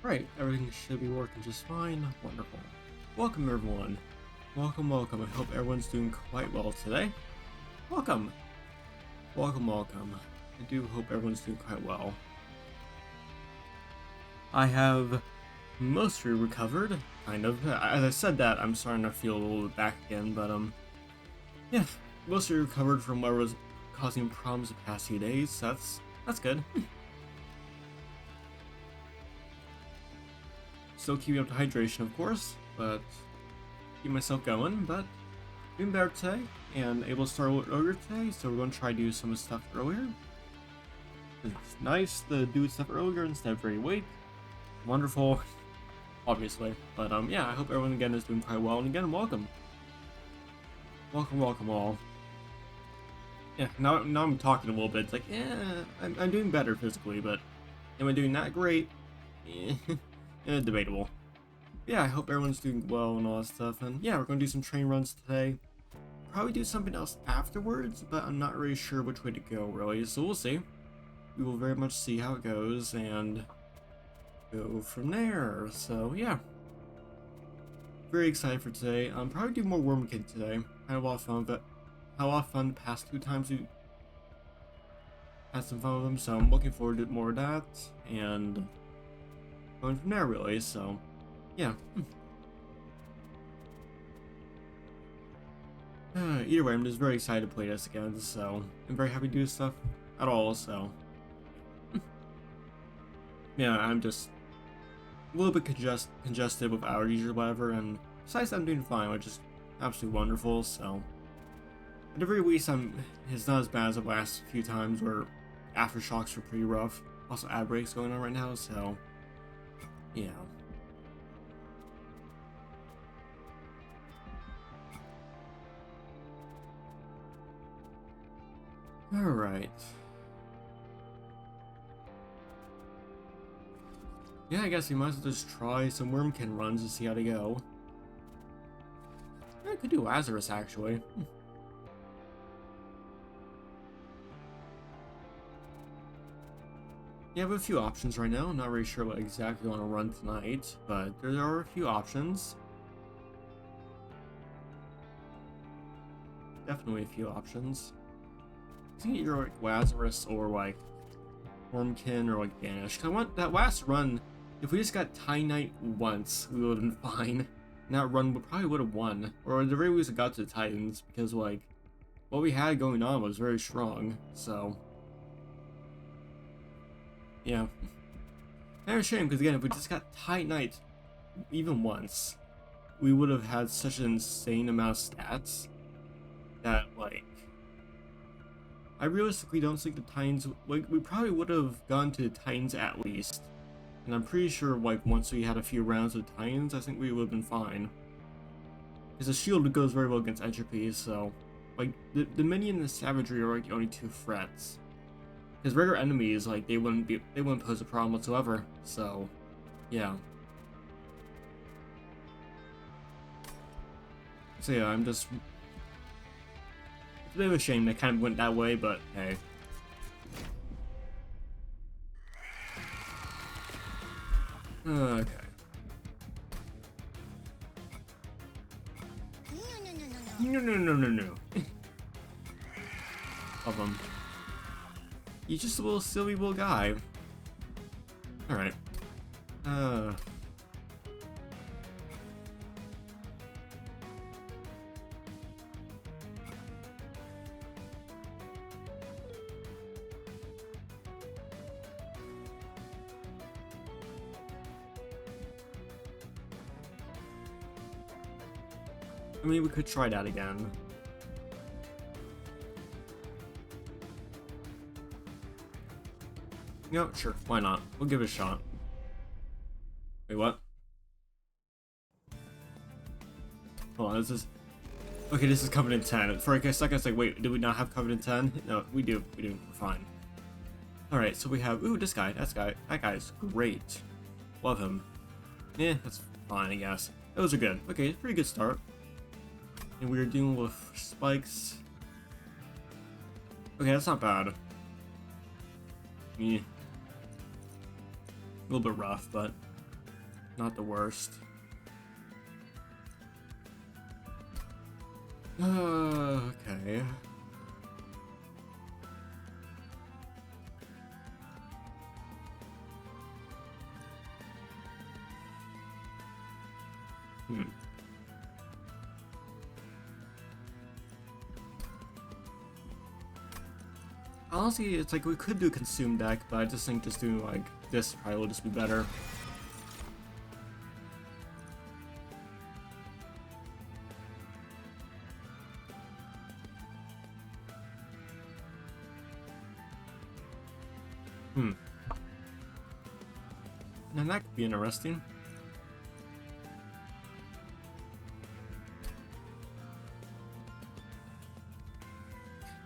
Right, everything should be working just fine. Wonderful. Welcome, everyone. Welcome. I hope everyone's doing quite well today. Welcome. Welcome. I do hope everyone's doing quite well. I have mostly recovered, kind of. As I said that, I'm starting to feel a little bit back again, but yeah, mostly recovered from what was causing problems the past few days. So that's good. Still keeping up to hydration, of course, but keep myself going. But doing better today, and able to start a little earlier today. So we're going to try to do some of the stuff earlier. It's nice to do stuff earlier instead of very late. Wonderful, obviously. But yeah, I hope everyone again is doing quite well. And again, welcome all. Yeah, now I'm talking a little bit. It's like, yeah, I'm doing better physically, but am I doing that great? Debatable. Yeah, I hope everyone's doing well and all that stuff. And yeah, we're going to do some train runs today. Probably do something else afterwards, but I'm not really sure which way to go, really. So we'll see. We will very much see how it goes and go from there. So yeah, very excited for today. Probably do more Wormkin today. Had a lot of fun, but had a lot of fun the past 2 times we had some fun with them. So I'm looking forward to more of that and going from there, really. So yeah. Either way, I'm just very excited to play this again. So I'm very happy to do this stuff at all. So yeah, I'm just a little bit congested with allergies or whatever, and besides that, I'm doing fine, which is absolutely wonderful. So at the very least, it's not as bad as the last few times where aftershocks were pretty rough. Also, ad breaks going on right now, so yeah. All right. Yeah, I guess we might as well just try some Wormkin runs to see how they go. Yeah, I could do Lazarus, actually. Yeah, I have a few options right now. I'm not really sure what exactly I want to run tonight, but there are a few options. Definitely a few options. I think either like Lazarus or like Wormkin or like Banish. Cause I want that last run. If we just got Titanite once, we would have been fine. And that run probably would have won, or at the very least, it got to the Titans because like what we had going on was very strong. So yeah, kind of a shame because again, if we just got Titanite even once, we would have had such an insane amount of stats that like I realistically don't think the Titans, like, we probably would have gone to the Titans at least. And I'm pretty sure, like, once we had a few rounds with Titans, I think we would have been fine. Because the shield goes very well against entropy, so, like, the minion and the savagery are, like, the only 2 threats. Because regular enemies, like, they wouldn't pose a problem whatsoever, so, yeah. So yeah, I'm just... It's a bit of a shame they kind of went that way, but hey. Okay. No. Love him. He's just a little silly little guy. Alright. I mean, we could try that again. No, sure, why not? We'll give it a shot. Wait, what? Hold on, this is... Okay, this is Covenant 10. For a second, I was like, wait, do we not have Covenant 10? No, we do. We're fine. Alright, so we have... Ooh, this guy. That guy's great. Love him. Yeah, that's fine, I guess. Those are good. Okay, pretty good start. And we are dealing with spikes. Okay, that's not bad. Yeah. A little bit rough, but not the worst. Okay. Honestly, it's like we could do consume deck, but I just think just doing like this probably will just be better. Now that could be interesting.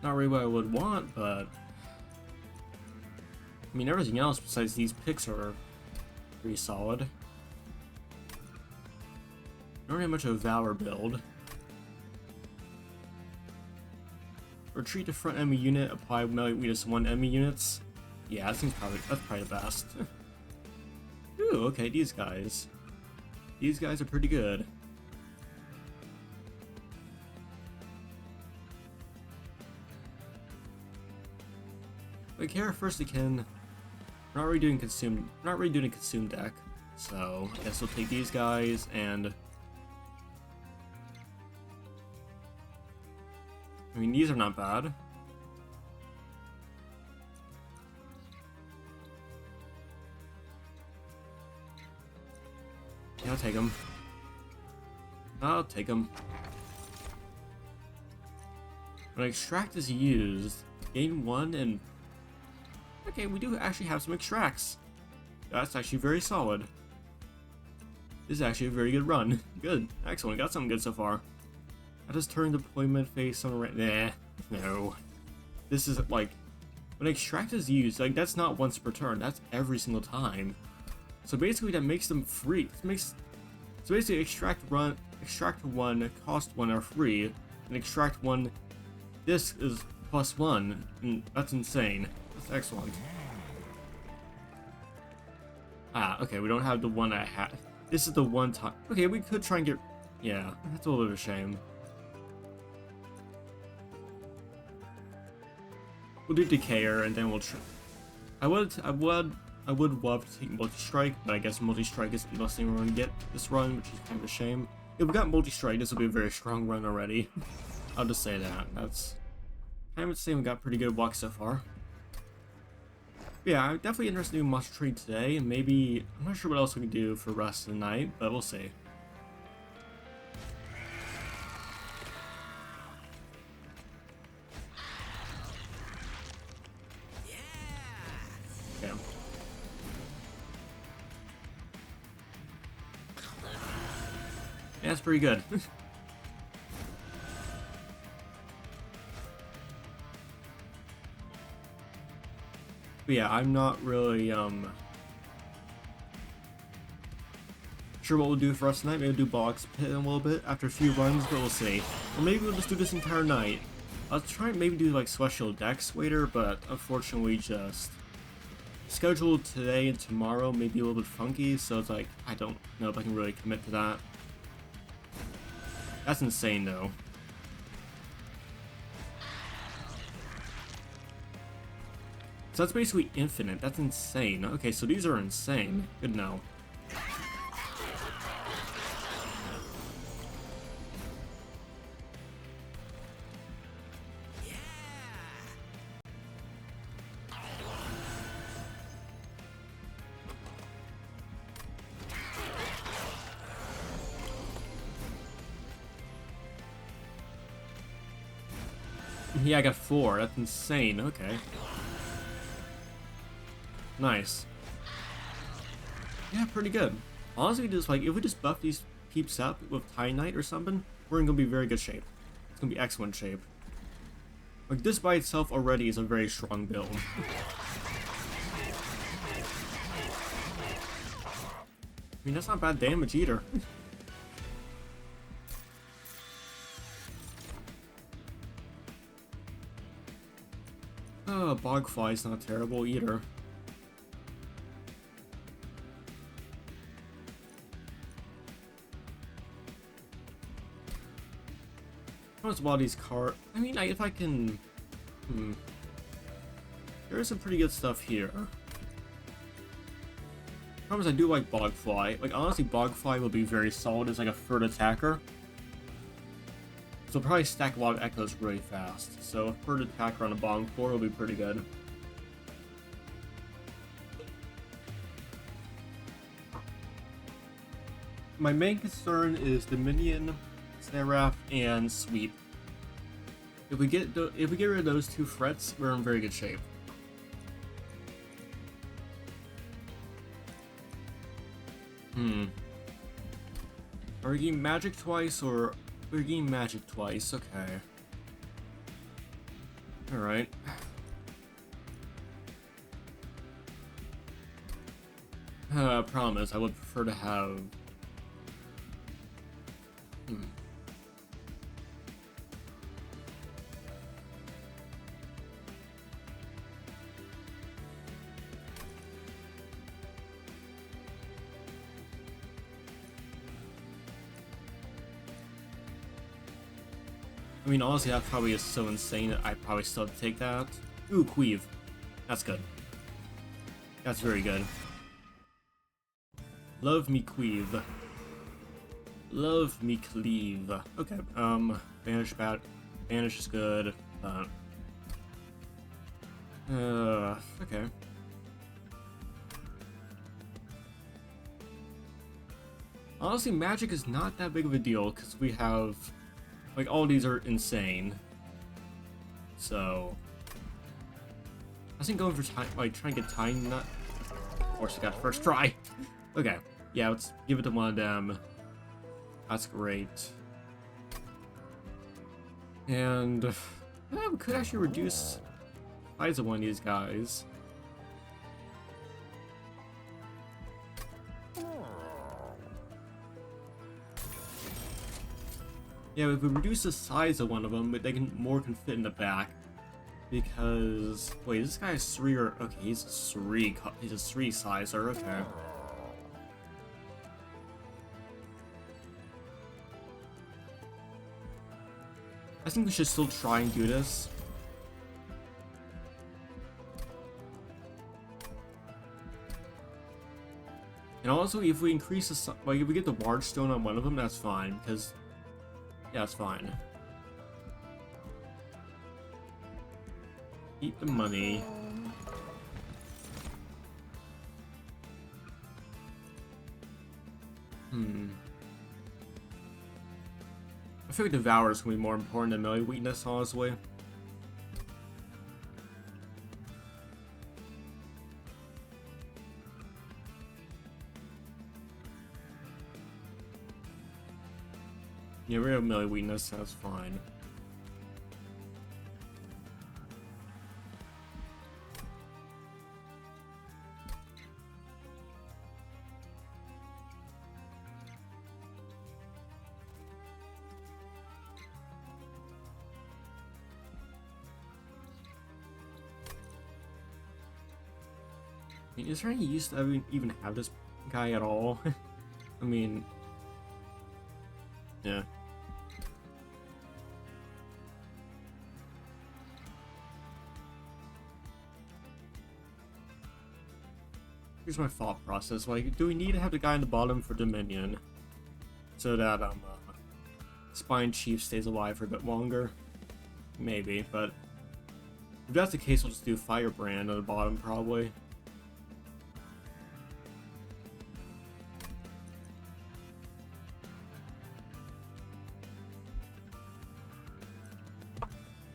Not really what I would want, but I mean everything else besides these picks are pretty solid. Don't have much of a Valor build. Retreat to front enemy unit, apply melee weakness 1 enemy units. Yeah, that's probably the best. Ooh, okay, these guys. These guys are pretty good. Like here, first again, we're not really doing a consume deck, so I guess we'll take these guys and I mean these are not bad. Yeah, I'll take them. I'll take them. When extract is used, gain 1 and okay, we do actually have some extracts. That's actually very solid. This is actually a very good run. Good. Excellent. Got something good so far. I just turn deployment phase on right. Nah. No. This is like when extract is used, like that's not once per turn, that's every single time. So basically that makes them free. So basically extract 1, cost 1 are free, and extract 1 this is +1, and that's insane. That's excellent. Ah, okay, we don't have the one I had. This is the one time. Okay, we could try and get. Yeah, that's a little bit of a shame. We'll do Decayer and then we'll try. I would love to take multi-strike, but I guess multi-strike is the best thing we're going to get this run, which is kind of a shame. If we got multi-strike, this will be a very strong run already. I'll just say that. That's kind of saying we got pretty good walk so far. But yeah, I'm definitely interested in Monster Trade today, and maybe I'm not sure what else we can do for the rest of the night, but we'll see. Yeah. Yeah, that's pretty good. But yeah, I'm not really sure what we'll do for us tonight. Maybe we'll do Box Pit in a little bit after a few runs, but we'll see. Or maybe we'll just do this entire night. I was trying to maybe do like Celestial Dex later, but unfortunately just scheduled today and tomorrow may be a little bit funky, so it's like I don't know if I can really commit to that. That's insane though. So that's basically infinite. That's insane. Okay, so these are insane. Good to know. Yeah, I got 4. That's insane. Okay. Nice. Yeah, pretty good. Honestly, just like if we just buff these peeps up with Titan Knight or something, we're gonna be very good shape. It's gonna be excellent shape. Like this by itself already is a very strong build. I mean, that's not bad damage either. Oh, Bogfly's not terrible either. Almost bought these car. I mean, if I can. There is some pretty good stuff here. Promise I do like Bogfly. Like, honestly, Bogfly would be very solid as like a third attacker. So I'll probably stack a lot of echoes really fast. So a third attacker on a Bong 4 will be pretty good. My main concern is Dominion, Seraph, and Sweep. If we get rid of those two threats, we're in very good shape. Are we getting magic twice, or we're getting magic twice? Okay. Alright. Promise, I would prefer to have... I mean, honestly, that probably is so insane that I probably still have to take that. Ooh, Queeve. That's good. That's very good. Love me Queeve. Love me Cleave. Okay, Banish Bat. Banish is good. Okay. Honestly, magic is not that big of a deal, because we have... Like, all these are insane. So... I think going for time, like, trying to get Time Nut... Of course, I got it first try! Okay, yeah, let's give it to one of them. That's great. And... yeah, we could actually reduce the size of one of these guys. Yeah, if we reduce the size of one of them, but they can fit in the back. Because wait, this guy is 3 or okay, he's a 3 sizer. Okay. I think we should still try and do this. And also, if we increase the like, if we get the Ward Stone on one of them, that's fine because. Yeah, it's fine. Eat the money. I feel like Devour is going to be more important than melee weakness, honestly. Yeah, we have melee weakness, that's fine. I mean, is there any use to even have this guy at all? I mean, yeah. Here's my thought process. Like, do we need to have the guy on the bottom for Dominion? So that, Spine Chief stays alive for a bit longer? Maybe, but... if that's the case, we'll just do Firebrand on the bottom, probably.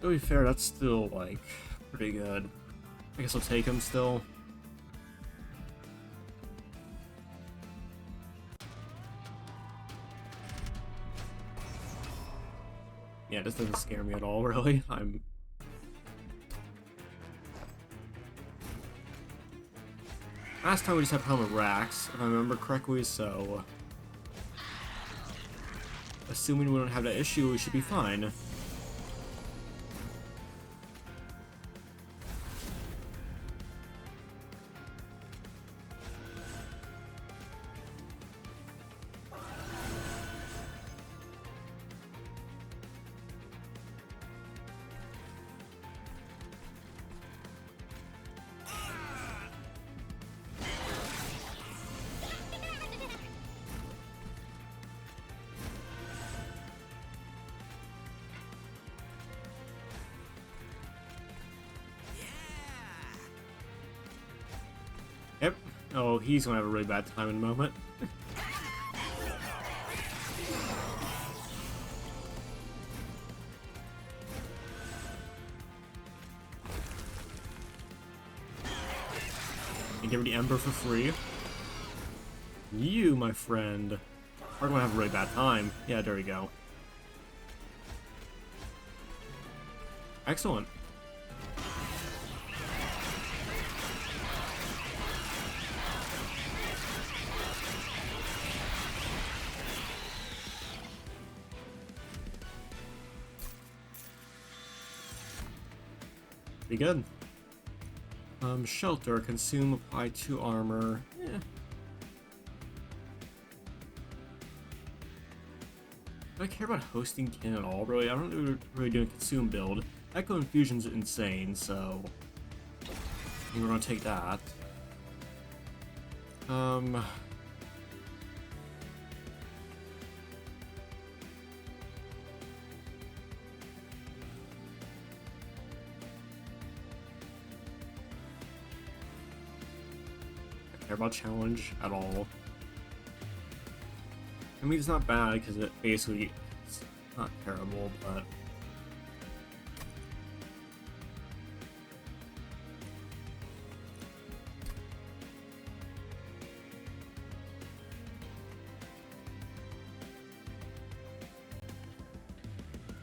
To be fair, that's still, like, pretty good. I guess I'll take him still. Yeah, this doesn't scare me at all, really. Last time we just had Helmet Rax, if I remember correctly, so... assuming we don't have that issue, we should be fine. Oh, he's gonna have a really bad time in a moment. And give her the Ember for free. You, my friend, are gonna have a really bad time. Yeah, there we go. Excellent. Pretty good. Shelter, consume, apply 2 armor. Yeah. Do I care about hosting kin at all, really? I don't really do a consume build. Echo Infusion's insane, so I think we're gonna take that. I care about challenge at all. I mean, it's not bad because it basically it's not terrible, but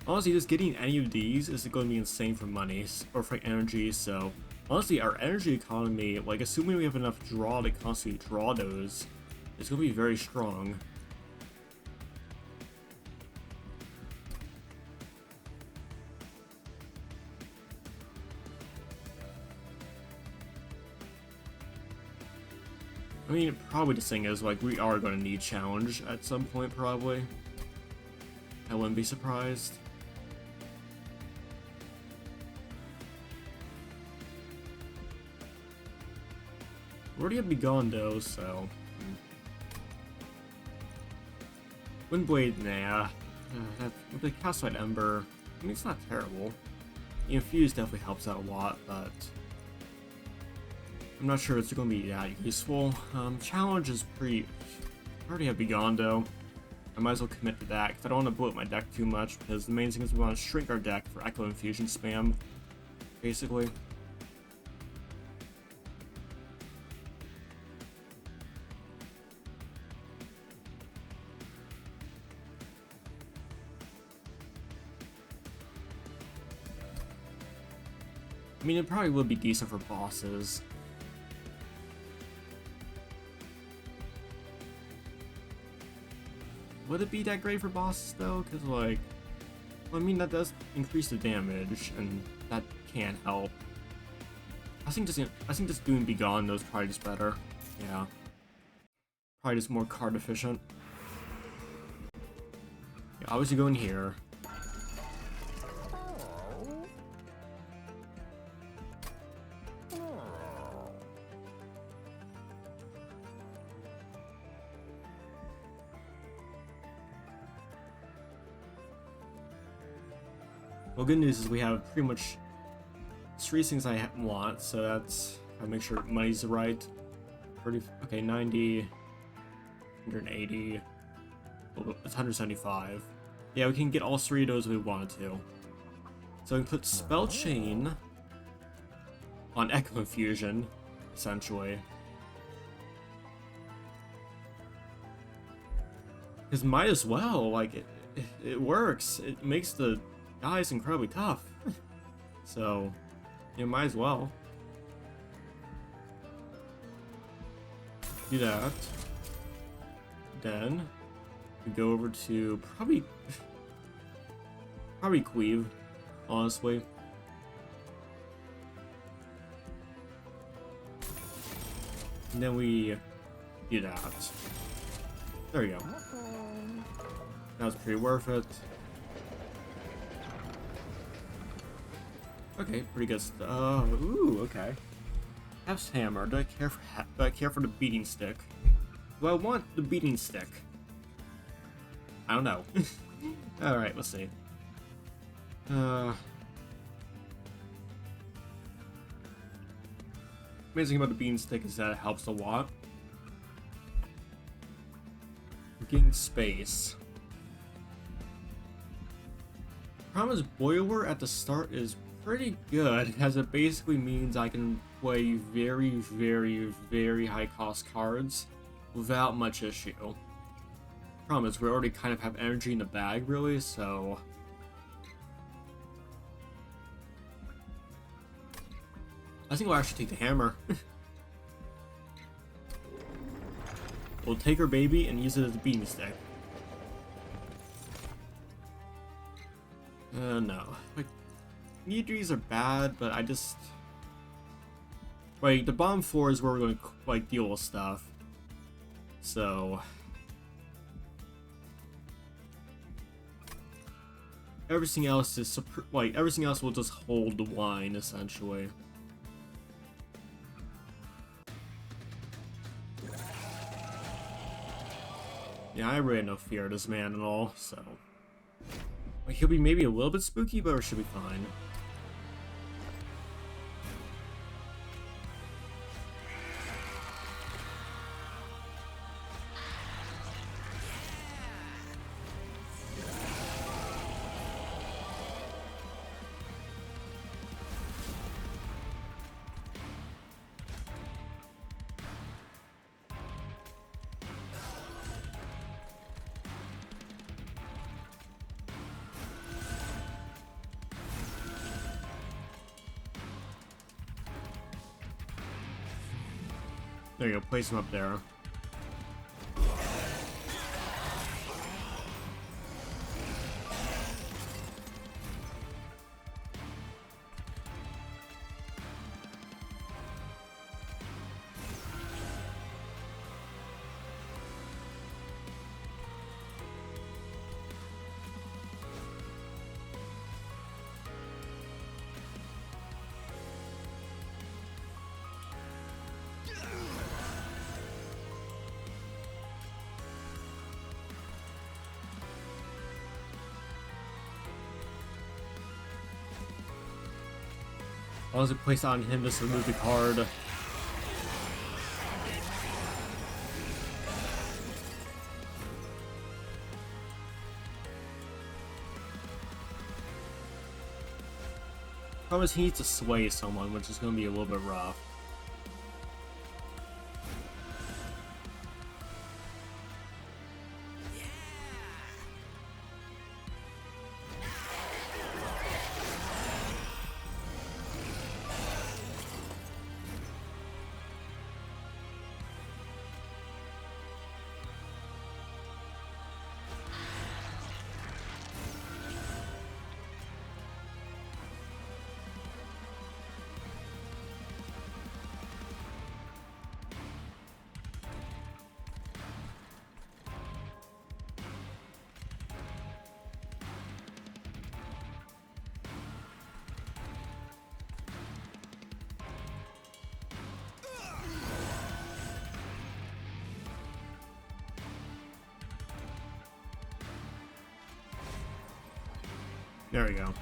honestly, just getting any of these is going to be insane for money or for energy. So honestly, our energy economy, like assuming we have enough draw to constantly draw those, it's going to be very strong. I mean, probably the thing is, like, we are going to need challenge at some point, probably. I wouldn't be surprised. We already have Begone, though, so... Windblade, nah. With the Calcite Ember, I mean, it's not terrible. The Infuse definitely helps out a lot, but... I'm not sure it's going to be that useful. Challenge is pretty... I already have Begone, though. I might as well commit to that, because I don't want to blow up my deck too much, because the main thing is we want to shrink our deck for Echo Infusion spam, basically. I mean, it probably would be decent for bosses. Would it be that great for bosses though? Because like, well, I mean that does increase the damage, and that can help. I think just doing Begone though is probably just better. Yeah, probably just more card efficient. Yeah, obviously go in here. Well, good news is we have pretty much 3 things I want, so that's... I'll make sure money's right. 30, okay, 90, 180, it's 175. Yeah, we can get all 3 of those if we wanted to. So we can put Spell Chain on Echo Infusion, essentially. Because might as well, like, it works. It makes the guys incredibly tough. So, you might as well. Do that. Then, we go over to probably Queeve, honestly. And then we do that. There we go. That was pretty worth it. Okay, pretty good stuff. Ooh, okay. Hef's Hammer. Do I care for the beating stick? Do I want the beating stick? I don't know. Alright, let's see. Amazing about the beating stick is that it helps a lot. getting space. Problem is, Boiler at the start is pretty good, as it basically means I can play very, very, very high cost cards without much issue. Problem is, we already kind of have energy in the bag, really, so... I think we'll actually take the hammer. We'll take our baby and use it as a beanie stick. No. Like, Nidris are bad, but I just... Like, the bottom floor is where we're going to, like, deal with stuff. So... Everything else is, like, everything else will just hold the wine, essentially. Yeah, I really have no fear of this man at all, so... Like, he'll be maybe a little bit spooky, but it should be fine. There you go, place him up there. I'll also place on him just to remove the card. Problem is, he needs to sway someone, which is going to be a little bit rough. There we go.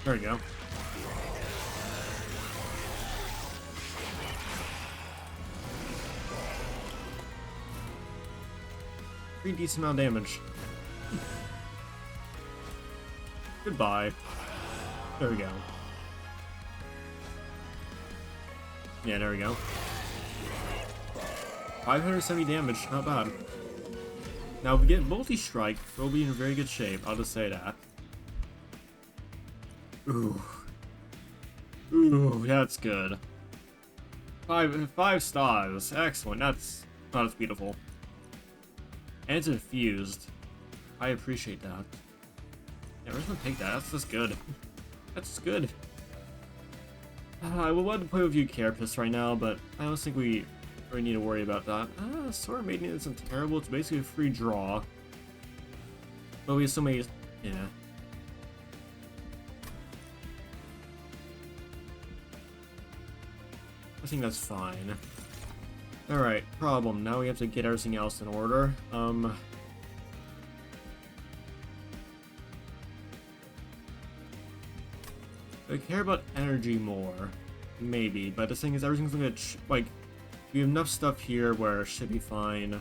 There we go. Pretty decent amount of damage. Goodbye. There we go. Yeah, there we go. 570 damage, not bad. Now, if we get multi-strike, we'll be in very good shape, I'll just say that. Ooh. Ooh, that's good. Five stars. Excellent, that's beautiful. And it's infused. I appreciate that. Yeah, we're just gonna take that. That's just good. That's good. I would love to play with you Carapace right now, but I don't think we really need to worry about that. Sword Maiden isn't terrible. It's basically a free draw. But we have so many... Yeah. think that's fine. Alright, problem. Now we have to get everything else in order. I care about energy more. Maybe, but the thing is, everything's gonna, like, we have enough stuff here where it should be fine.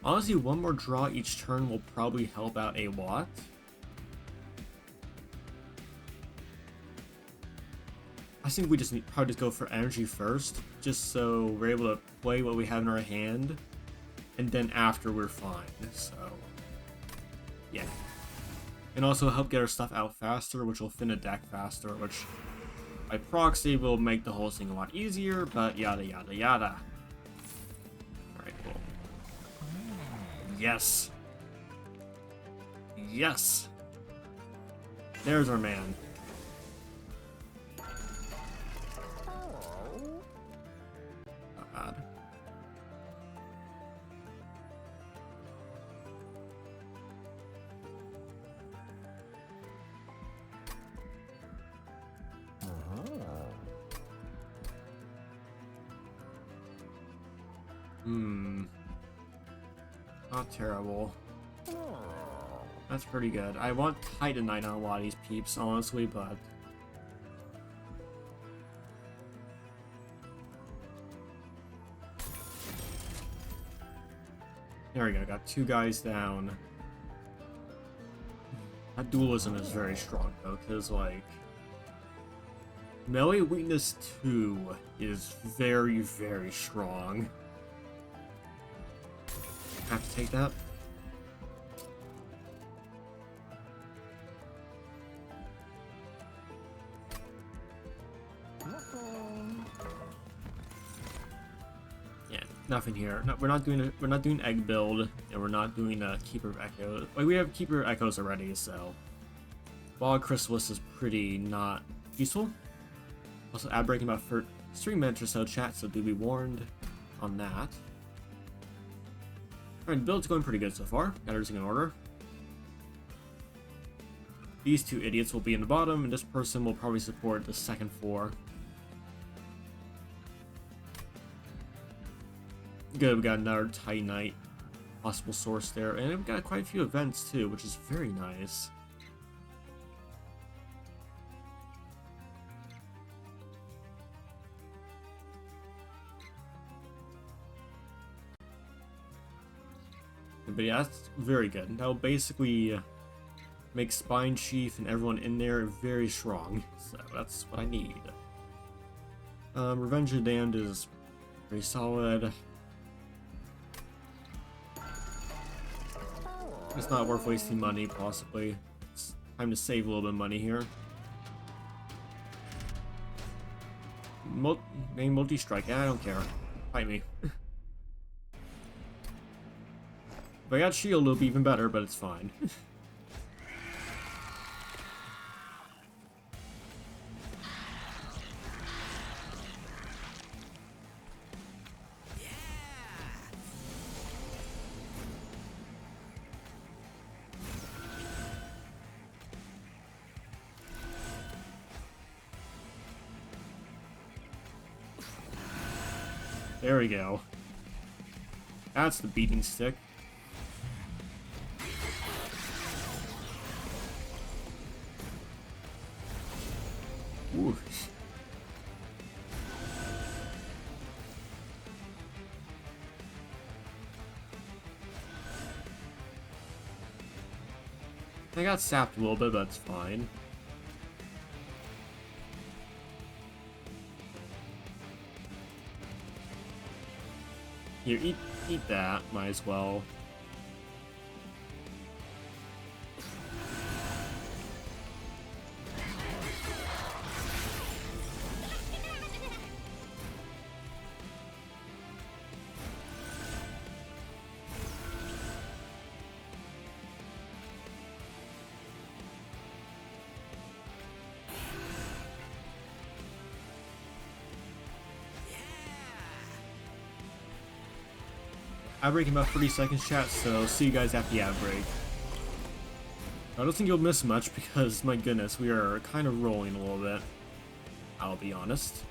Honestly, one more draw each turn will probably help out a lot. I think we just need probably just go for energy first, just so we're able to play what we have in our hand, and then after we're fine. So, yeah. And also help get our stuff out faster, which will fin a deck faster, which by proxy will make the whole thing a lot easier, but yada yada yada. Alright, cool. Yes! Yes! There's our man. Not bad. Not terrible. That's pretty good. I want Titanite on a lot of these peeps, honestly, but... There we go, got 2 guys down. That dualism is very strong, though, because, like... Melee weakness 2 is very, very strong. Have to take that. Yeah, nothing here. No, we're not doing egg build, and we're not doing Keeper of Echoes. Like, we have Keeper of Echoes already, so Bog Chrysalis is pretty not useful. Also, ad breaking about 3 minutes or so, chat, so do be warned on that. Alright, the build's going pretty good so far. Got everything in order. These 2 idiots will be in the bottom, and this person will probably support the second floor. Good, we got another Titanite possible source there, and we've got quite a few events too, which is very nice. But yeah, that's very good. That'll basically make Spine Chief and everyone in there very strong. So that's what I need. Revenge of the Damned is very solid. It's not worth wasting money, possibly. It's time to save a little bit of money here. Main multi-strike, I don't care. Fight me. If I got shield, it'll be even better, but it's fine. There we go. That's the beating stick. Ooh. I got sapped a little bit, but it's fine. Here, eat that. Might as well. Ad break in about 30 seconds, chat, so see you guys after the ad break. I don't think you'll miss much because, my goodness, we are kind of rolling a little bit. I'll be honest.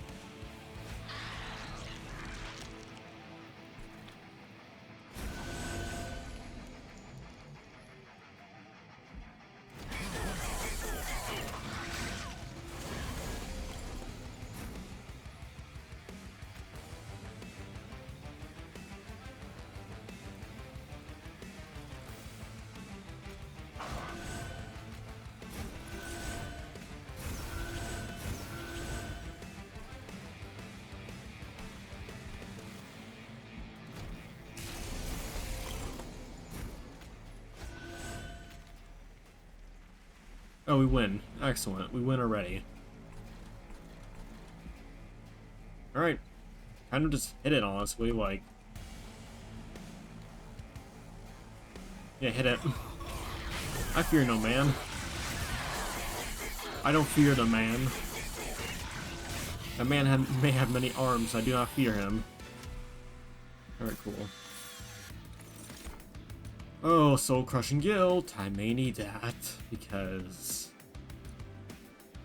Oh, we win. Excellent. We win already. Alright. Kind of just hit it, honestly, like... Yeah, hit it. I fear no man. I don't fear the man. The man may have many arms, I do not fear him. Alright, cool. Oh, Soul Crushing Guild. I may need that, because...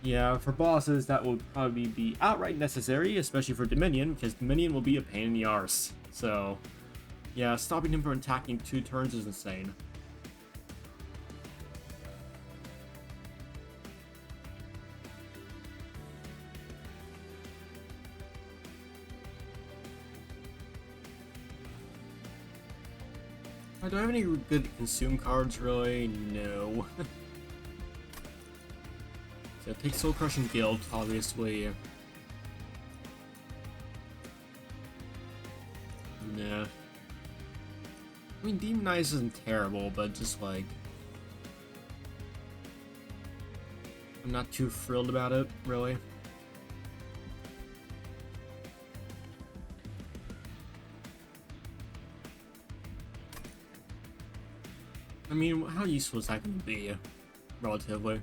Yeah, for bosses, that will probably be outright necessary, especially for Dominion, because Dominion will be a pain in the arse. So, yeah, stopping him from attacking 2 turns is insane. Do I have any good consume cards, really? No. So take Soul Crushing Guild, obviously. Nah. I mean, Demonize isn't terrible, but just like... I'm not too thrilled about it, really. I mean, how useful is that going to be, relatively?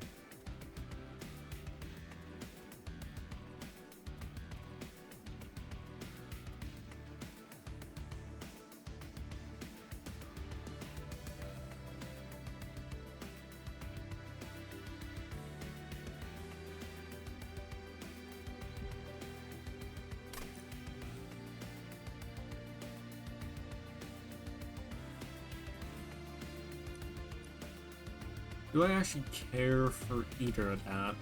Do I actually care for either of that?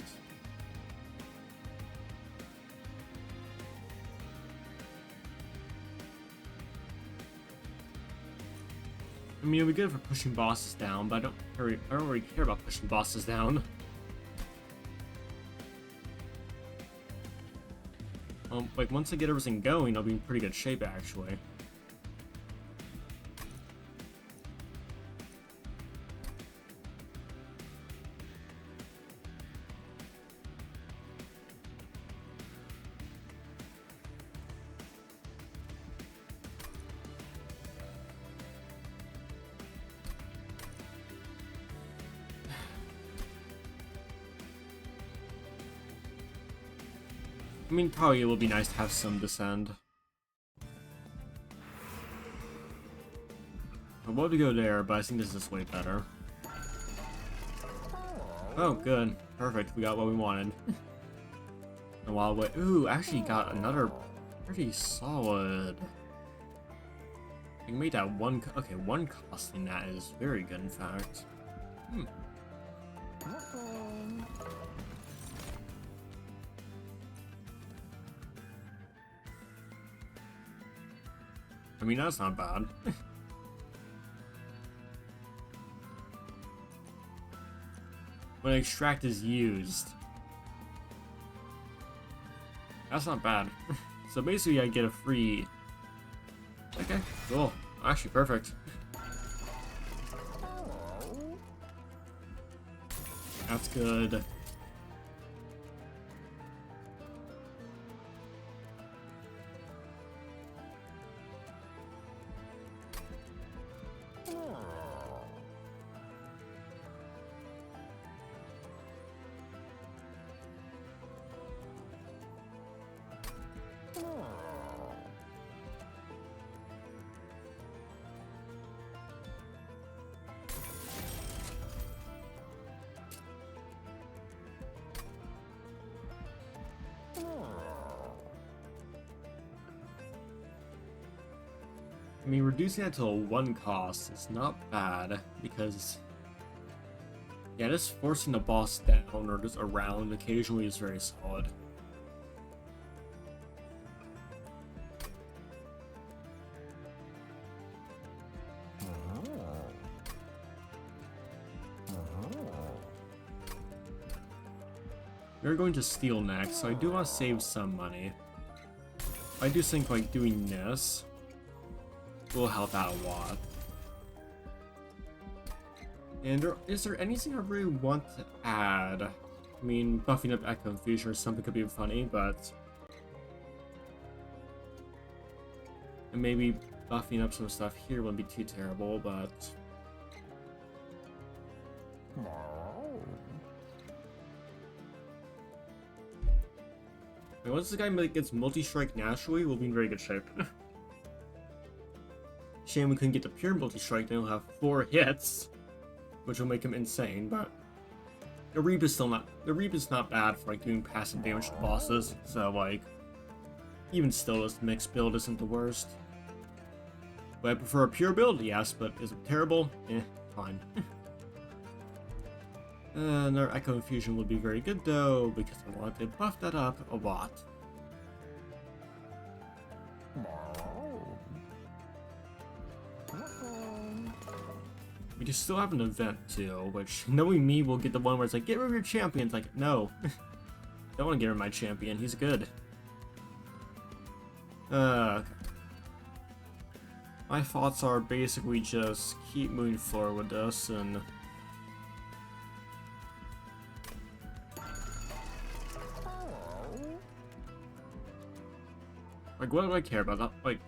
I mean, it'll be good for pushing bosses down, but I don't really care about pushing bosses down. Like, once I get everything going, I'll be in pretty good shape, actually. I mean, probably it would be nice to have some descend. I would love to go there, but I think this is way better. Oh, good. Perfect. We got what we wanted. A while away. Ooh, actually got another pretty solid. I can make that one. Okay, one costing that is very good, in fact. I mean, that's not bad. When extract is used. That's not bad. So basically I get a free... Okay, cool. Actually, perfect. That's good. I mean, reducing that to a 1 cost is not bad, because yeah, just forcing the boss down or just around occasionally is very solid. We're going to steal next, so I do want to save some money. I do think like doing this will help out a lot. And is there anything I really want to add? I mean, buffing up Echo Infusion or something could be funny, but... And maybe buffing up some stuff here wouldn't be too terrible, but... I mean, once the guy gets multi-strike naturally, we'll be in very good shape. Shame we couldn't get the pure multi-strike, then he'll have 4 hits, which will make him insane, but the Reap is still not... The Reap is not bad for like doing passive damage to bosses, so like... Even still, this mixed build isn't the worst. But I prefer a pure build? Yes, but is it terrible? Eh, fine. And our Echo Infusion will be very good though, because I want to buff that up a lot. We just still have an event too, which knowing me will get the one where it's like, get rid of your champion. It's like, no. Don't want to get rid of my champion, he's good. Okay. My thoughts are basically just keep moving forward with this and... Like, what do I care about? Like,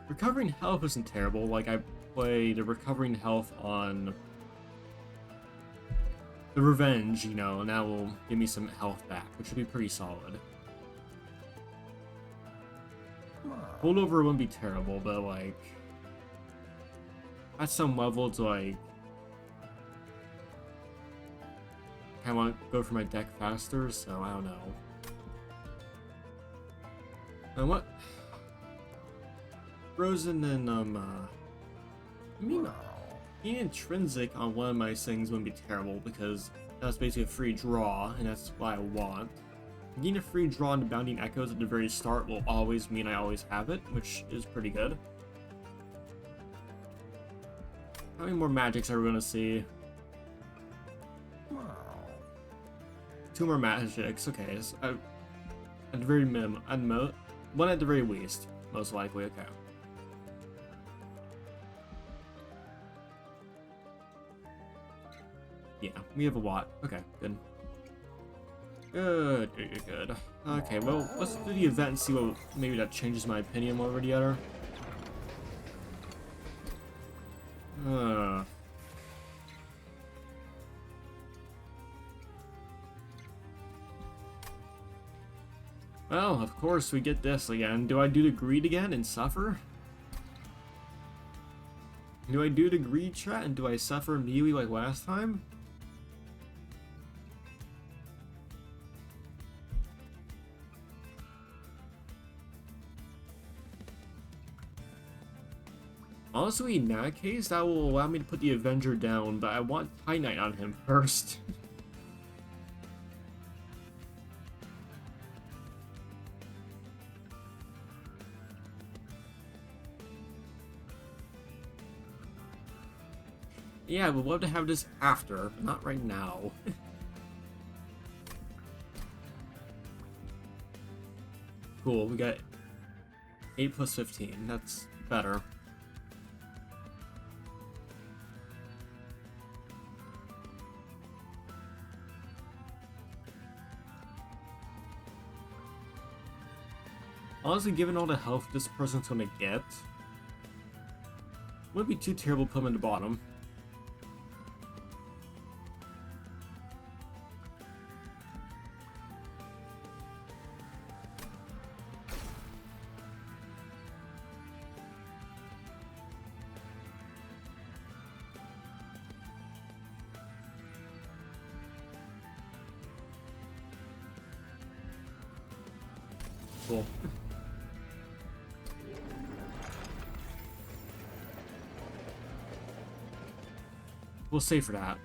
recovering health isn't terrible. Like, I played the recovering health on the Revenge, you know, and that will give me some health back, which would be pretty solid. Holdover wouldn't be terrible, but, like, at some level, it's like, I want to go for my deck faster, so I don't know. And what? Frozen and, I mean, being intrinsic on one of my things wouldn't be terrible, because that's basically a free draw, and that's what I want. Getting a free draw into Bounding Echoes at the very start will always mean I always have it, which is pretty good. How many more magics are we gonna see? 2 more magics, okay. So at the very minimum, one at the very least, most likely, okay. Yeah, we have a lot. Okay, good. Good. Okay, well, let's do the event and see what maybe that changes my opinion over the other. Well, of course we get this again. Do I do the greed again and suffer? Do I do the greed chat and do I suffer immediately like last time? Honestly, in that case, that will allow me to put the Avenger down, but I want Titanite on him first. Yeah, I would love to have this after, but not right now. Cool, we got 8 plus 15, that's better. Honestly, given all the health this person's gonna get, wouldn't be too terrible to put him in the bottom. Cool. We'll save for that.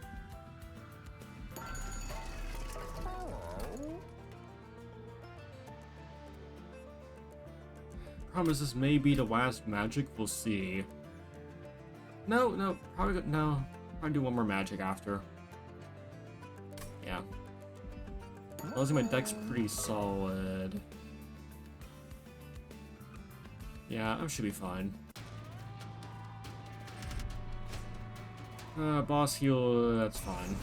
Promise this may be the last magic. We'll see. No, probably no. Probably do one more magic after. Yeah. Looks like my deck's pretty solid. Yeah, I should be fine. Boss heal, that's fine.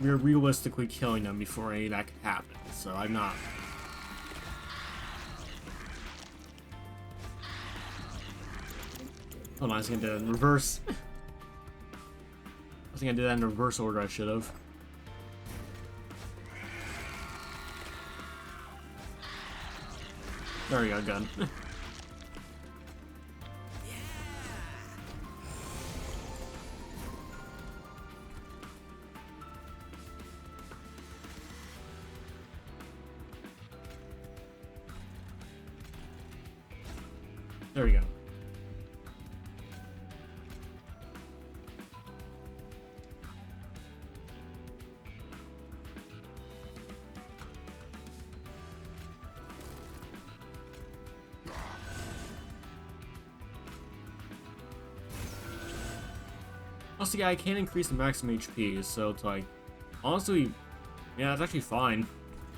We're realistically killing them before any of that can happen, so I'm not. Hold on, I was gonna do that in reverse. I was gonna do that in reverse order, I should have. There we go, good. There we go. Also, yeah, I can increase the maximum HP, so it's like, honestly, yeah, it's actually fine.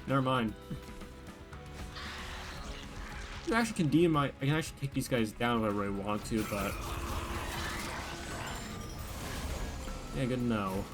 Never mind. I actually can I can actually take these guys down if I really want to, but yeah, good to know.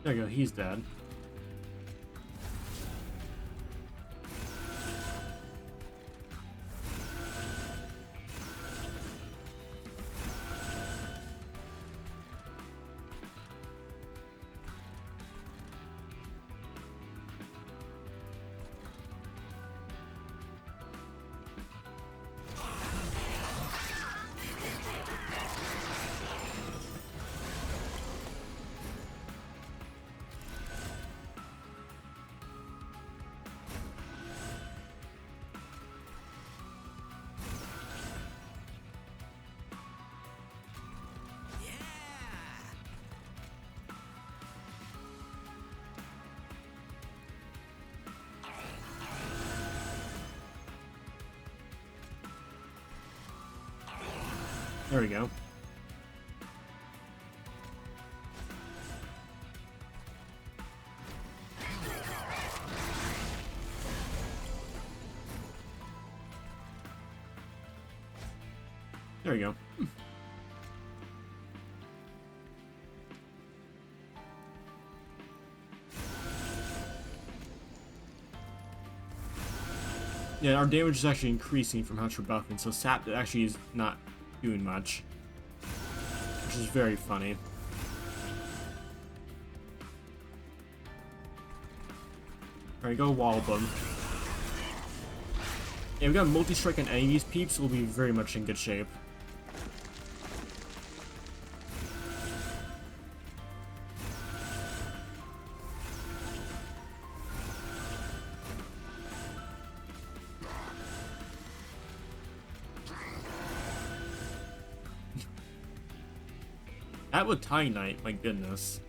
There you go, he's dead. There we go. There we go. Yeah, our damage is actually increasing from how much we're buffing, so Sap actually is not doing much, which is very funny. Alright, go wallop him. Yeah, we got multi-strike on any of these peeps, we'll be very much in good shape. That with Titanite, my goodness.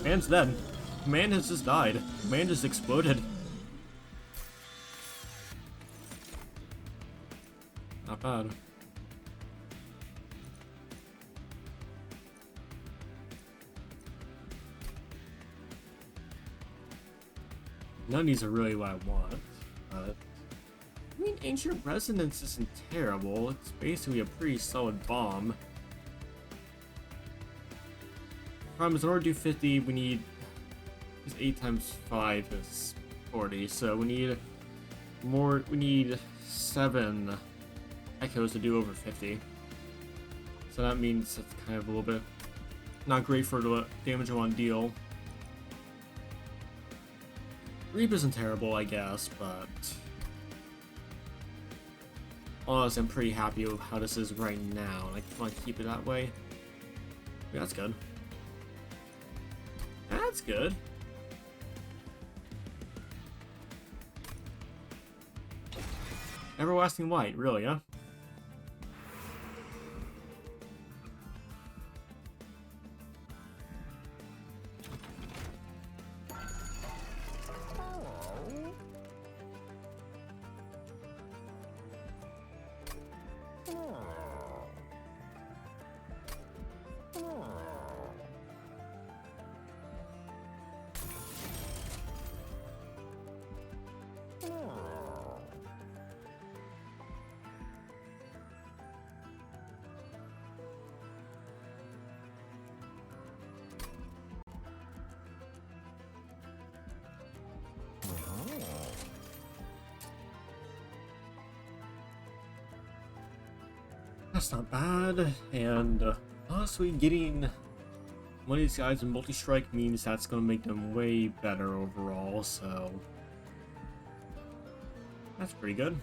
Man's dead. Man has just died. Man just exploded. Not bad. None of these are really what I want, but I mean, Ancient Resonance isn't terrible. It's basically a pretty solid bomb. Problem is, in order to do 50, we need 8 times 5 is 40, so we need more. We need 7 echoes to do over 50. So that means it's kind of a little bit not great for the damage on deal. Reap isn't terrible, I guess, but honestly, I'm pretty happy with how this is right now, and I want to keep it that way. Yeah, that's good. That's good. Everlasting Light, really, huh? That's not bad, and honestly, getting one of these guys in multi-strike means that's going to make them way better overall, so that's pretty good.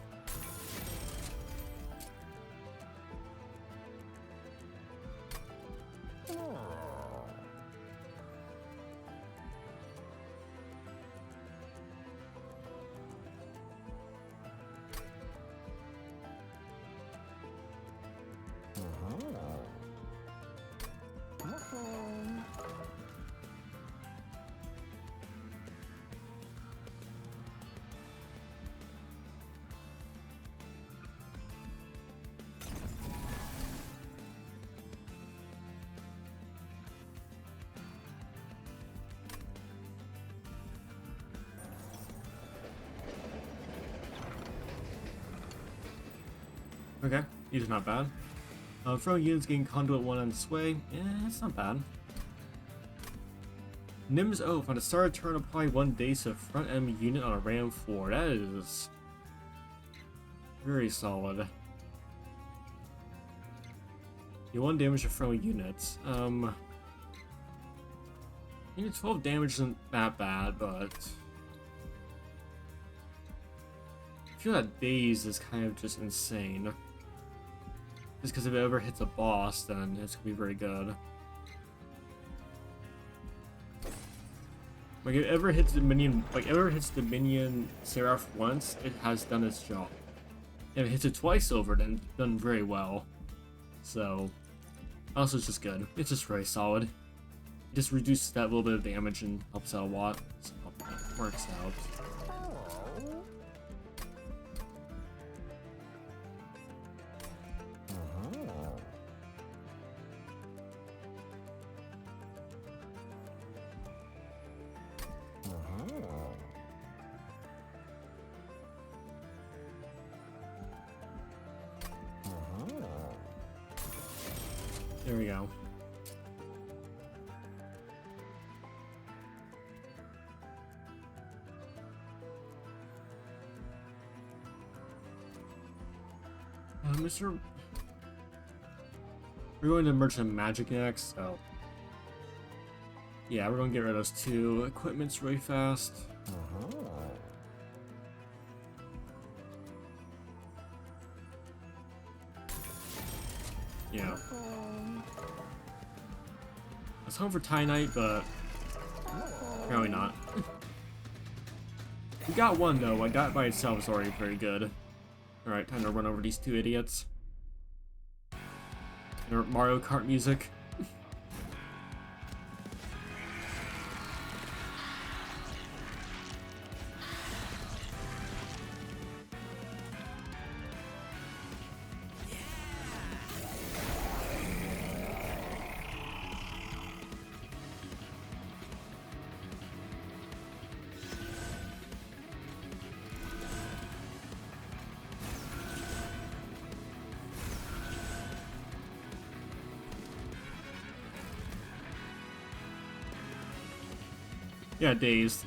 Okay, these are not bad. Throwing units getting Conduit 1 on Sway, yeah, it's not bad. Nim's Oath, on the start of turn, apply 1 daze to a front enemy unit on a random floor. That is very solid. You 1 damage to friendly units. Unit 12 damage isn't that bad, but I feel that daze is kind of just insane. Just because if it ever hits a boss, then it's gonna be very good. Like, if it ever hits the minion, Seraph once, it has done its job. If it hits it twice over, then it's done very well. So, also it's just good. It's just very solid. It just reduces that little bit of damage and helps out a lot. So, it works out. There we go. Mr. We're going to Merchant Magic next, so yeah, we're going to get rid of those 2 equipments really fast. Yeah. I was hoping for Titanite, but apparently not. We got 1 though. I got it by itself is already pretty good. Alright, time to run over these two idiots. And Mario Kart music. Yeah, dazed.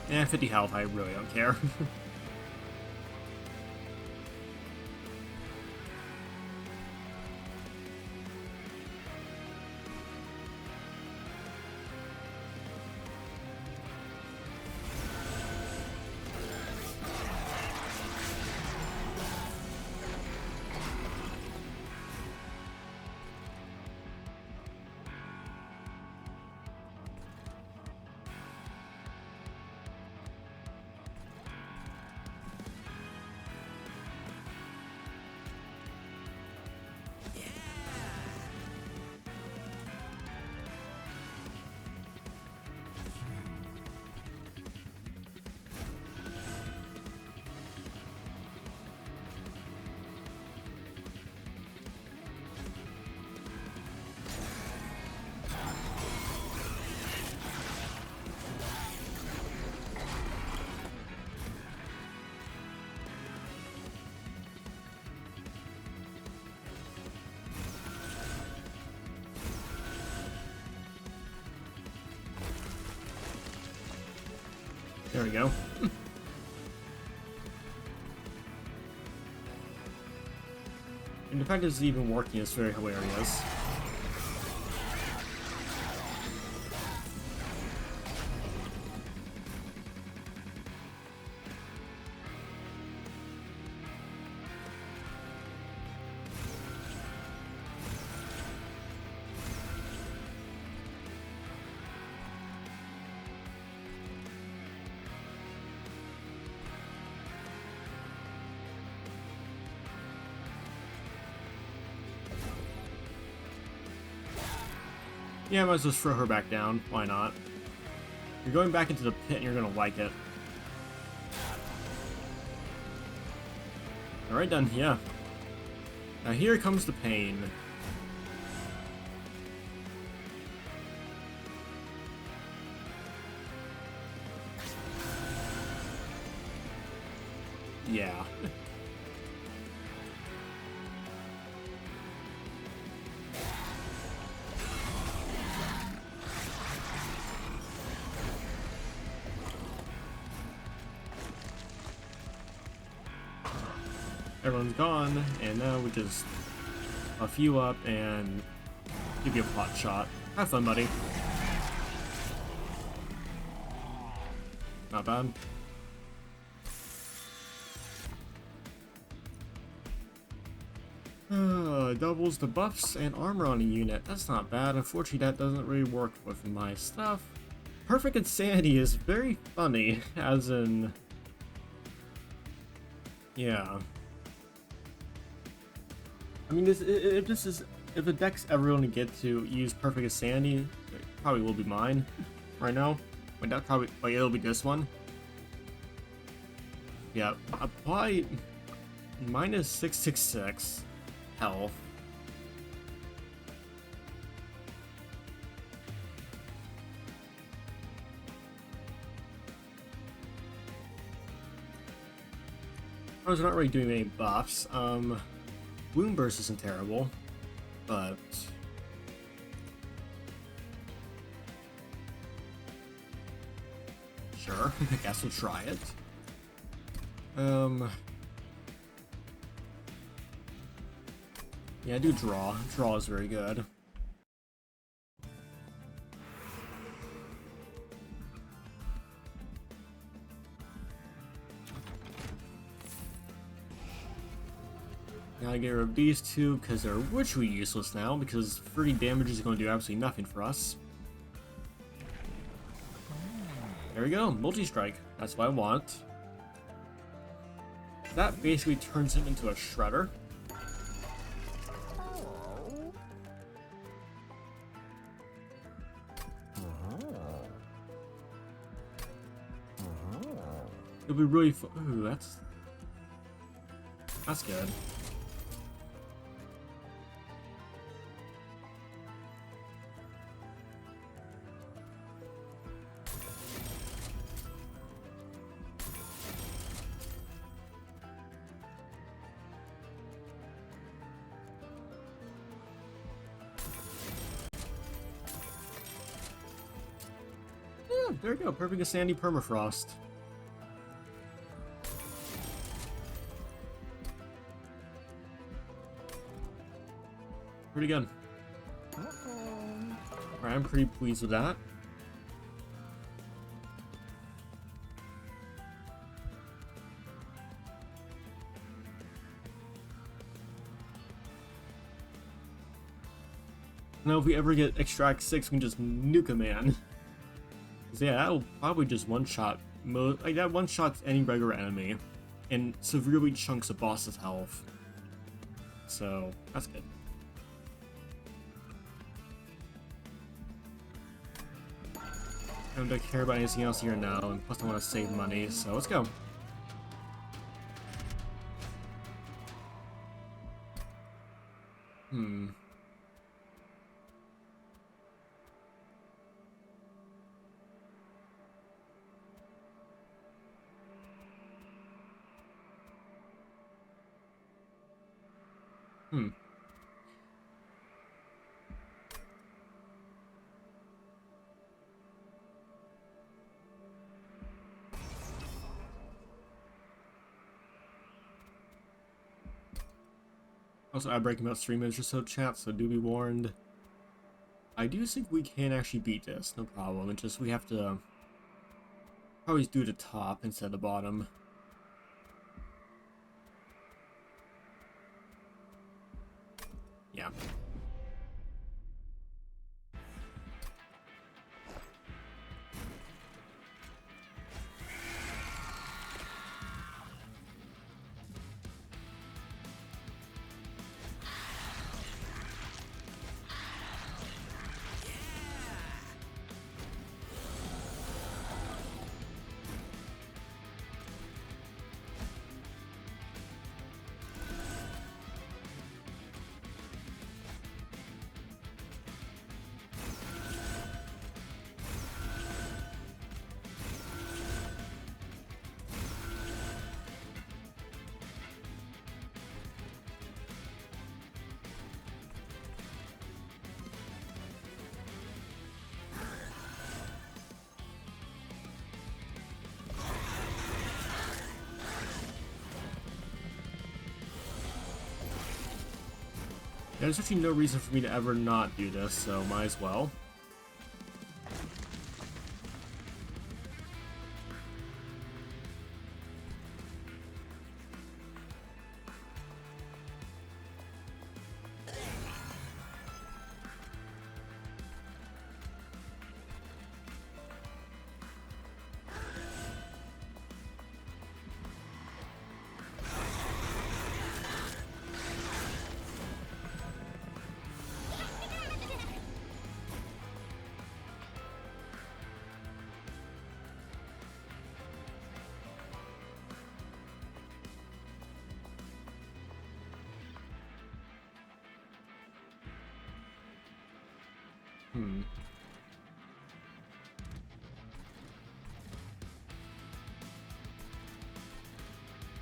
Yeah, 50 health, I really don't care. There we go. And the fact that it's even working is very hilarious. Yeah, I might as well just throw her back down. Why not? You're going back into the pit and you're gonna like it. Alright then, yeah. Now here comes the pain. Yeah. Everyone's gone, and now we just buff you up and give you a pot shot. Have fun, buddy. Not bad. Doubles the buffs and armor on a unit. That's not bad. Unfortunately, that doesn't really work with my stuff. Perfect Insanity is very funny, as in... Yeah. I mean, if the deck's ever going to get to use Perfect Insanity, it probably will be mine right now. Wait, that probably, like, it'll be this one. Yeah, apply minus 666 health. I was not really doing any buffs. Wound Burst isn't terrible, but sure, I guess we'll try it. Yeah, I do draw. Draw is very good. Gotta get rid of these two because they're literally useless now because 30 damage is going to do absolutely nothing for us. There we go, multi-strike. That's what I want. That basically turns him into a shredder. It'll be really fun. Ooh, that's good. Yeah, there we go. Perfect Sandy Permafrost. Pretty good. Alright, I'm pretty pleased with that. Now, if we ever get Extract 6, we can just nuke a man. Yeah, that'll probably just one-shot like that one-shots any regular enemy and severely chunks a boss's health. So that's good. I don't care about anything else here now, and plus I want to save money, so let's go. Also, I'm breaking about 3 minutes or so, chat, so do be warned. I do think we can actually beat this, no problem. It's just we have to always do the top instead of the bottom. Yeah. There's actually no reason for me to ever not do this, so might as well.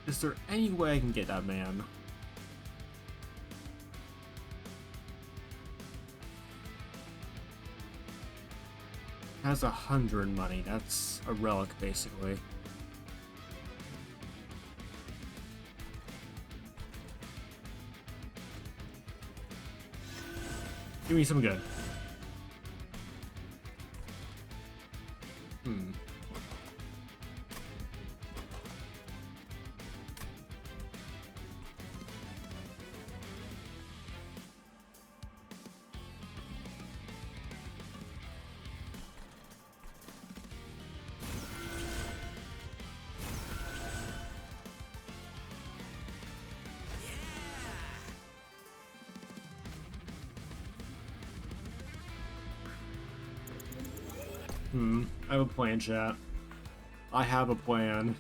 Is there any way I can get that man? Has 100 money. That's a relic, basically. Give me some good. I have a plan, chat. I have a plan.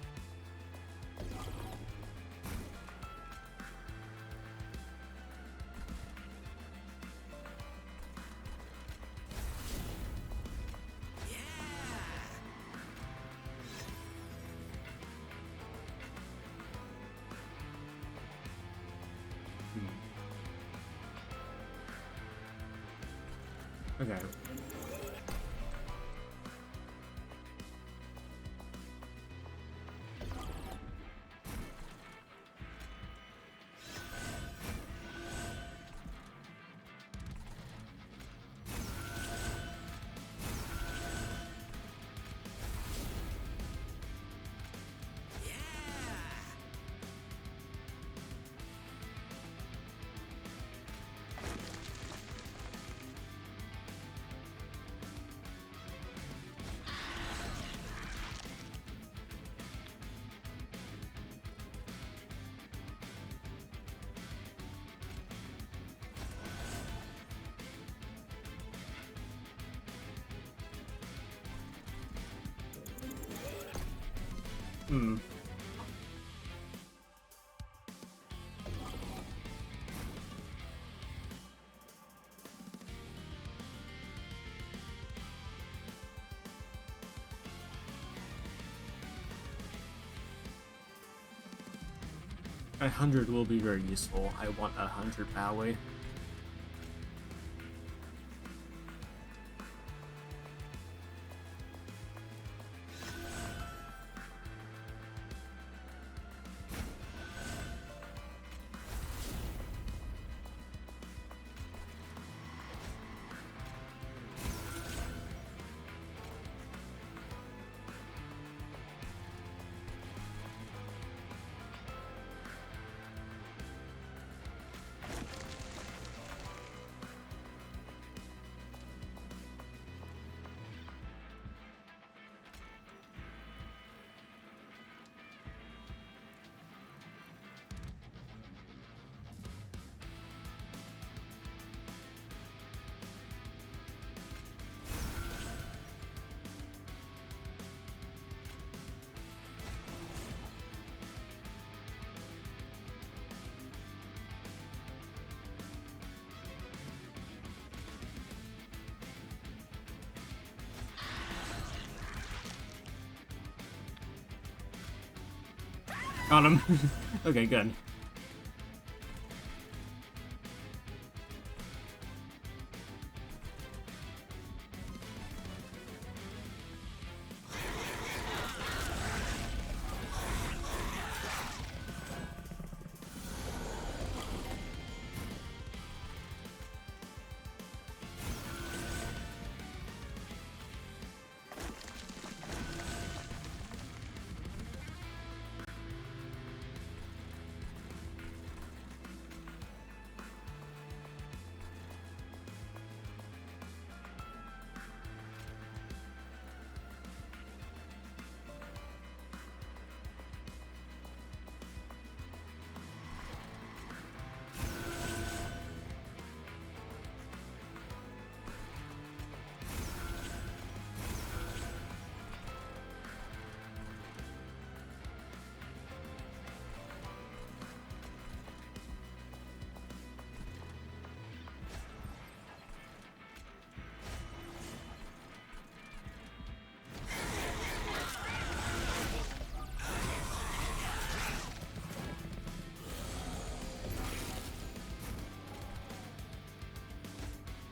Okay. A 100 will be very useful. I want 100 Bowie. Got him. Okay, good.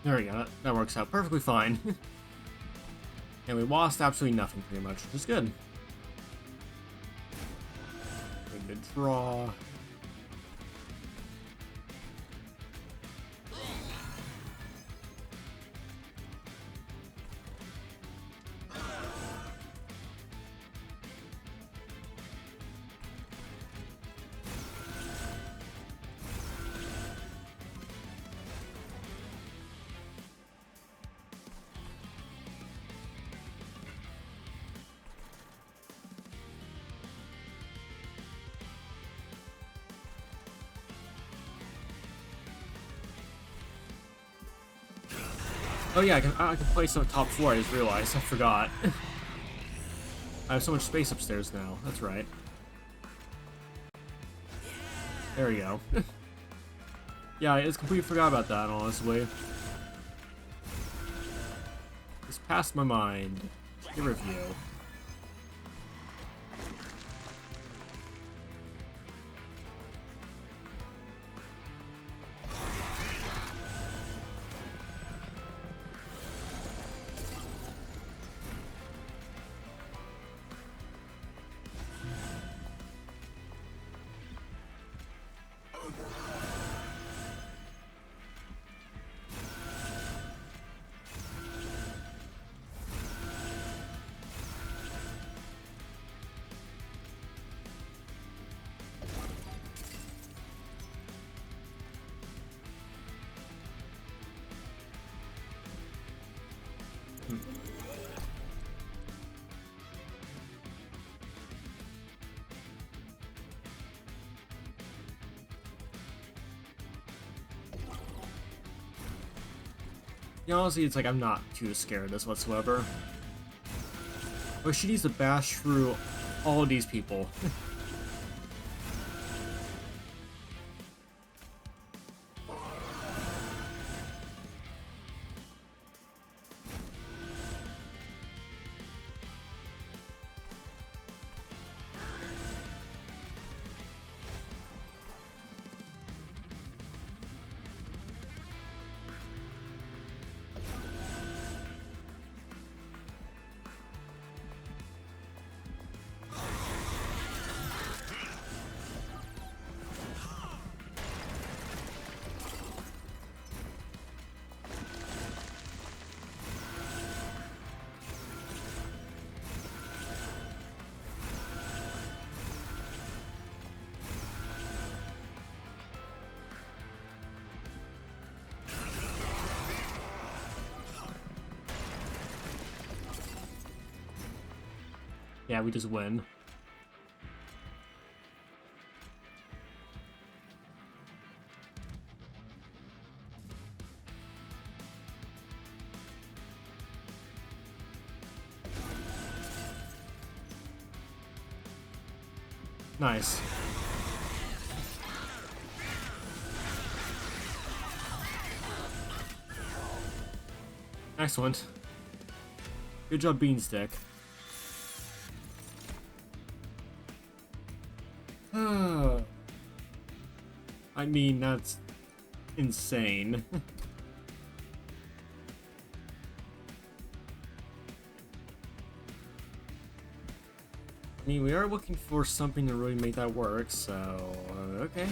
There we go. That works out perfectly fine. And we lost absolutely nothing, pretty much, which is good. Good draw. Oh yeah, I can play some top 4, I just realized. I forgot. I have so much space upstairs now. That's right. There we go. Yeah, I just completely forgot about that, honestly. It's passed my mind. Your review. Yeah, honestly, it's like I'm not too scared of this whatsoever. But she needs to bash through all of these people. Yeah, we just win. Nice. Excellent. Good job, Beanstick. I mean, that's insane. I mean, we are looking for something to really make that work, so okay.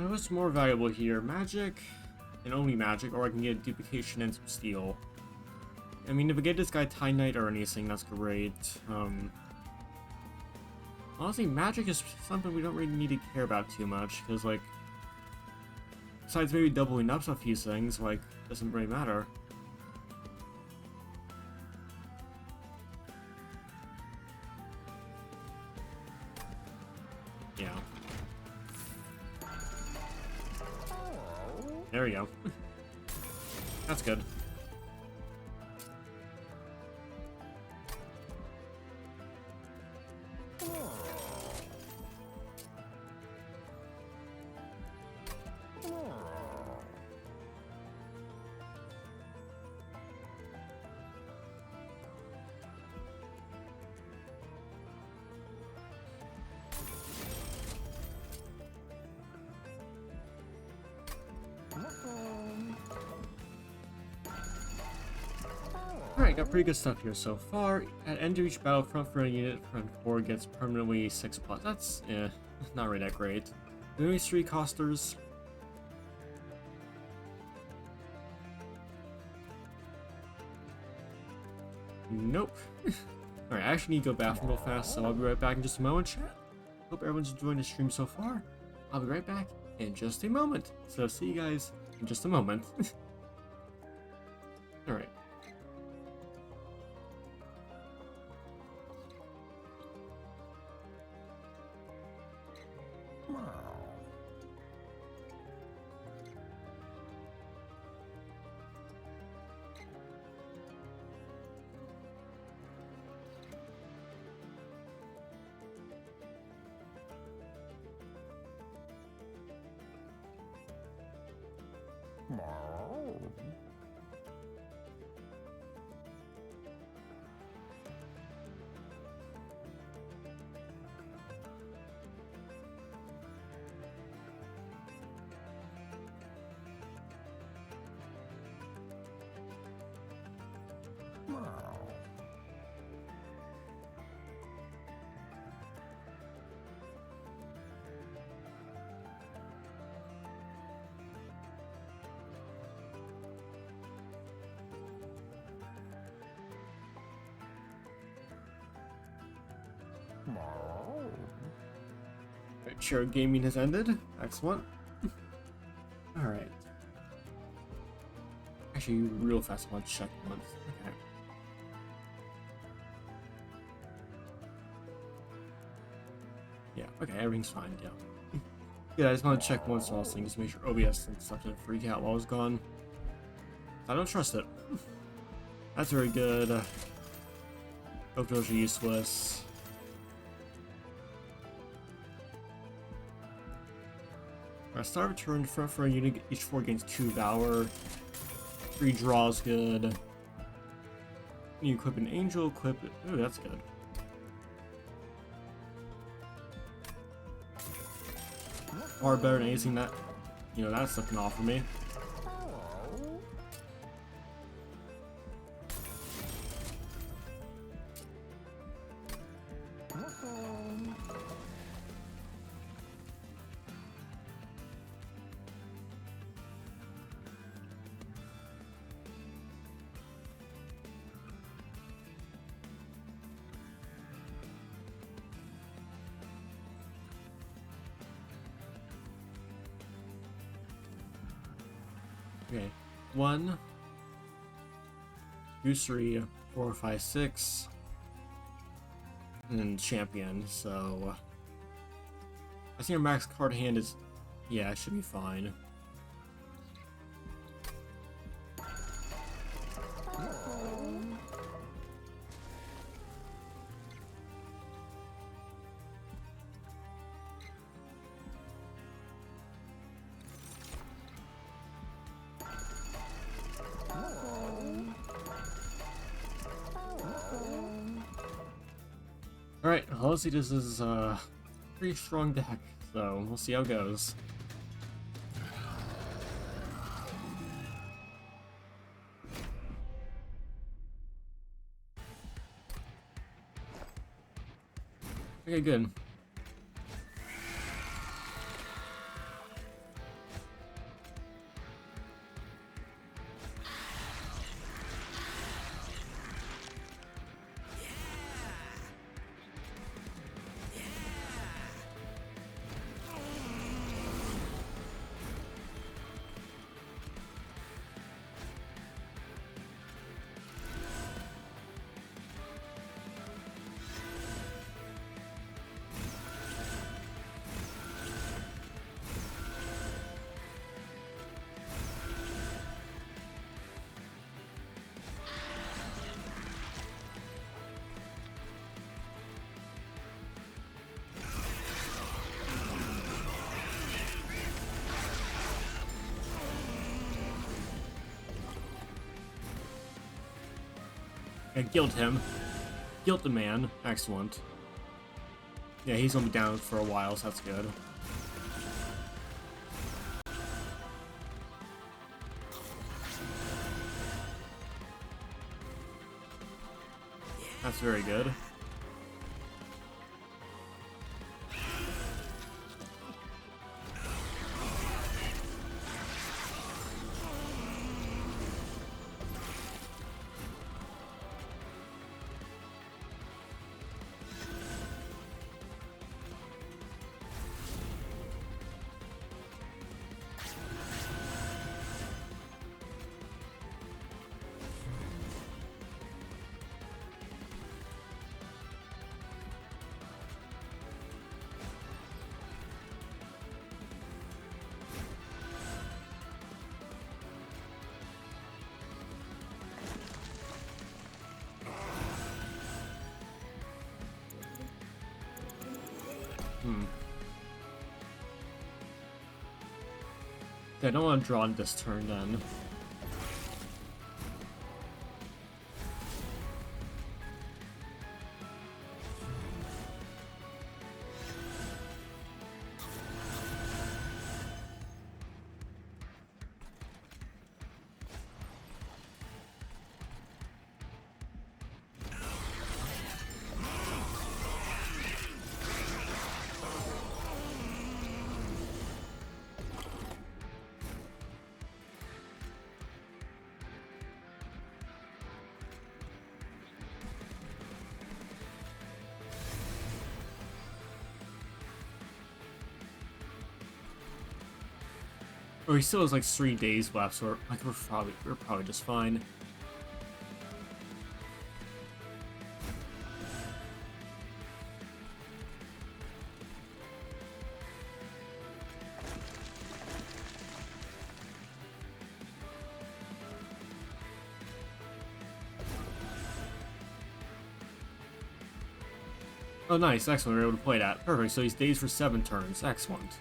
What's more valuable here? Magic, and only magic, or I can get duplication and some steel. I mean, if I get this guy Tie Knight or anything, that's great. Honestly, magic is something we don't really need to care about too much, because, like, besides maybe doubling up a few things, like, doesn't really matter. Yeah. There we go. That's good. Alright, got pretty good stuff here so far. At end of each battle, front for a unit from core gets permanently 6+. That's, not really that great. Maybe 3 costers. Nope. Alright, I actually need to go bathroom real fast, so I'll be right back in just a moment, chat. Hope everyone's enjoying the stream so far. I'll be right back in just a moment. So see you guys in just a moment. Alright. Right, shared gaming has ended. Excellent. Alright. Actually, real fast, I want to check once. Okay. Yeah, okay, everything's fine, yeah. Yeah, I just want to check once all those things to make sure OBS and stuff didn't freak out while I was gone. I don't trust it. That's very good. Hope those are useless. Start return front for a unit, each 4 gains 2 Valor. 3 draws good. You equip an angel, equip it. Ooh, that's good. Far better than anything that, that stuff can offer me. Okay, 1, 2, 3, 4, 5, 6, and then champion. So I think our max card hand is, yeah, it should be fine. Alright, honestly, this is a pretty strong deck, so we'll see how it goes. Okay, good. I guilt him. Guilt the man. Excellent. Yeah, he's gonna be down for a while, so that's good. That's very good. Yeah, I don't want to draw on this turn then. Or he still has like 3 days left, so we're probably just fine. Oh, nice, excellent. We were able to play that. Perfect. So he stays for 7 turns. Excellent.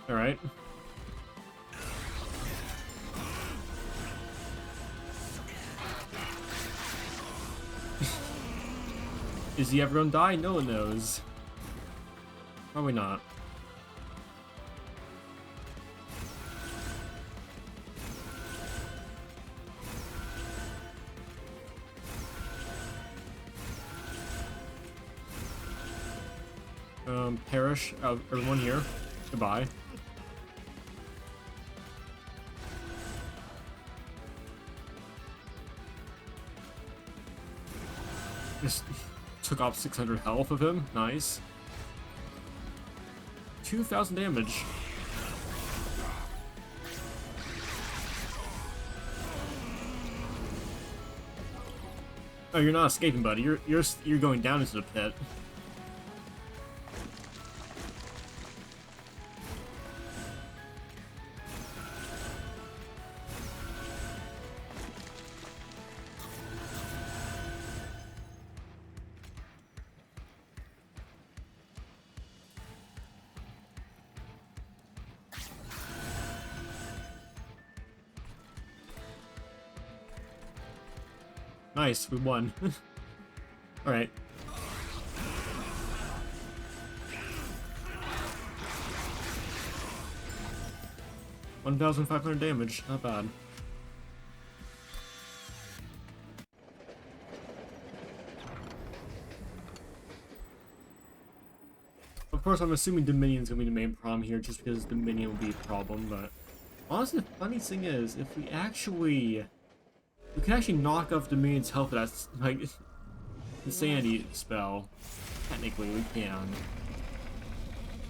All right. Is he ever gonna die? No one knows. Probably not. Perish. Everyone here. Goodbye. Just took off 600 health of him. Nice. 2,000 damage. Oh, you're not escaping, buddy. You're going down into the pit. Nice, we won. Alright. $1,500 damage, not bad. Of course, I'm assuming Dominion's gonna be the main problem here, just because Dominion will be a problem, but honestly, the funny thing is, if we can actually knock off Dominion's health with that, like, Insanity spell. Technically, we can.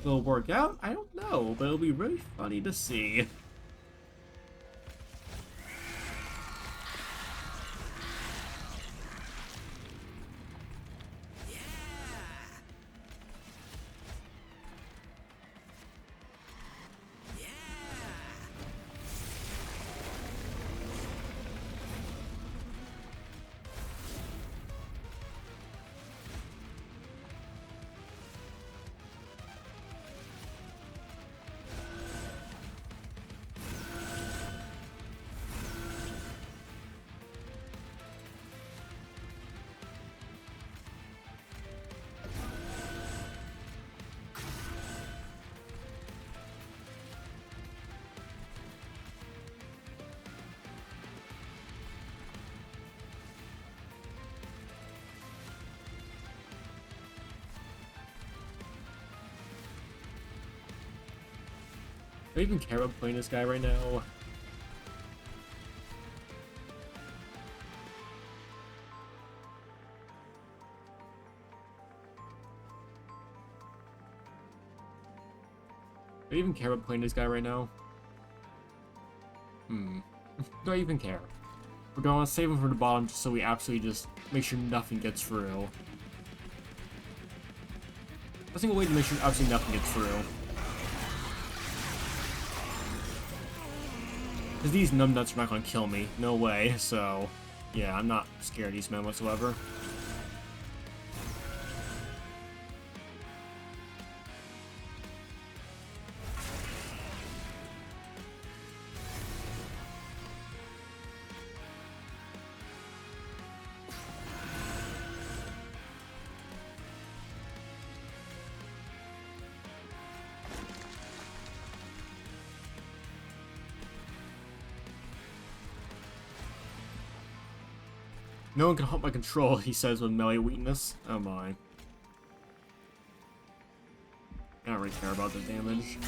Will it work out? I don't know, but it'll be really funny to see. Do I even care about playing this guy right now? Do I even care about playing this guy right now? Do I even care? We're going to save him for the bottom just so we absolutely just make sure nothing gets through. A single way to make sure absolutely nothing gets through. Because these numbnuts are not going to kill me. No way. So, yeah, I'm not scared of these men whatsoever. No one can halt my control, he says with melee weakness. Oh my. I don't really care about the damage.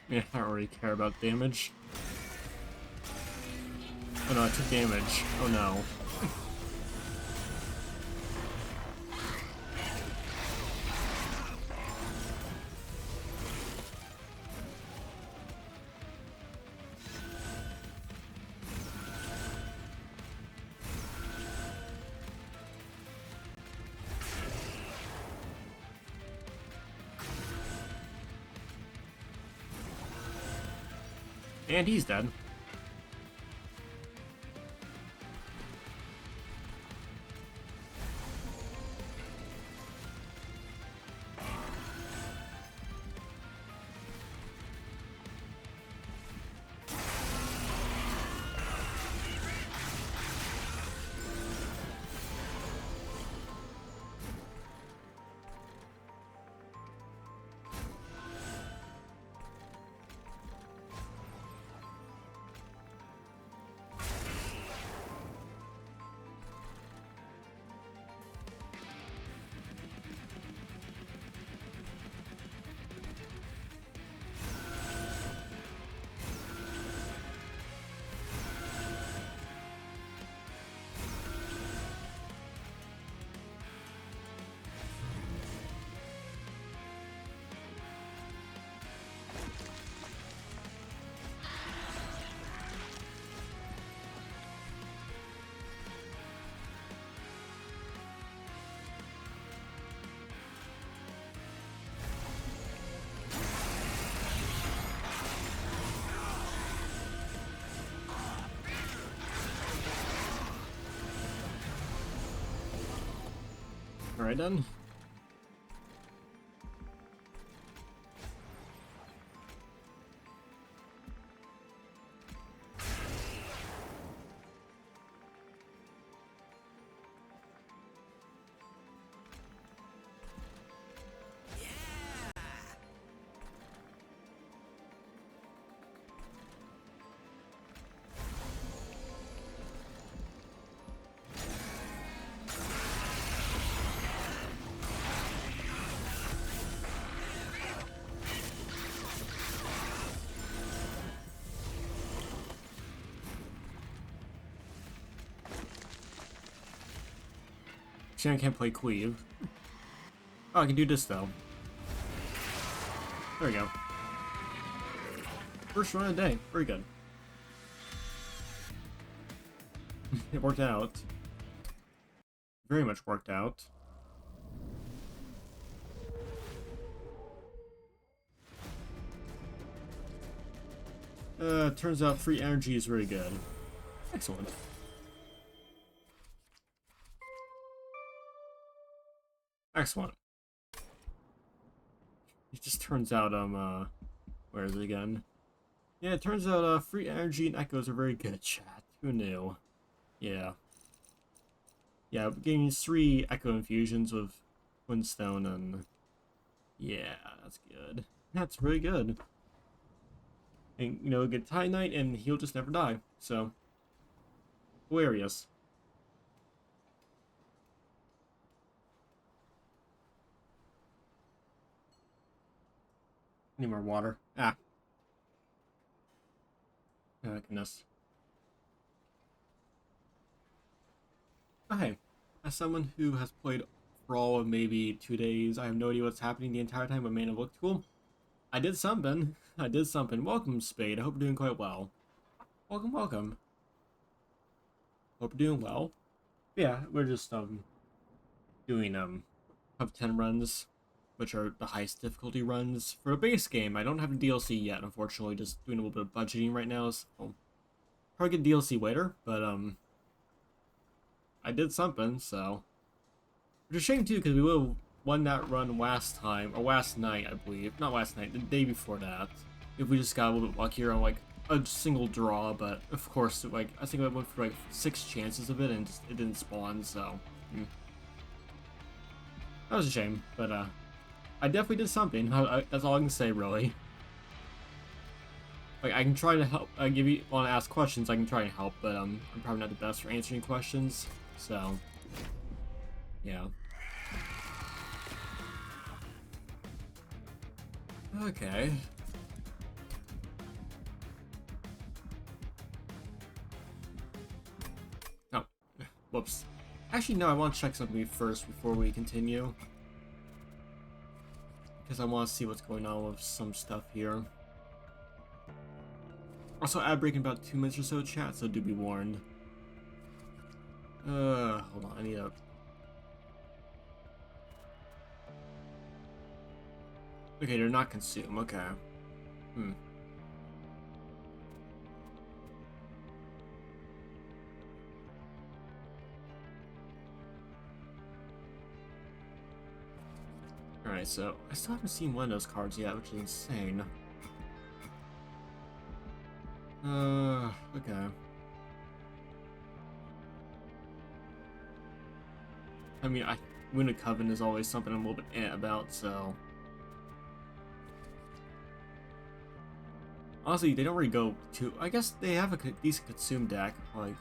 Yeah, I don't really care about damage. Oh no, I took damage. Oh no. And he's dead. Alright then. See, I can't play Cleave. Oh, I can do this though. There we go. First run of the day. Very good. It worked out. Very much worked out. Turns out free energy is very good. Excellent. Excellent. It just turns out, where is it again? Yeah, it turns out, free energy and echoes are very good, chat. Who knew? Yeah. Yeah, getting 3 echo infusions with Windstone and... Yeah, that's good. That's really good. And, you know, get Titanite and he'll just never die, so... hilarious. Need more water. Ah. Oh, goodness. Okay. As someone who has played for all of maybe 2 days, I have no idea what's happening the entire time, but man, it looked cool. I did something. I did something. Welcome, Spade. I hope you're doing quite well. Welcome, welcome. Hope you're doing well. Yeah, we're just, doing, top 10 runs, which are the highest difficulty runs for a base game. I don't have a DLC yet, unfortunately. Just doing a little bit of budgeting right now, so I'll probably get DLC later, but, I did something, so... Which is a shame, too, because we would have won that run last time, or last night, I believe. Not last night, the day before that. If we just got a little bit luckier on, like, a single draw, but, of course, like, I think I went for, like, 6 chances of it, and it didn't spawn, so... That was a shame, but, I definitely did something. That's all I can say, really. Like, I can try to help, if you want to ask questions, I can try and help, but, I'm probably not the best for answering questions, so... Yeah. Okay. Oh, whoops. Actually, no, I want to check something first before we continue. Because I want to see what's going on with some stuff here. Also, ad break in about 2 minutes or so, chat, so do be warned. Hold on, I need a... Okay, they're not consume, okay. Alright, so I still haven't seen one of those cards yet, which is insane. Okay. I mean, Wind of Coven is always something I'm a little bit about, so... Honestly, they don't really go too... I guess they have a decent consume deck, like...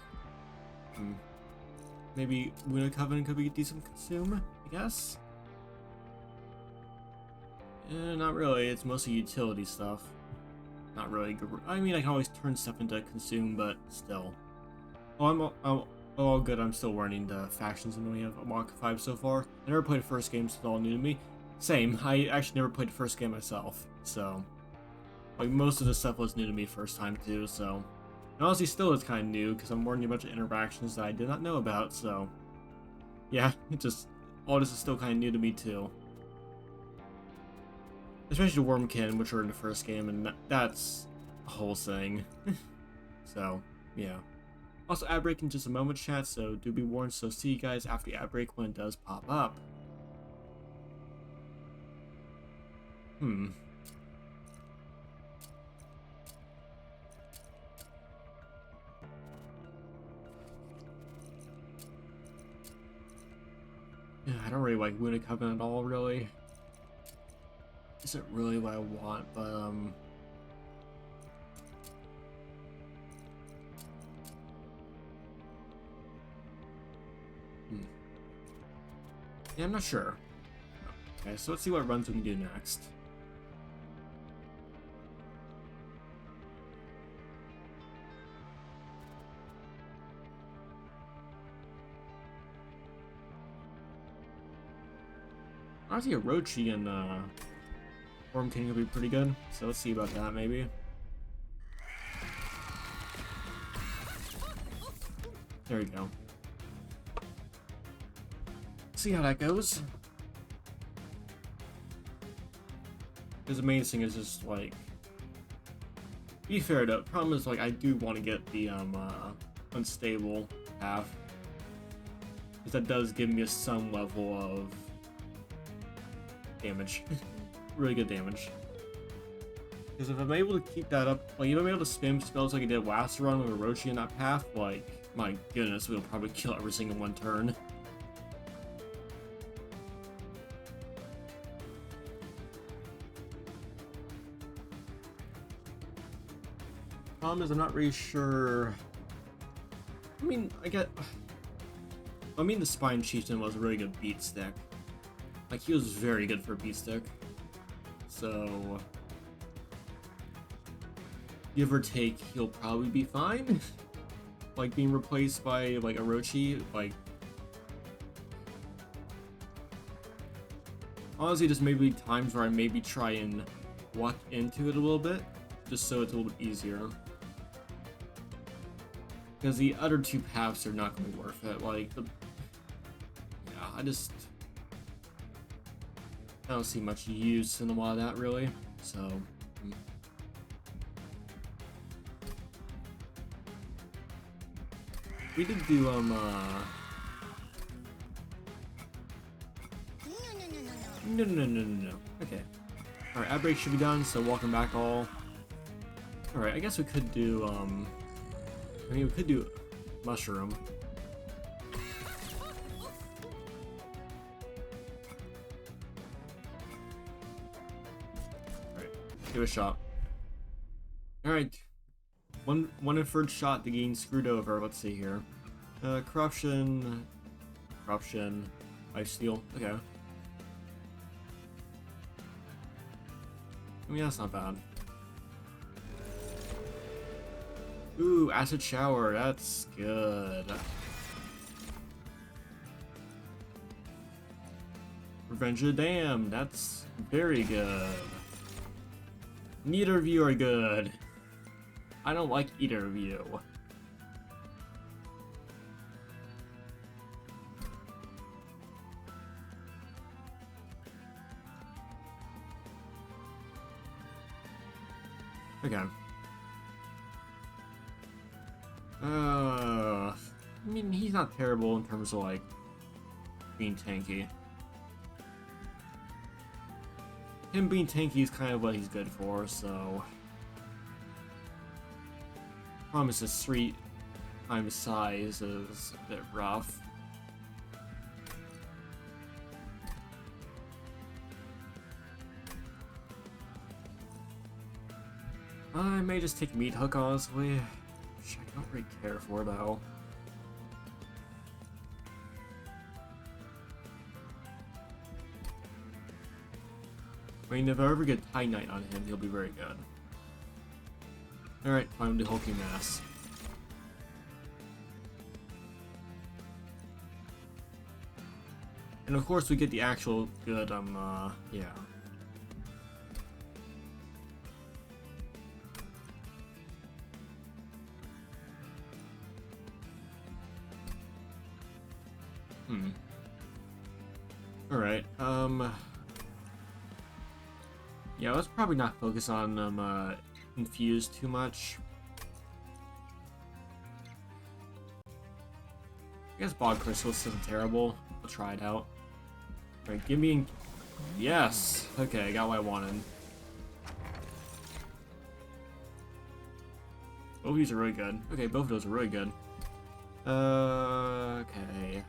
Maybe Wind of Coven could be a decent consume, I guess? Not really, it's mostly utility stuff. Not really good. I mean, I can always turn stuff into consume, but still. Oh, all good, I'm still learning the factions and we have Amok 5 so far. I never played the first game, so it's all new to me. Same, I actually never played the first game myself, so... Like, most of the stuff was new to me first time, too, so... And honestly, still is kind of new, because I'm learning a bunch of interactions that I did not know about, so... Yeah, all this is still kind of new to me, too. Especially the Wormkin, which were in the first game, and that's a whole thing. So, yeah. Also, ad break in just a moment, chat, so do be warned, so see you guys after the ad break when it does pop up. Yeah, I don't really like Wind of Coven at all, really. Isn't really what I want, but, yeah, I'm not sure. Okay, so let's see what runs we can do next. Honestly, a Orochi and Wormkin could be pretty good, so let's see about that, maybe. There we go. See how that goes. Because the main thing is just, like... Be fair, though, the problem is, like, I do want to get the, unstable path. Because that does give me some level of damage. Really good damage. Because if I'm able to keep that up, like if I'm able to spam spells like I did last run with Orochi in that path, like, my goodness, we'll probably kill every single one turn. Problem is, I'm not really sure. I mean, the Spine Chieftain was a really good beat stick. Like, he was very good for a beat stick. So, give or take, he'll probably be fine. Like, being replaced by, like, Orochi, like... Honestly, just maybe times where I maybe try and walk into it a little bit, just so it's a little bit easier. Because the other two paths are not going to be worth it. Like, yeah, I don't see much use in a lot of that, really. So, we did do, No. Okay. Alright, outbreak should be done, so welcome back all. Alright, I guess we could do, we could do Mushroom. Alright, give it a shot. Alright. One inferred shot to gain screwed over. Let's see here. Corruption. Lifesteal. Okay. I mean, that's not bad. Ooh, Acid Shower, that's good. Revenge of the Damned, that's very good. Neither of you are good. I don't like either of you. Okay. I mean, he's not terrible in terms of, like, being tanky. Him being tanky is kind of what he's good for, so... Problem is, his 3 times size is a bit rough. I may just take Meat Hook, honestly. Which I don't really care for, though. I mean, if I ever get Titan Knight on him, he'll be very good. Alright, time to Hulking Mass. And of course we get the actual good, yeah. Alright, yeah, let's probably not focus on, Infuse too much. I guess Bog Crystal isn't terrible. We'll try it out. Alright, give me... Yes! Okay, I got what I wanted. Both of these are really good. Okay, both of those are really good. Okay.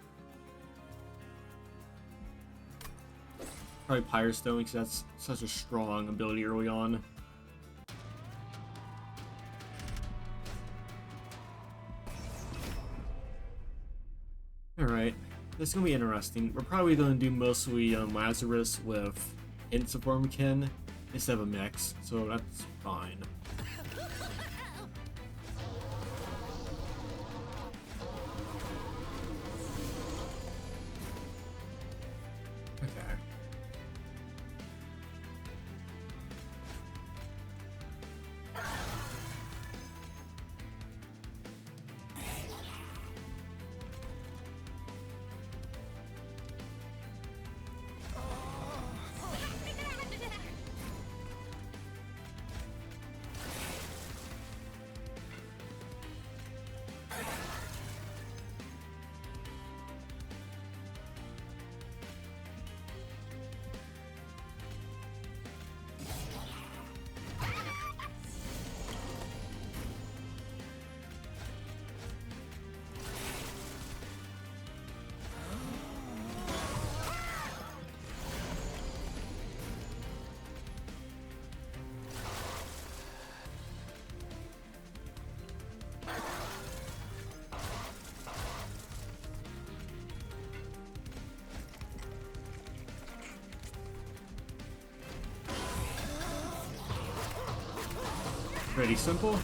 Probably Pyre Stone, because that's such a strong ability early on. Alright, this is gonna be interesting. We're probably gonna do mostly Lazarus with hints of Wormkin instead of a mix, so that's fine. Okay. pretty simple.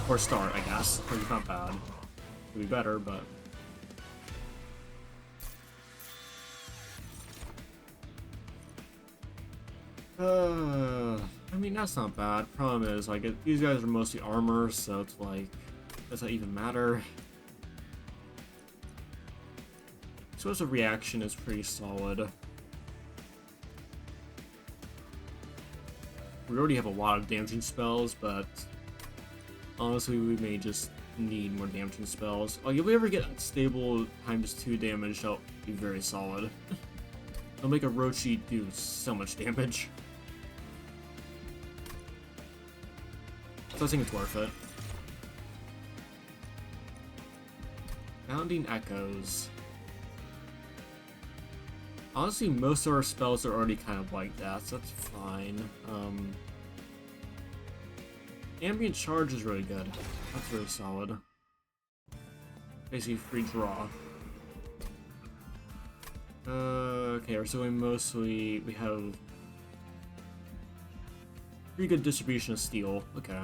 Or start, I guess. Which is not bad. Could be better, but... I mean, that's not bad. Problem is, like, these guys are mostly armor, so it's like, does that even matter? Explosive reaction is pretty solid. We already have a lot of damaging spells, but honestly, we may just need more damaging spells. Like, if we ever get unstable ×2 damage, that'll be very solid. It'll make Orochi do so much damage. So I think it's worth it. Bounding Echoes. Honestly, most of our spells are already kind of like that, so that's fine. Ambient Charge is really good. That's really solid. Basically, free draw. Okay, so we have pretty good distribution of steel. Okay.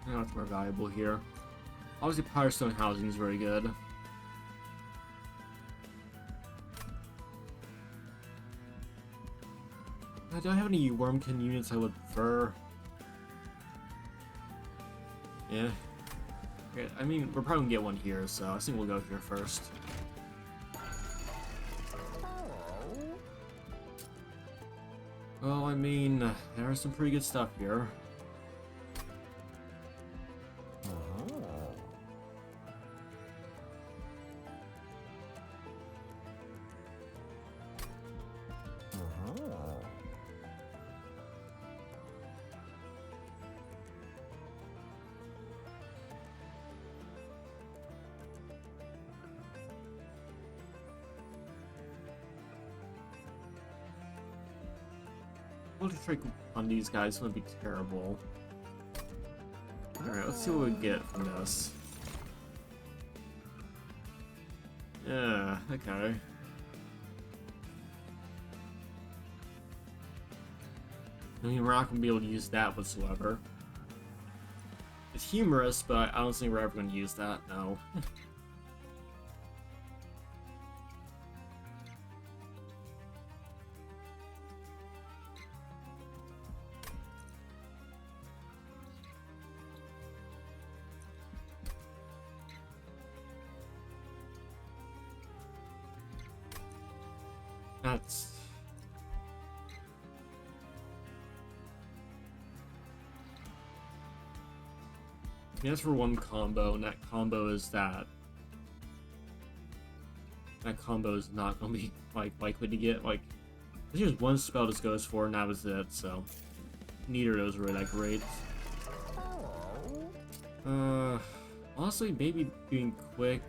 Now it's more valuable here. Obviously, Firestone Housing is very good. Do I have any Wormkin units I would prefer? Yeah. Okay, I mean, we're probably gonna get one here, so I think we'll go here first. Well, I mean, there's some pretty good stuff here. Multi-strike on these guys would be terrible. Alright, let's see what we get from this. Yeah, okay. I mean, we're not going to be able to use that whatsoever. It's humorous, but I don't think we're ever going to use that, no. That's... That's for one combo, and that combo is that. That combo is not going to be, like, likely to get, like... There's just one spell this goes for, and that was it, so... Neither of those were that great. Honestly, maybe being quick...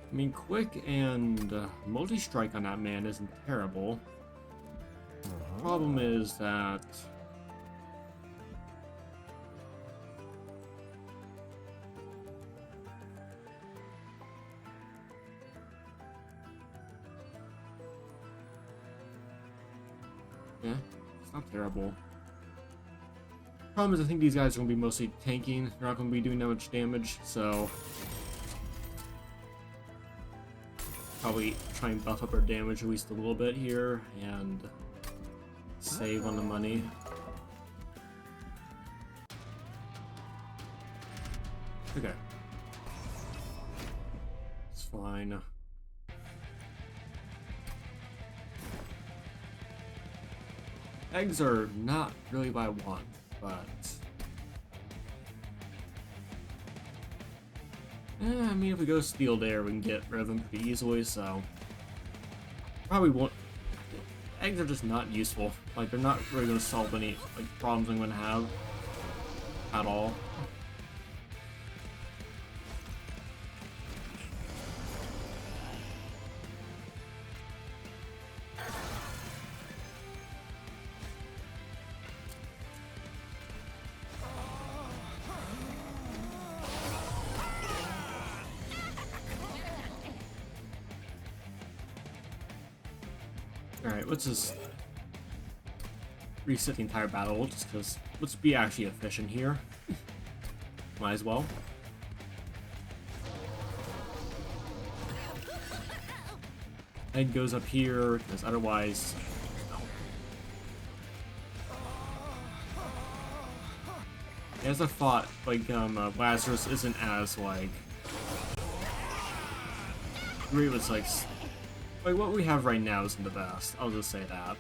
I mean, quick and multi-strike on that man isn't terrible. Problem is that... Yeah, it's not terrible. Problem is I think these guys are going to be mostly tanking. They're not going to be doing that much damage, so... Probably try and buff up our damage at least a little bit here, and save on the money. Okay. It's fine. Eggs are not really what I want, but... I mean, if we go Steel Dare, we can get rid of them pretty easily, so... Probably won't eggs are just not useful. Like, they're not really gonna solve any, like, problems I'm gonna have at all. Alright, let's just reset the entire battle, just because let's be actually efficient here. Might as well. Egg goes up here, because otherwise... As I thought, like, Lazarus isn't as, like... Great was, like, what we have right now isn't the best. I'll just say that.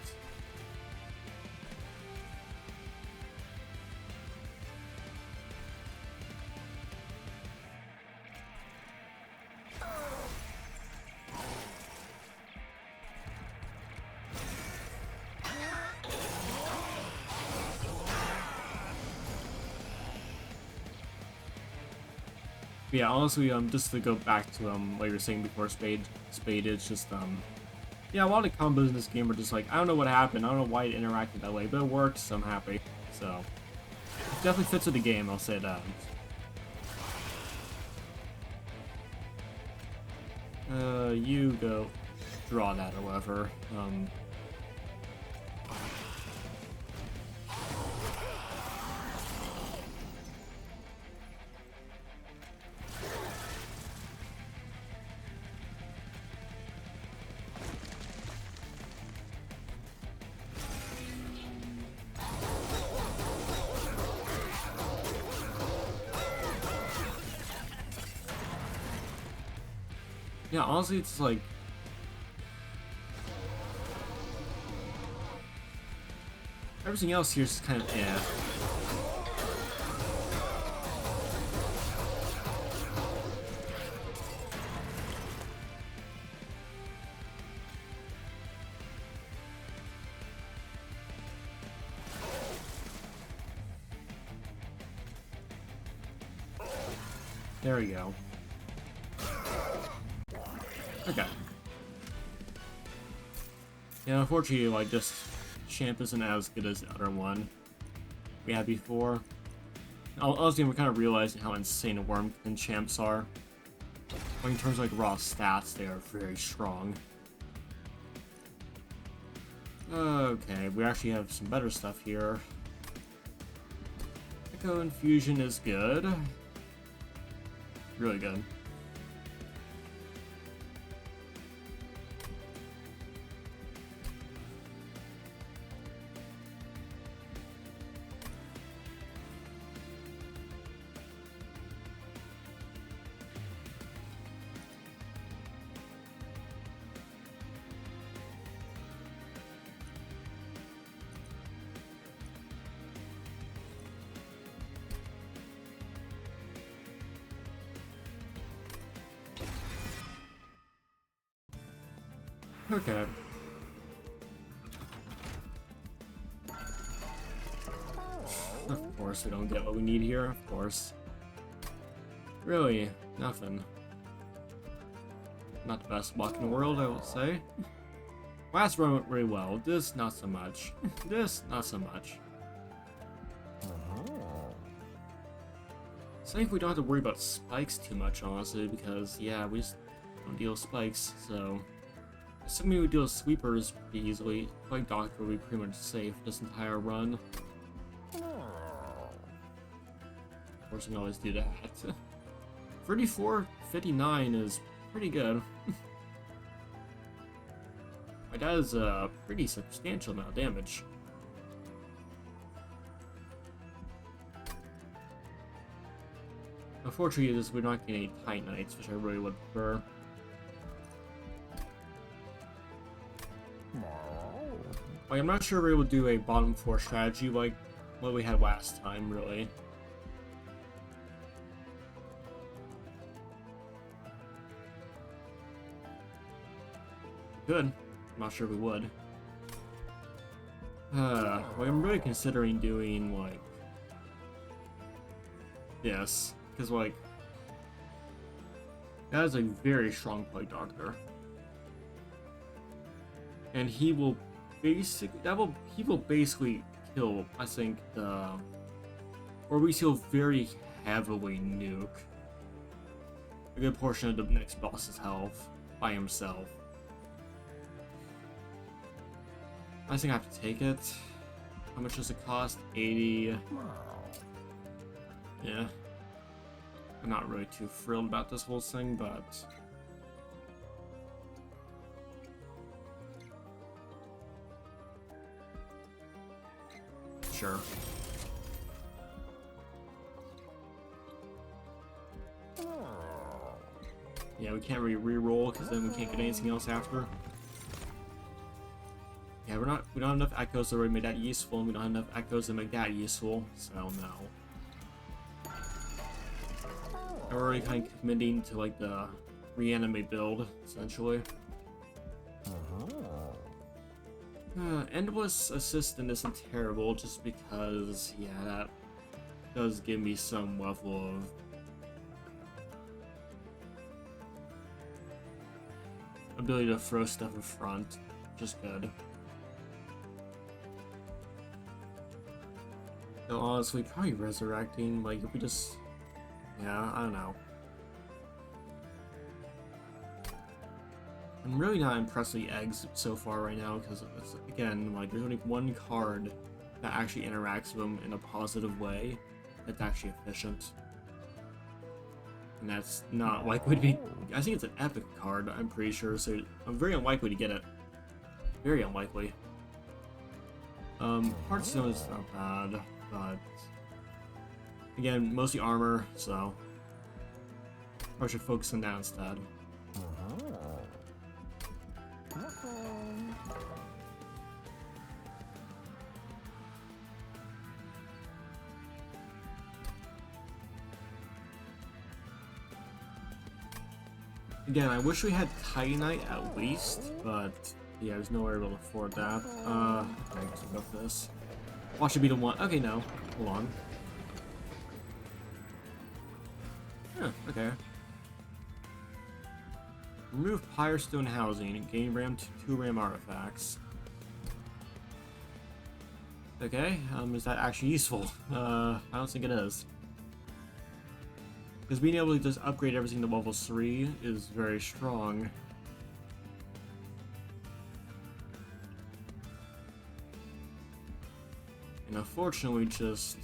Yeah, honestly, just to go back to what you were saying before, Spade, it's just yeah, a lot of combos in this game are just like, I don't know what happened, I don't know why it interacted that way, but it worked, so I'm happy. So, it definitely fits with the game, I'll say that. You go draw that or whatever. Yeah, honestly, it's like... Everything else here is kind of eh. There we go. Okay. Yeah, unfortunately, like, this champ isn't as good as the other one we had before. Honestly, we're kind of realizing how insane Wormkin champs are. Like, in terms of, like, raw stats, they are very strong. Okay, we actually have some better stuff here. Echo Infusion is good. Really good. Okay. Of course we don't get what we need here, of course. Really, nothing. Not the best block in the world, I will say. Last run went really well. This, not so much. This, not so much. So I think we don't have to worry about spikes too much, honestly, because, yeah, we just don't deal with spikes, so... Assuming we deal with sweepers pretty easily, like Doctor will be pretty much safe this entire run. Of course, we can always do that. 3459 is pretty good. Like, that is a pretty substantial amount of damage. Unfortunately, we're not getting any Titanites, which I really would prefer. Like, I'm not sure we will do a bottom 4 strategy like what we had last time, really. Good. I'm not sure we would. Like I'm really considering doing like this, because like that is a very strong Plague Doctor, and he will basically kill, I think, or at least he'll very heavily nuke a good portion of the next boss's health by himself. I think I have to take it. How much does it cost? 80. Yeah. I'm not really too thrilled about this whole thing, but sure. Yeah, we can't really re-roll because then we can't get anything else after. Yeah, we don't have enough echoes to really make that useful, and we don't have enough echoes to make that useful, so no. We're already kind of committing to like the reanimate build, essentially. Endless Assistant isn't terrible, just because, yeah, that does give me some level of ability to throw stuff in front, which is good. So honestly, probably resurrecting, like, if we just... yeah, I don't know. I'm really not impressed with the eggs so far right now, because, again, like, there's only one card that actually interacts with them in a positive way that's actually efficient. And that's not likely to be... I think it's an epic card, I'm pretty sure, so I'm very unlikely to get it. Very unlikely. Hearthstone is not bad, but... again, mostly armor, so... I should focus on that instead. Again, I wish we had Titanite at least, but yeah, there's no way we'll afford that. Okay, let's go with this. Watch it be the one. Okay, no. Hold on. Huh, okay. Remove Pyrestone housing and gain RAM to 2 RAM artifacts. Okay, is that actually useful? I don't think it is. Because being able to just upgrade everything to level 3 is very strong. And unfortunately, just...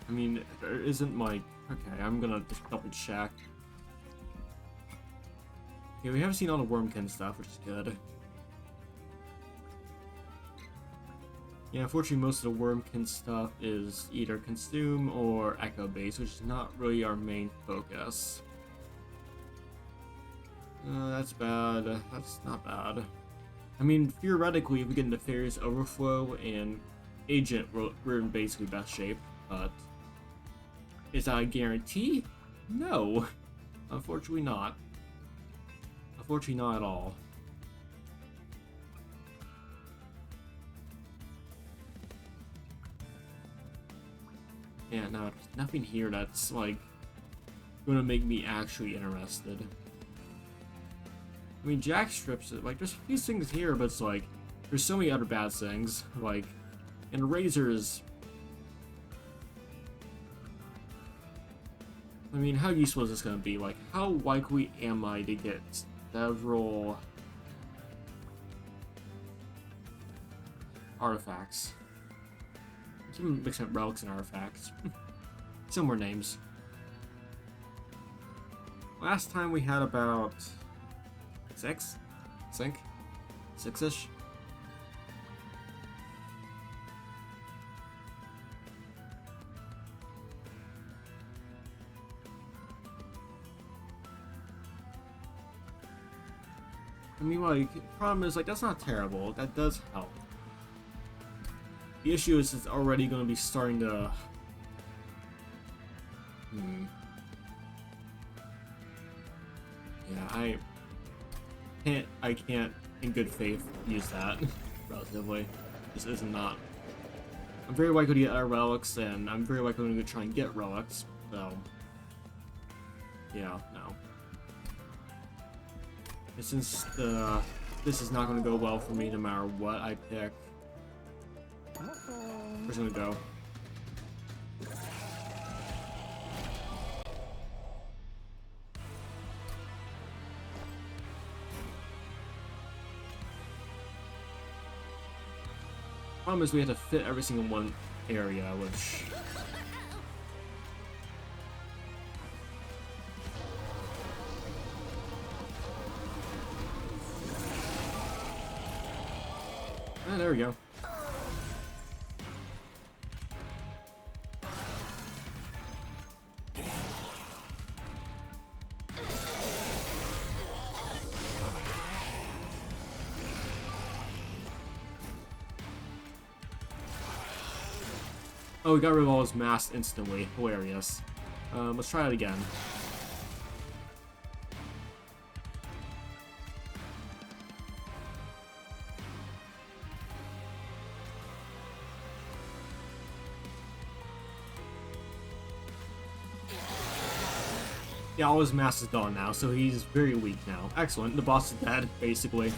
I mean, there isn't like... okay, I'm gonna just double check. Okay, we haven't seen all the Wormkin stuff, which is good. Yeah, unfortunately most of the Wormkin stuff is either consume or echo based, which is not really our main focus. That's bad. That's not bad. I mean, theoretically, if we get Nefarious Overflow and Agent, we're in basically best shape, but... is that a guarantee? No. Unfortunately not. Unfortunately not at all. Yeah, no, there's nothing here that's, like, gonna make me actually interested. I mean, Jack strips it, like, there's a few things here, but it's like, there's so many other bad things, like, and Razors... I mean, how useful is this gonna be? Like, how likely am I to get several artifacts? I keep mixing up relics and artifacts. Similar names. Last time we had about 6? I think? 6-ish? I mean, like, the problem is, like, that's not terrible. That does help. The issue is it's already going to be starting to... I can't in good faith use that. Relatively. This is not. I'm very likely to get our relics, and I'm very likely to try and get relics, so yeah, no. And since this is not going to go well for me no matter what I pick, we're just going to go. Problem is we have to fit everything in one area, which... Ah, there we go. Oh, we got rid of all his mass instantly. Hilarious. Let's try it again. Yeah, all his mass is gone now, so he's very weak now. Excellent. The boss is dead, basically.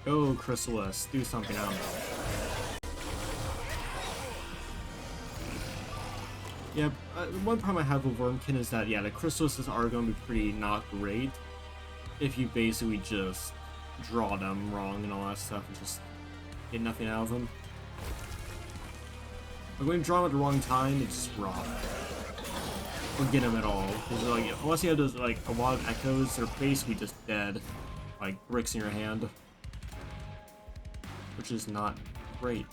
Go, Chrysalis, do something, I don't know. Yeah, one problem I have with Wormkin is that, yeah, the Chrysalises are going to be pretty not great if you basically just draw them wrong and all that stuff and just get nothing out of them. But when you draw them at the wrong time, it's just rough. Or get them at all. Because, like, unless you have those, like, a lot of echoes, they're basically just dead. Like, bricks in your hand. Which is not great.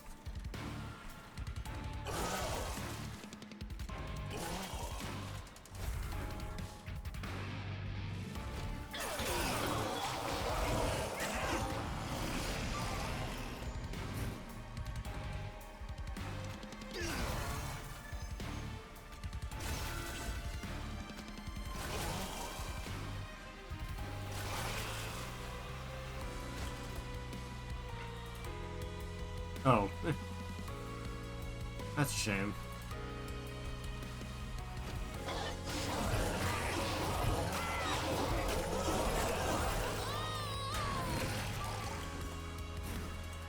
Oh. That's a shame.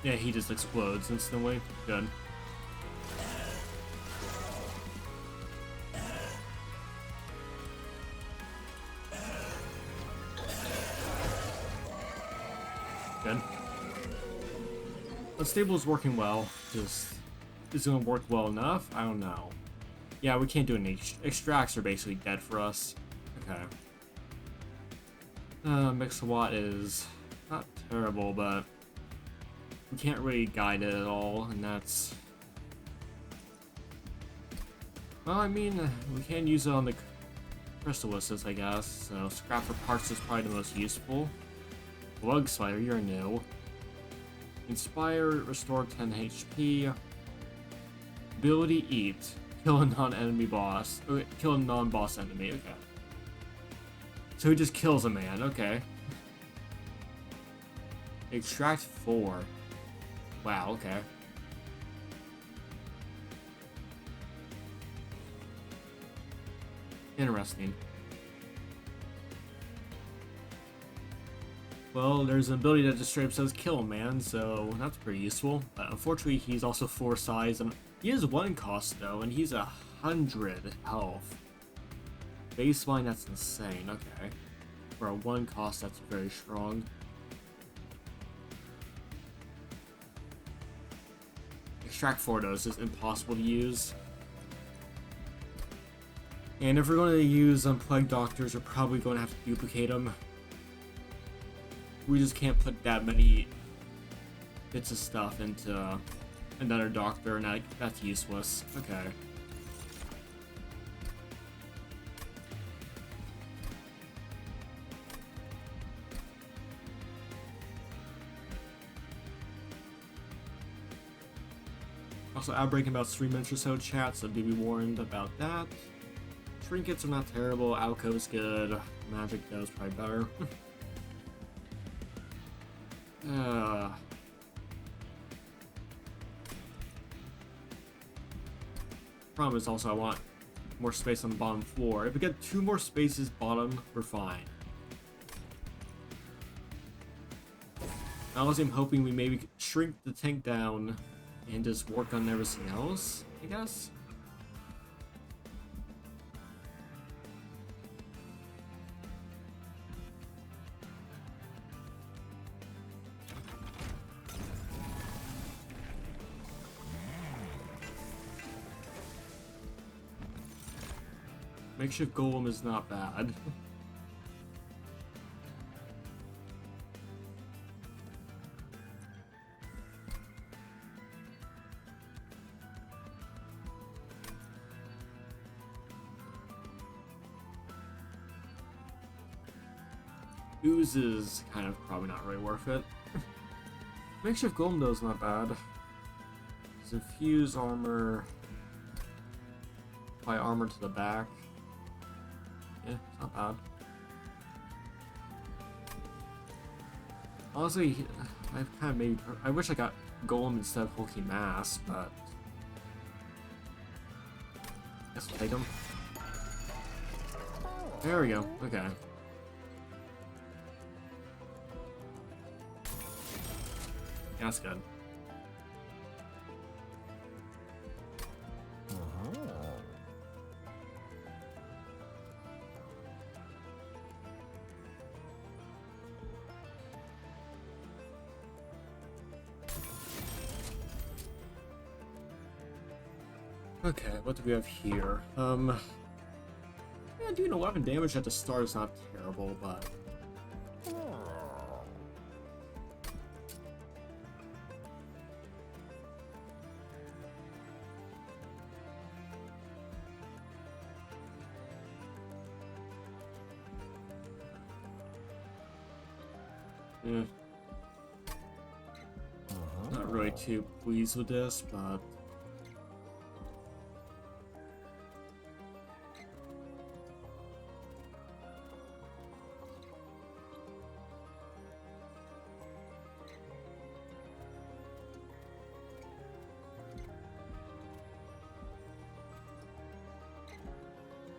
Yeah, he just explodes instantly. Good. Good. Unstable is working well. Just is it gonna work well enough? I don't know. Yeah, we can't do any extracts are basically dead for us. Okay. Mixawat is not terrible, but we can't really guide it at all, and that's... Well, I mean, we can use it on the Chrysalises, I guess, so scrap for parts is probably the most useful. Bug Spider, you're new. Inspire, restore 10 HP. Ability Eat, kill a non-enemy boss. Okay, kill a non-boss enemy, okay. So he just kills a man, okay. Extract 4. Wow, okay. Interesting. Well, there's an ability that just straight up says kill a man, so that's pretty useful. But unfortunately, he's also 4 size, and he is 1 cost though, and he's 100 health. Baseline, that's insane, okay. For a 1 cost, that's very strong. extract 4 of those is impossible to use. And if we're going to use Plague Doctors, we're probably going to have to duplicate them. We just can't put that many bits of stuff into another Doctor, and that's useless. Okay. Also, Outbreak about 3 minutes or so chat, so do be warned about that. Trinkets are not terrible, Alcove's good, Magic does probably better. Problem is also I want more space on the bottom floor. If we get 2 more spaces bottom, we're fine. Honestly, I'm hoping we maybe shrink the tank down and just work on everything else, I guess. Makeshift Golem is not bad. Ooze is kind of probably not really worth it. Makeshift Golem though is not bad. Does infuse armor. Apply armor to the back. Yeah, it's not bad. Honestly, I've kind of made. I wish I got Golem instead of Hulky Mass, but I guess we'll take him. There we go. Okay. That's good. Okay, what do we have here? Yeah, doing 11 damage at the start is not terrible, but yeah. Not really too pleased with this, but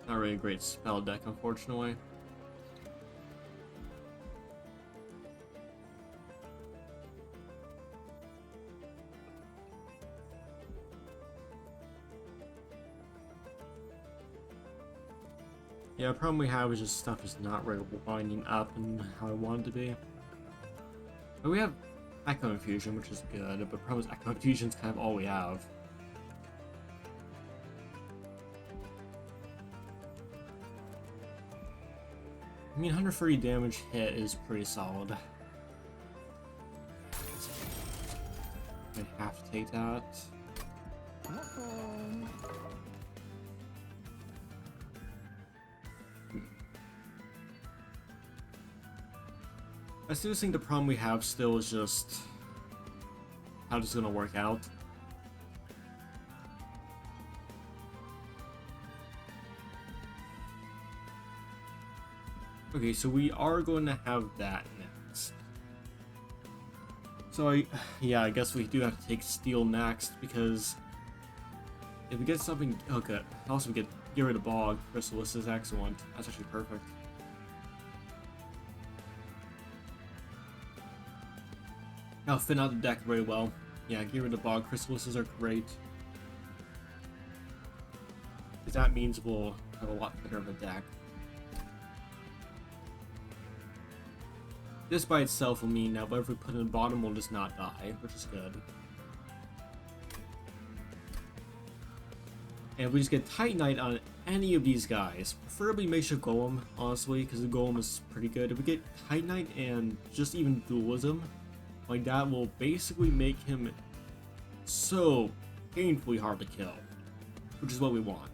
not really a great spell deck, unfortunately. Yeah, the problem we have is just stuff is not really winding up and how I want it to be. But we have Echo Infusion, which is good, but the problem is Echo Infusion is kind of all we have. I mean, 130 damage hit is pretty solid. I have to take that. I still think the problem we have still is just how this is gonna work out. Okay, so we are going to have that next. So I guess we do have to take Steel next, because if we get something, oh good. Also we get rid of Bog. Chrysalis is excellent. That's actually perfect. That'll fit out the deck very well. Yeah, get rid of Bog. Chrysalises are great. Because that means we'll have a lot better of a deck. This by itself will mean that whatever we put in the bottom will just not die, which is good. And if we just get Titanite on any of these guys, preferably Mage Golem, honestly, because the Golem is pretty good. If we get Titanite and just even Dualism, like that will basically make him so painfully hard to kill, which is what we want.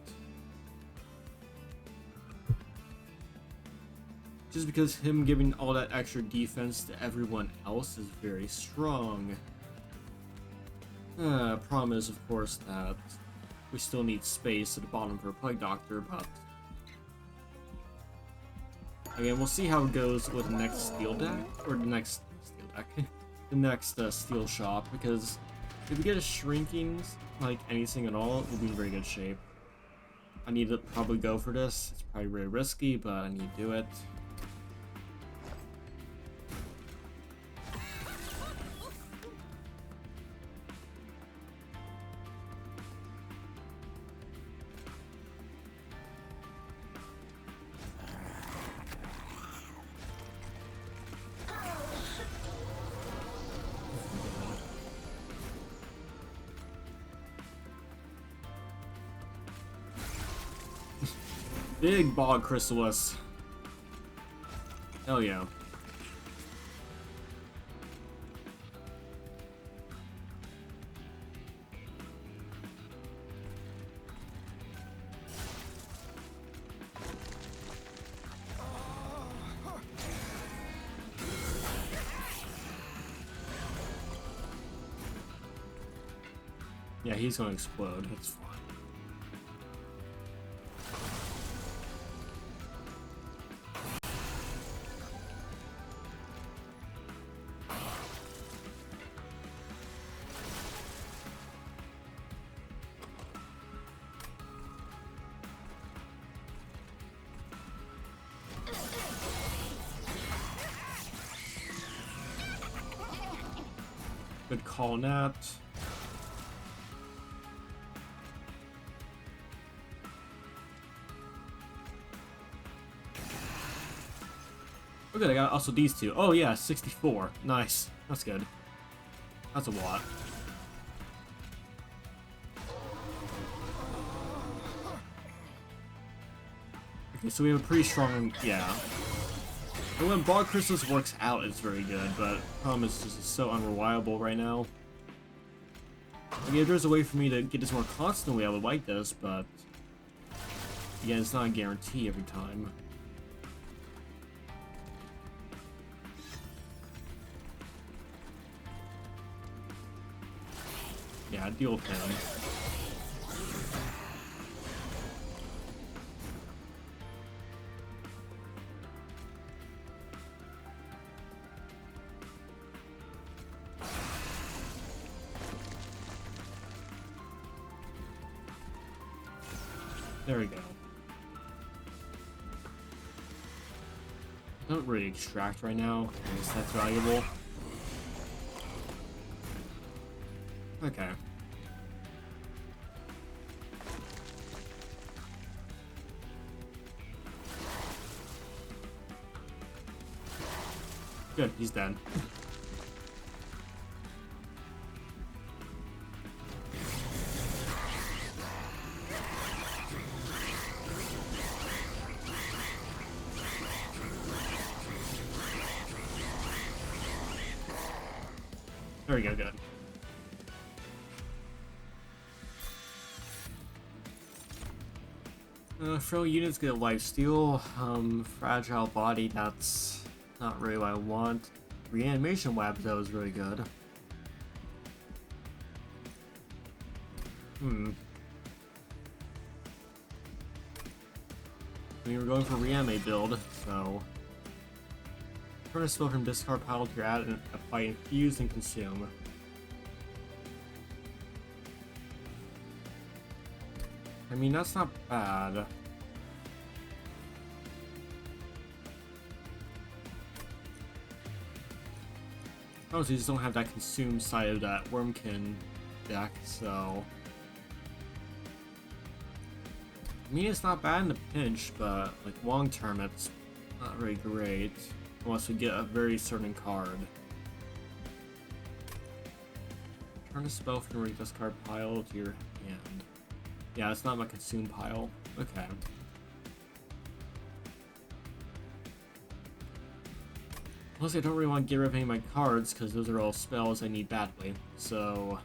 Just because him giving all that extra defense to everyone else is very strong. Problem is, of course, that we still need space at the bottom for a Plague Doctor, but again, we'll see how it goes with the next Steel deck, or the next Steel deck, the next Steel shop, because if we get a Shrinking, like anything at all, we'll be in very good shape. I need to probably go for this. It's probably very risky, but I need to do it. Big Bog Chrysalis. Hell yeah. Yeah, he's gonna explode. That's fine. Good call, Nat. Oh good, I got also these two. Oh yeah, 64. Nice. That's good. That's a lot. Okay, so we have a pretty strong, yeah. And when Bog Chrysalis works out, it's very good, but the problem is just it's so unreliable right now. I mean, if there's a way for me to get this more constantly, I would like this, but again, it's not a guarantee every time. Yeah, deal with him. There we go. I don't really extract right now, because that's valuable. Okay. Good, he's dead. There we go, good. Frail units get lifesteal. Fragile body, that's not really what I want. Reanimation web, though, is really good. I mean, we're going for reanimate build, so turn a spell from discard pile to your add and apply infuse and consume. I mean, that's not bad. Obviously, you just don't have that consume side of that Wormkin deck, so I mean, it's not bad in the pinch, but like long term, it's not really great unless we get a very certain card. Turn a spell from your discard pile to your hand. Yeah, it's not my consume pile. Okay. Plus, I don't really want to get rid of any of my cards, because those are all spells I need badly. So...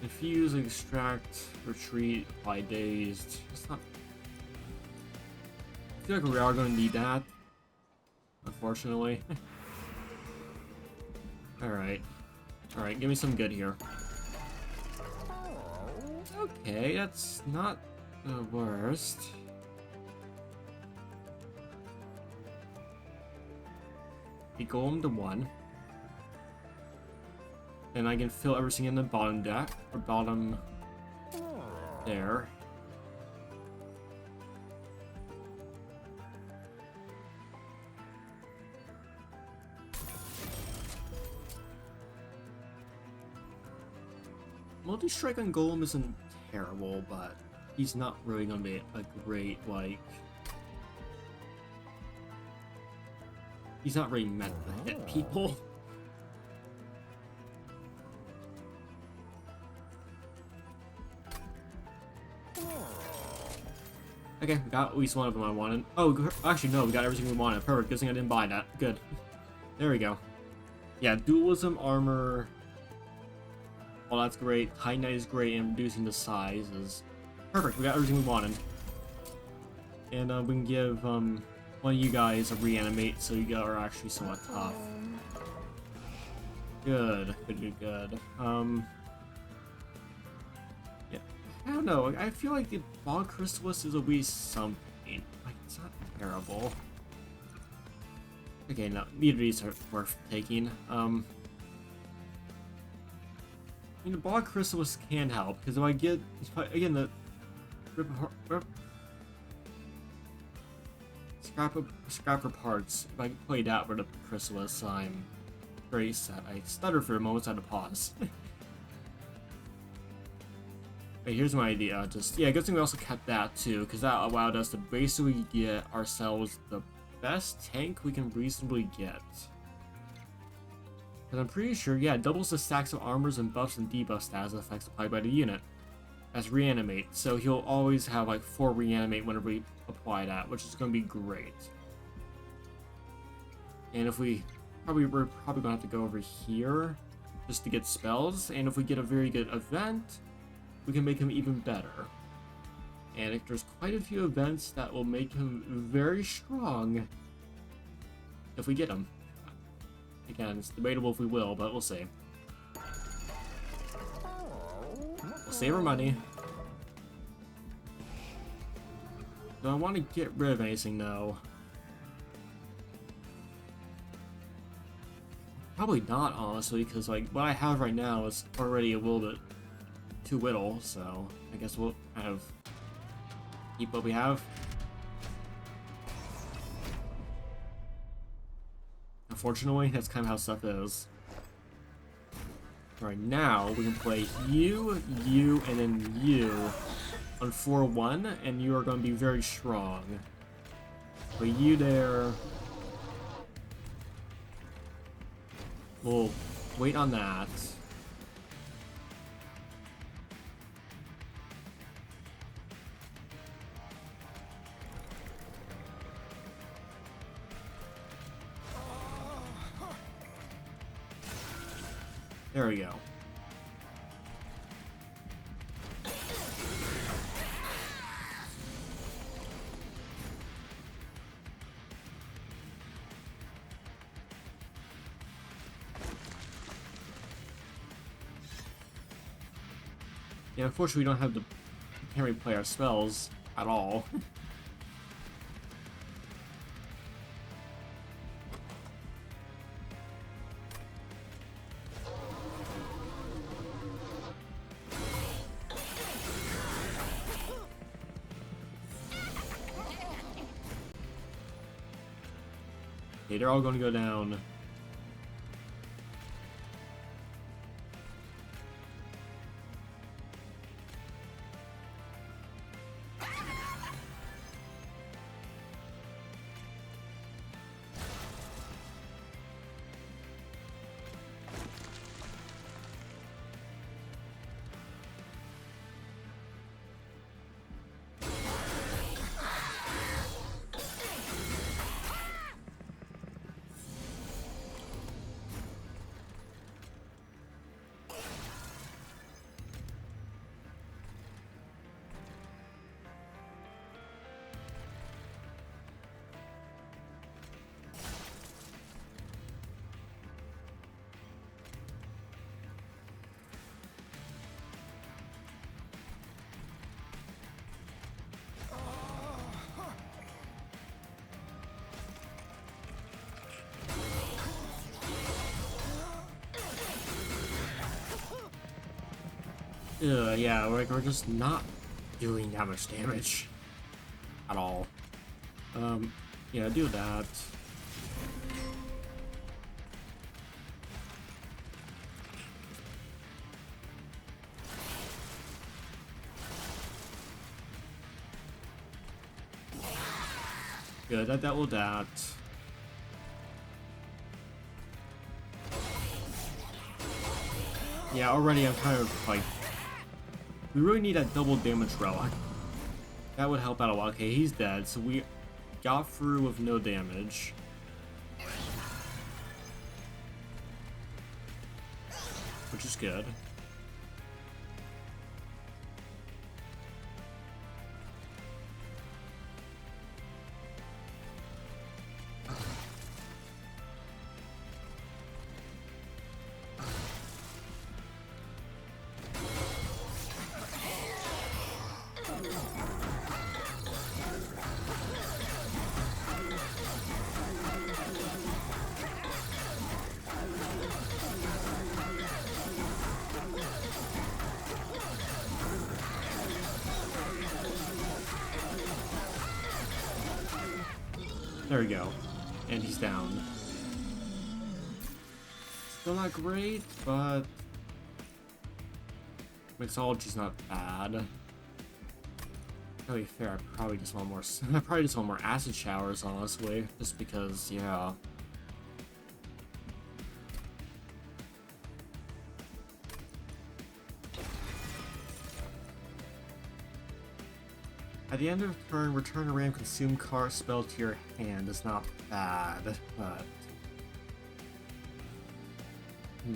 Infuse, extract, retreat, apply dazed. It's not... I feel like we are going to need that. Unfortunately. Alright. Alright, give me some good here. Okay, that's not the worst. We golem to 1. And I can fill everything in the bottom deck, or bottom there. Multi-strike on Golem isn't terrible, but he's not really gonna be a great, like... He's not really meant to hit people. Okay, we got at least one of them I wanted. Oh, actually no, we got everything we wanted. Perfect, good thing I didn't buy that. Good. There we go. Yeah, dualism, armor... Well, that's great. Titan Knight is great, and reducing the size is... Perfect, we got everything we wanted. And we can give one of you guys a reanimate, so you are actually somewhat tough. Good, good. Yeah, I don't know, I feel like the Bog Chrysalis is at least something. Like, it's not terrible. Okay, no, neither of these are worth taking. I mean, the Bog Chrysalis can help, because if I get, again, the scrapper parts, if I play that with a Chrysalis, I'm very set. I stuttered for a moment, so I had to pause. Okay, here's my idea. Just, yeah, good thing we also kept that too, because that allowed us to basically get ourselves the best tank we can reasonably get. Because I'm pretty sure, yeah, it doubles the stacks of armors and buffs and debuff stats effects applied by the unit. As reanimate, so he'll always have like 4 reanimate whenever we apply that, which is going to be great. And if we're probably gonna have to go over here just to get spells, and if we get a very good event, we can make him even better. And there's quite a few events that will make him very strong if we get him. Again, it's debatable if we will, but we'll see. We'll save our money. Do I want to get rid of anything though? Probably not, honestly, because like what I have right now is already a little bit too little, so I guess we'll kind of keep what we have. Unfortunately, that's kind of how stuff is. Alright, now we can play you, and then you on 4-1, and you are going to be very strong. Put you there. We'll wait on that. There we go. Yeah, unfortunately we don't have the... We can't really play our spells at all. Okay, they're all going to go down. Yeah, we're just not doing that much damage at all. Yeah, do that. Good, that will that. Yeah, already I'm kind of like, we really need that double damage relic. That would help out a lot. Okay, he's dead, so we got through with no damage. Which is good. There we go. And he's down. Still not great, but mixology's not bad. To be fair, I probably just want more. I probably just want more acid showers, honestly, just because, yeah. At the end of turn, return a random consume card spell to your hand. Is not bad, but I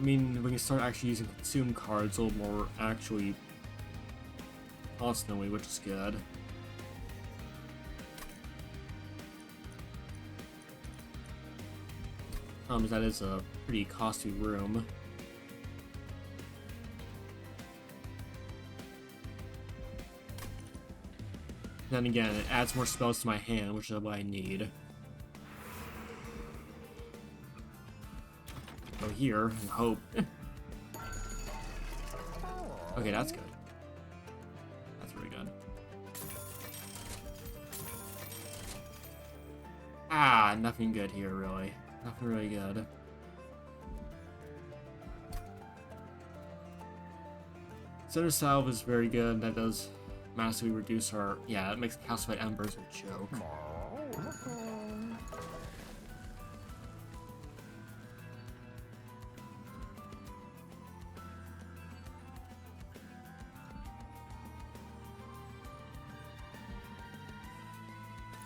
mean, when you start actually using consume cards a little more actually constantly, which is good. That is a pretty costly room. Then again, it adds more spells to my hand, which is what I need. Go here and hope. Okay, that's good. That's really good. Ah, nothing good here, really. Nothing really good. Center Salve is very good. That does massively reduce our... Yeah, it makes Calcified Embers a joke. I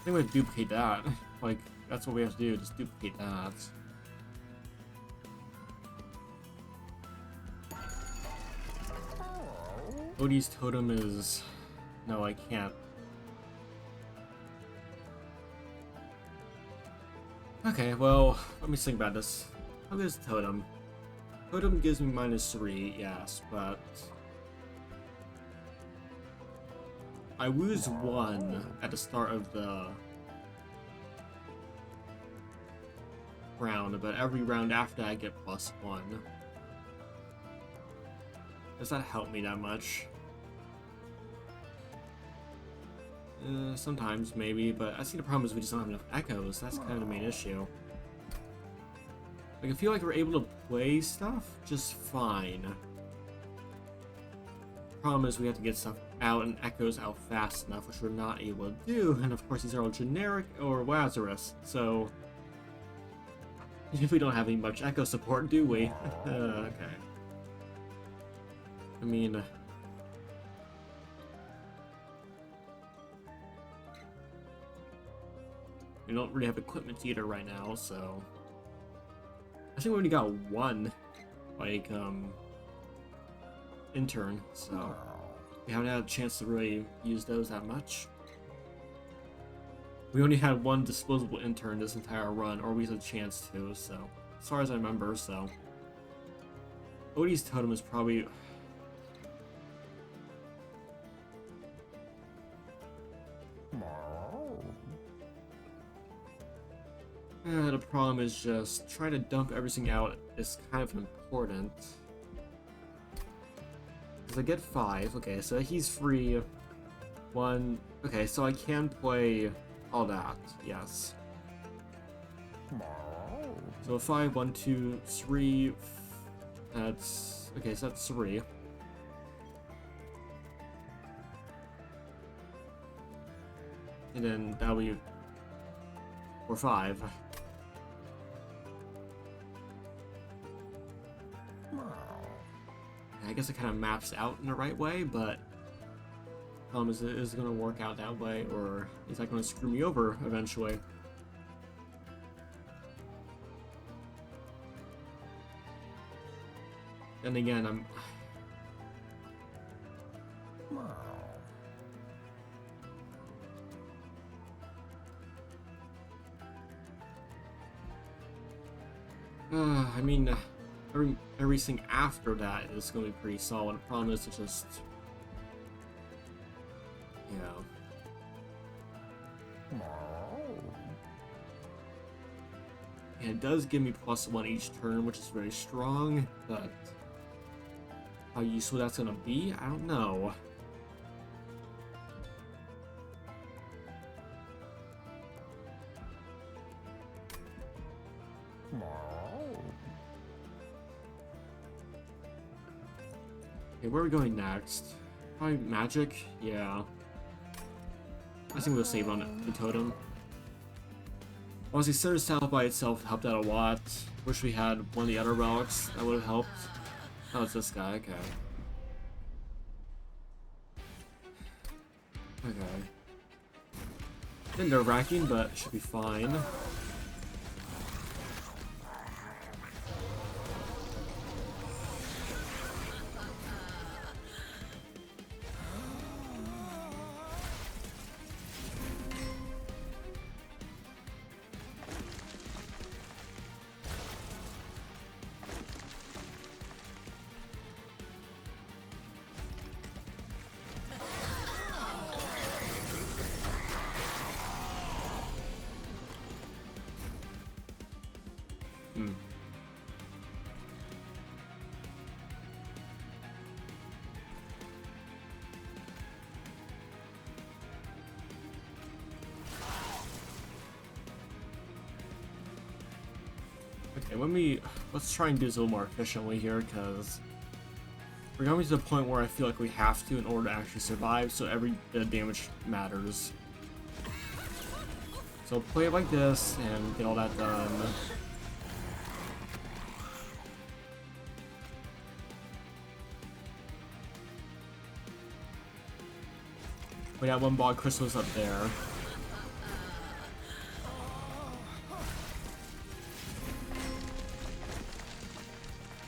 think we have to duplicate that. Like, that's what we have to do, just duplicate that. Odie's totem is... No, I can't. Okay, well, let me think about this. How good is totem? Totem gives me -3, yes, but... I lose 1 at the start of the round, but every round after that I get +1. Does that help me that much? Sometimes, maybe, but I see the problem is we just don't have enough echoes. That's kind of the main issue. Like, I feel like we're able to play stuff just fine. Problem is we have to get stuff out and echoes out fast enough, which we're not able to do. And of course, these are all generic or Lazarus, so if we don't have any much echo support, do we? Okay. I mean, we don't really have equipment either right now, so I think we only got 1, like, intern, so we haven't had a chance to really use those that much. We only had 1 disposable intern this entire run, or we had a chance to, so as far as I remember, so Odie's totem is probably... The problem is just trying to dump everything out is kind of important. Because I get 5. Okay, so he's free. 1. Okay, so I can play all that. Yes. So 5, 1, 2, 3. That's okay. So that's 3. And then that'll be or 5. I guess it kind of maps out in the right way, but is it going to work out that way, or is that going to screw me over eventually? And again, I'm... I mean, everything after that is going to be pretty solid. The problem is it's just... Yeah. And it does give me +1 each turn, which is very strong, but... How useful that's going to be? I don't know. Okay, where are we going next? Probably magic? Yeah. I think we'll save on the totem. Honestly, Cinder South by itself helped out a lot. Wish we had one of the other relics that would have helped. Oh, it's this guy, okay. Okay. Been nerve-wracking, but should be fine. Okay, let's try and do this a little more efficiently here, because we're coming to the point where I feel like we have to in order to actually survive, so every bit of damage matters. So play it like this and get all that done. We got one ball crystals up there.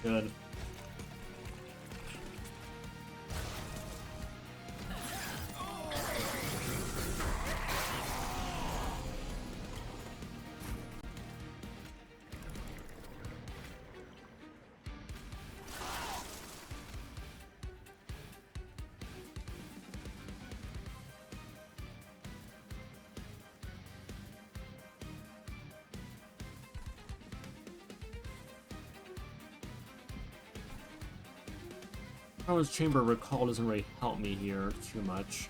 Good. Power's Chamber Recall doesn't really help me here too much.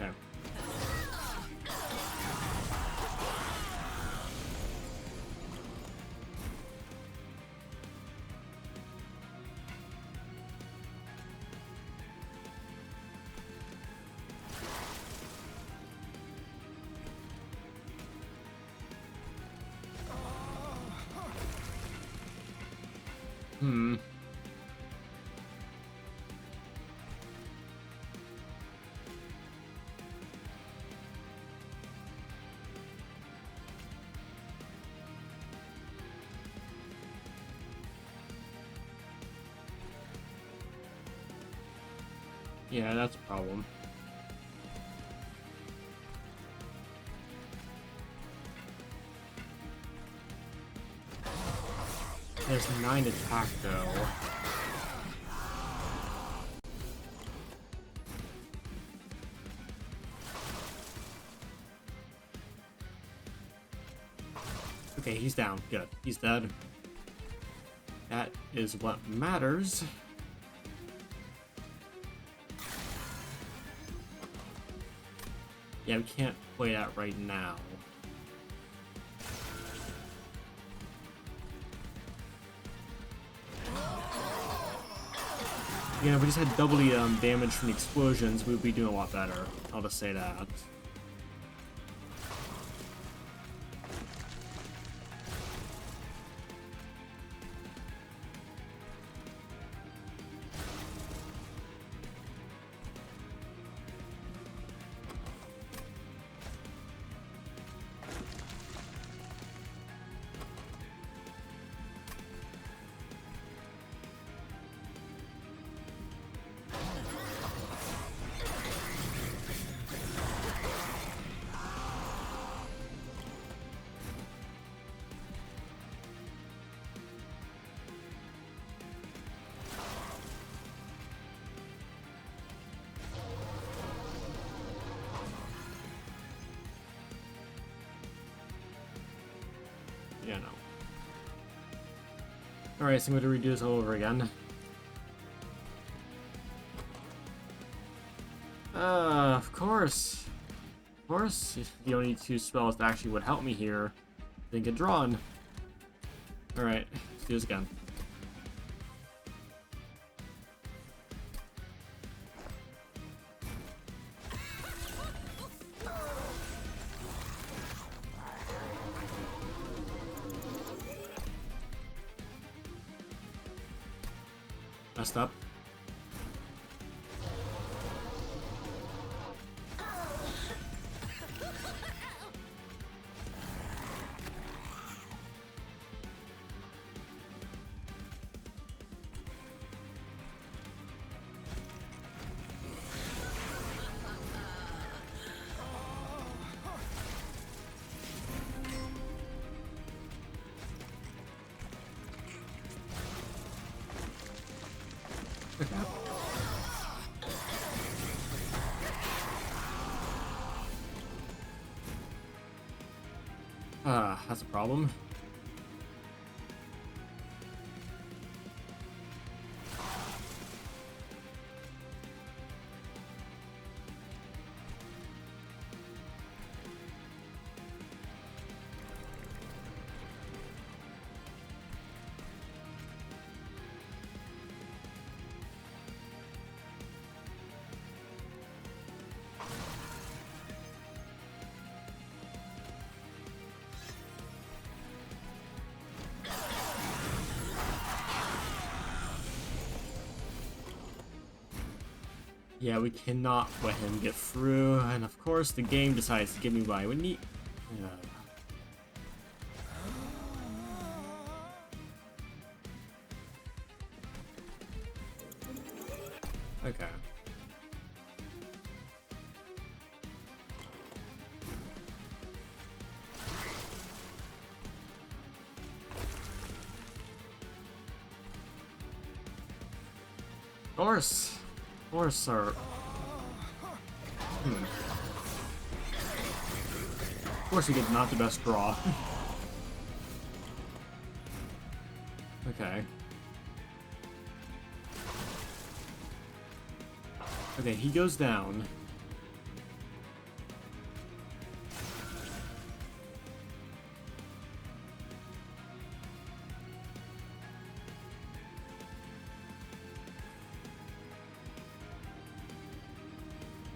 Okay. Hmm. Yeah, that's a problem. There's 9 attack though. Okay, he's down. Good. He's dead. That is what matters. Yeah, we can't play that right now. Yeah, if we just had double the damage from the explosions, we'd be doing a lot better. I'll just say that. Yeah, no. Alright, so I'm going to redo this all over again. Of course. Of course, if the only 2 spells that actually would help me here didn't get drawn. Alright, let's do this again. Messed up. That's a problem. Yeah, we cannot let him get through, and of course the game decides to give me what I would need. Okay. Of course, sir. Of course we get not the best draw. Okay. Okay, he goes down.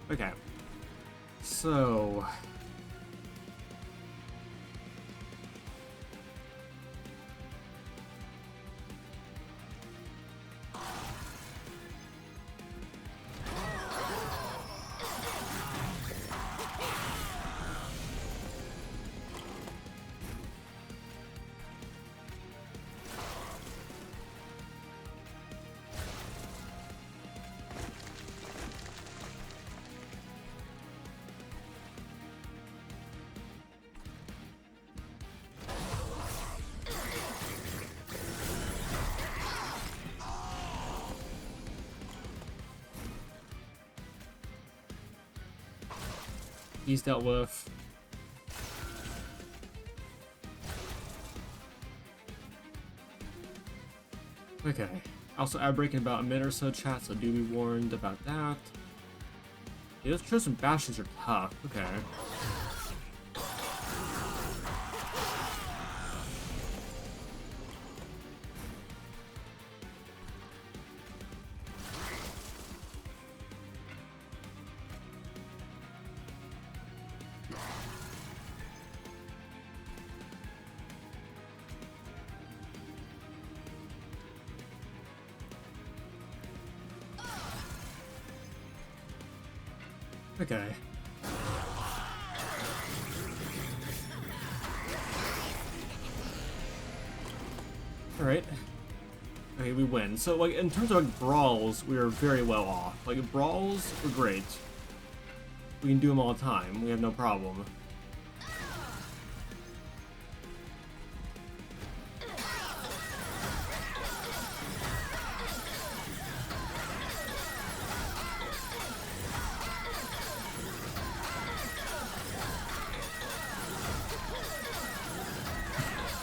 Okay. So... He's dealt with. Okay. Also, outbreak in about a minute or so, chat, so do be warned about that. Yeah, those Chosen Bastions are tough. Okay. Okay. Alright. Okay, we win. So, like, in terms of, like, brawls, we are very well off. Like, brawls are great. We can do them all the time. We have no problem.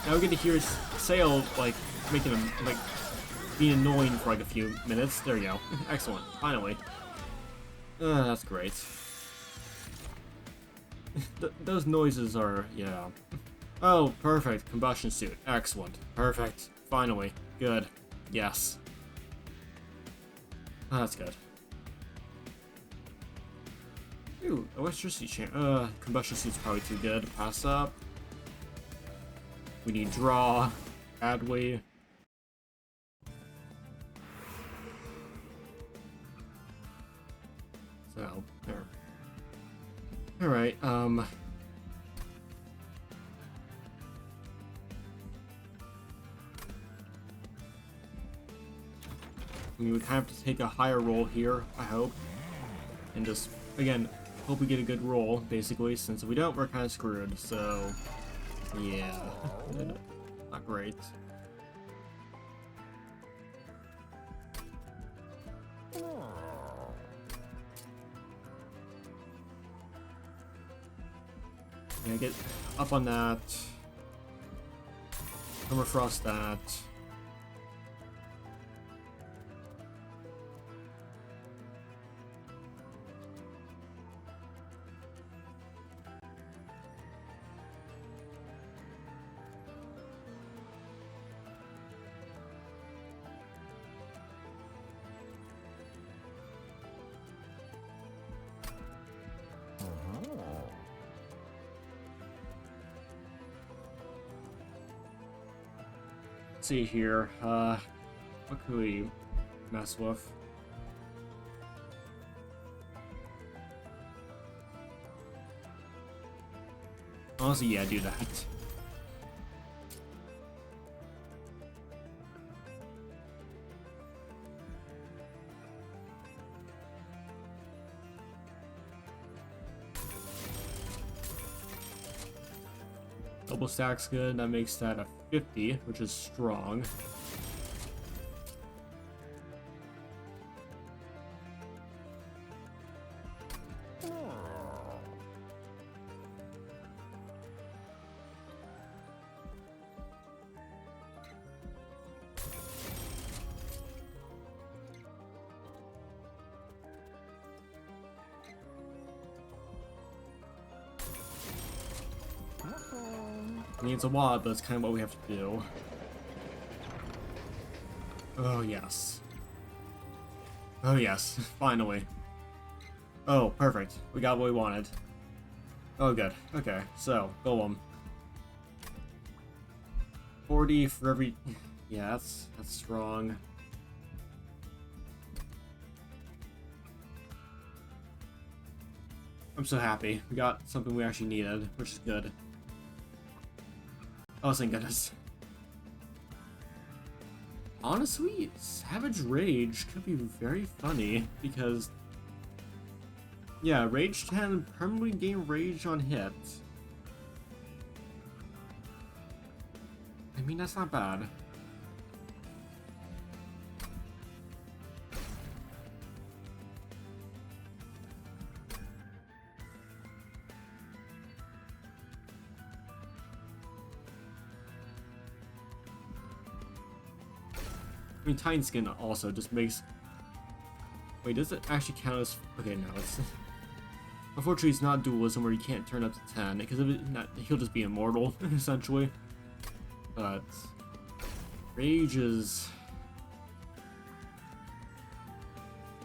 Now we get to hear Sail, like, making him, like, being annoying for, like, a few minutes. There you go. Excellent. Finally. That's great. Those noises are, yeah. Oh, perfect. Combustion suit. Excellent. Perfect. Finally. Good. Yes. Oh, that's good. Ooh, electricity chain. Combustion suit's probably too good. Pass up. We need draw. Adway. So, there. Alright, we would have to take a higher roll here, I hope. And just, again, hope we get a good roll, basically, since if we don't, we're kind of screwed, so... Yeah. Not great. Yeah, get up on that. Permafrost that. Let's see here. What could we mess with? Honestly, yeah, do that. Double stack's good. That makes that a 50, which is strong. I mean, it's a lot, but it's kind of what we have to do. Oh, yes. Oh, yes. Finally. Oh, perfect. We got what we wanted. Oh, good. Okay, so, Golem. 40 for every... Yeah, that's strong. I'm so happy. We got something we actually needed, which is good. Oh, thank goodness. Honestly, Savage Rage could be very funny, because... Yeah, Rage 10 permanently gain Rage on hit. I mean, that's not bad. I mean, Titan Skin also just makes... Wait, does it actually count as... Okay, no, it's... Unfortunately, it's not dualism where you can't turn up to 10, because if it, not, he'll just be immortal, essentially. But... Rage is...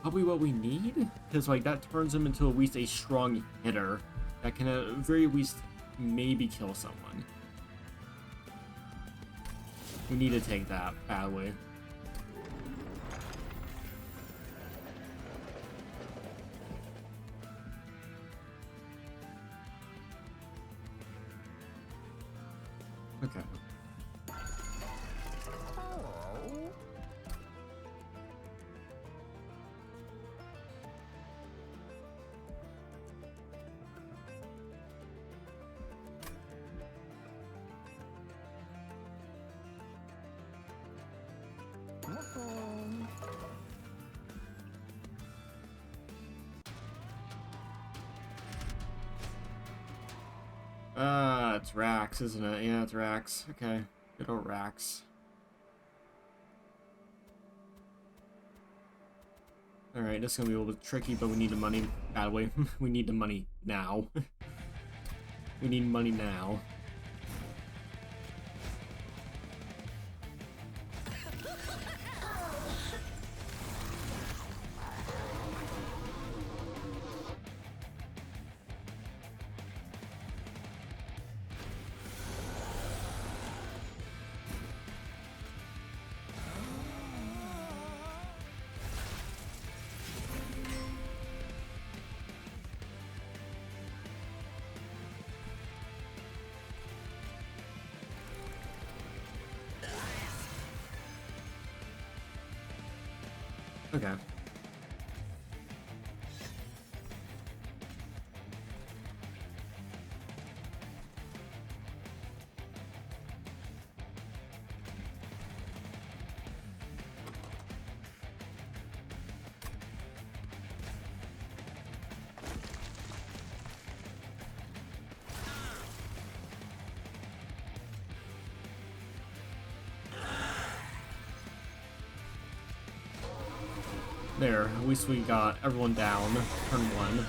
probably what we need? Because, like, that turns him into at least a strong hitter that can at very least maybe kill someone. We need to take that badly. Okay. It's Rax, isn't it? Yeah, it's Rax. Okay. Good old Rax. Alright, this is gonna be a little bit tricky, but we need the money badly. We need the money now. We need money now. Okay. There, at least we got everyone down. Turn one.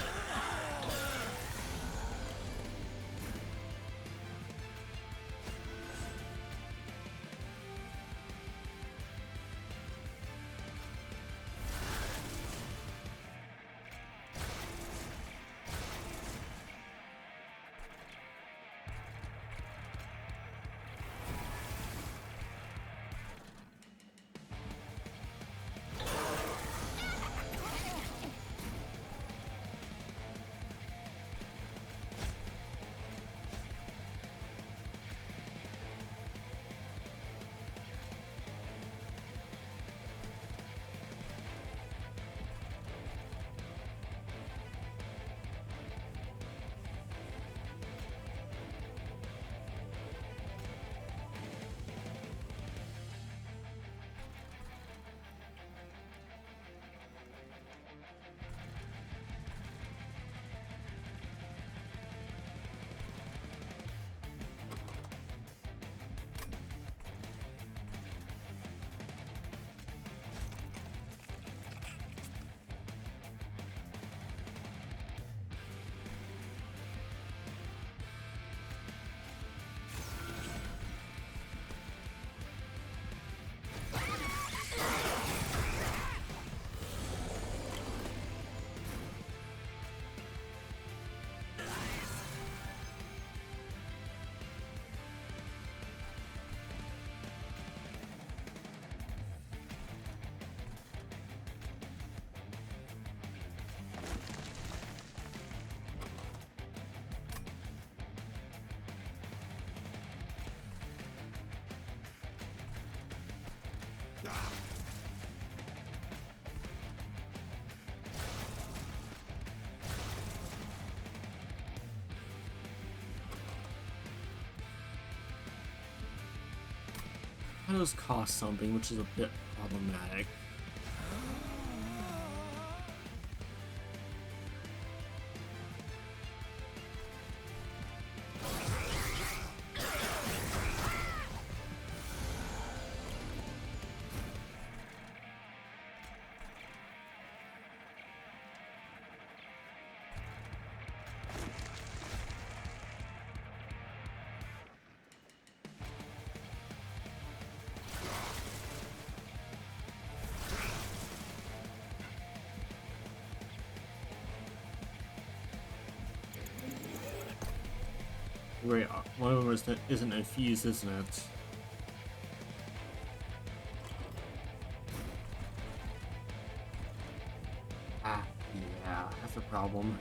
That does cost something, which is a bit problematic. Right, one of them isn't infused, isn't it? Ah, yeah, that's a problem.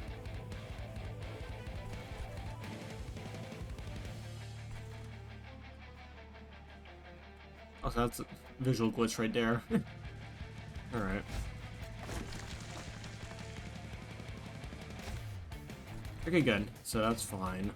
Also, that's a visual glitch right there. Alright. Okay, good. So that's fine.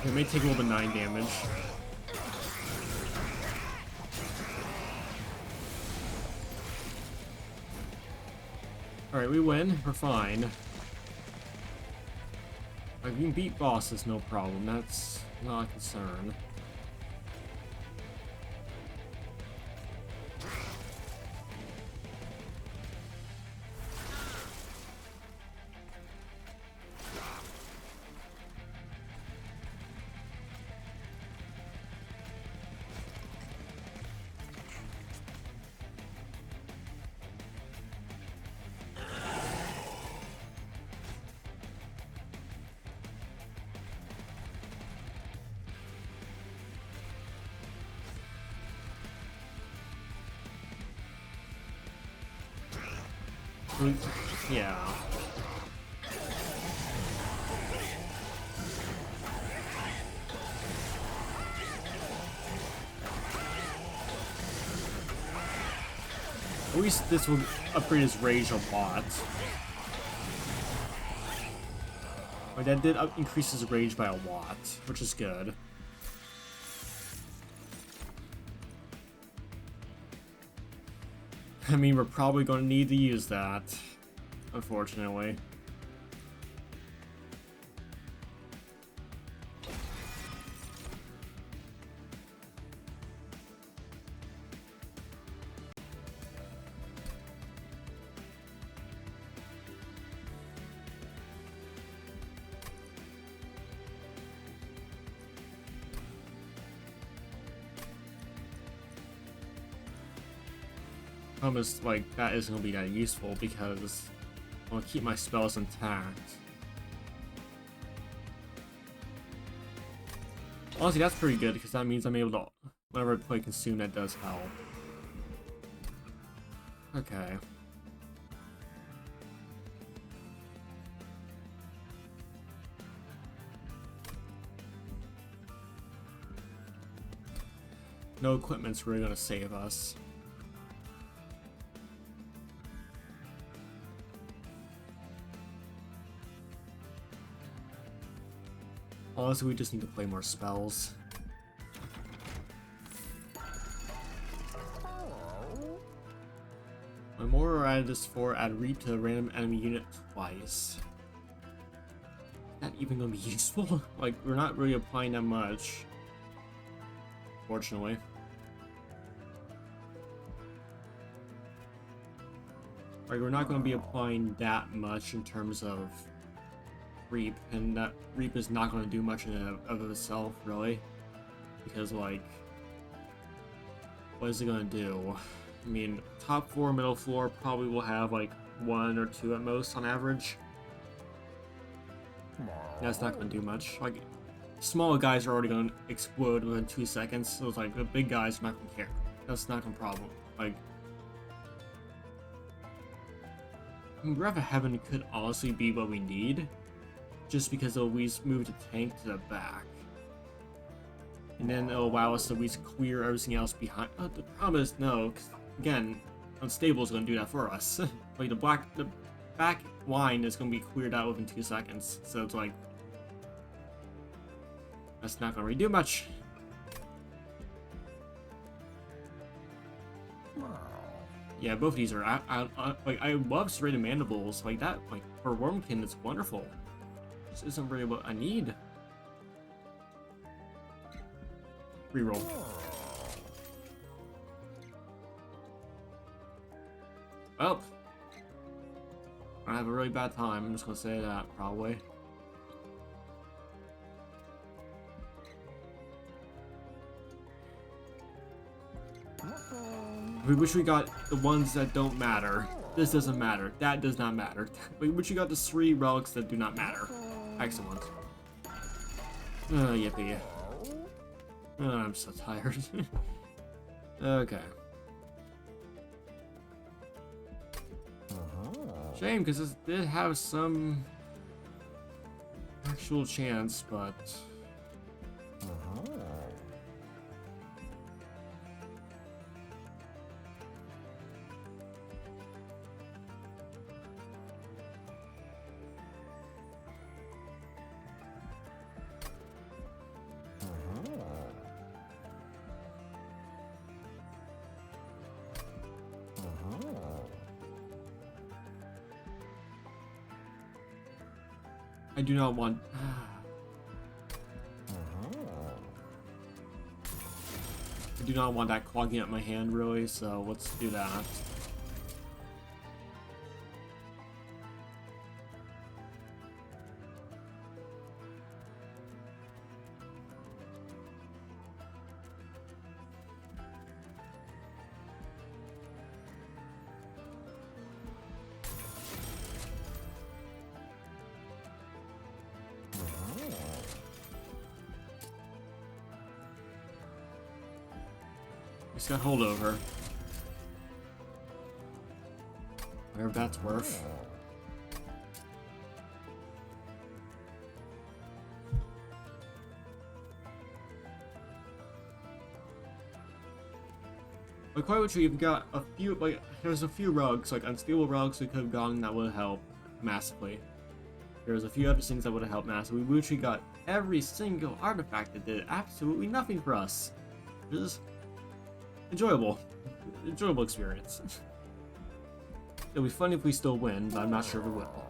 It may take a little bit 9 damage. Alright, we win. We're fine. Like, we can beat bosses, no problem. That's not a concern. Yeah. At least this will upgrade his rage a lot. Like, that did increase his rage by a lot, which is good. I mean, we're probably going to need to use that, unfortunately. Almost like that isn't gonna be that useful because I want to keep my spells intact. Honestly, that's pretty good because that means I'm able to, whenever I play Consume, that does help. Okay. No equipment's really gonna save us. Honestly, we just need to play more spells. My more added this for add read to a random enemy unit twice. Is that even gonna be useful? Like, we're not really applying that much. Fortunately. Like, we're not gonna be applying that much in terms of Reap, and that Reap is not going to do much of itself, really. Because, like, what is it going to do? I mean, top 4, middle floor probably will have, like, 1 or 2 at most on average. That's not going to do much. Like, small guys are already going to explode within 2 seconds, so it's like, the big guys are not going to care. That's not a problem. Like, I mean, Breath of Heaven could honestly be what we need, just because it'll at least move the tank to the back. And then it'll allow us to at least clear everything else behind. The problem is, no, 'cause, again, Unstable is going to do that for us. Like, the back line is going to be cleared out within 2 seconds, so it's like, that's not going to really do much. Yeah, both of these are, like, I love serrated mandibles, like that, like, for Wormkin, it's wonderful. This isn't really what I need. Reroll. Well, I have a really bad time, I'm just gonna say that, probably. We wish we got the ones that don't matter. This doesn't matter. That does not matter. We wish we got the 3 relics that do not matter. Excellent. Yippee. I'm so tired. Okay. Shame, because this did have some actual chance, but... I do not want... I do not want that clogging up my hand, really, so let's do that. He's got holdover. Whatever that's worth. Like, quite literally, we've got a few, like, there's a few rugs, like unstable rugs we could have gotten that would have helped massively. There's a few other things that would have helped massively. We literally got every single artifact that did absolutely nothing for us. It was enjoyable. Enjoyable experience. It'll be fun if we still win, but I'm not sure if we will.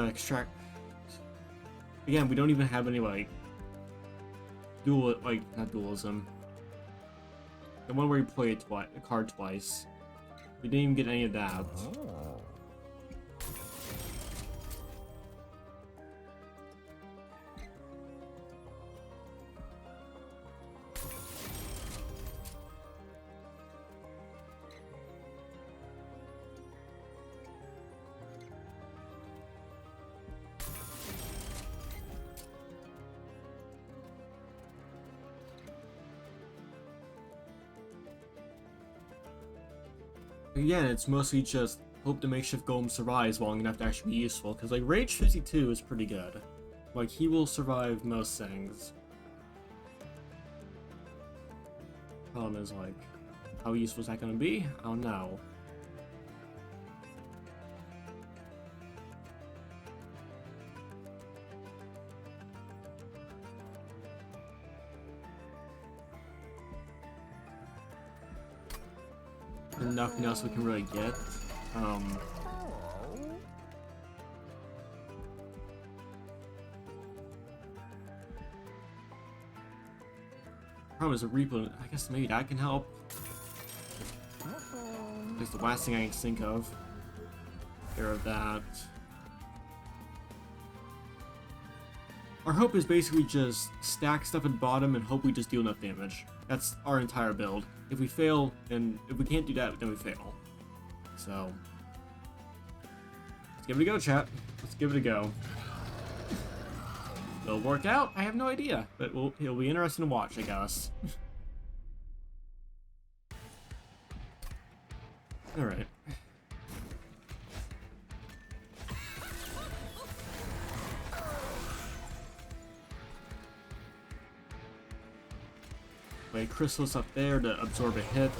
Extract. Again, we don't even have any, like, not dualism. The one where you play a card twice. We didn't even get any of that. Again, it's mostly just hope the makeshift golem survives long enough to actually be useful, because like Rage 52 is pretty good. Like, he will survive most things. Problem is, like, how useful is that gonna be? I don't know. And nothing else we can really get. Problem is a Reaper. I guess maybe that can help. It's the last thing I can think of. care of that. Our hope is basically just stack stuff at the bottom and hope we just deal enough damage. That's our entire build. If we fail, and if we can't do that, then we fail. So, let's give it a go, chat. Let's give it a go. Will it work out? I have no idea, but it'll be interesting to watch, I guess. Alright. Wait, Chrysalis up there to absorb a hit.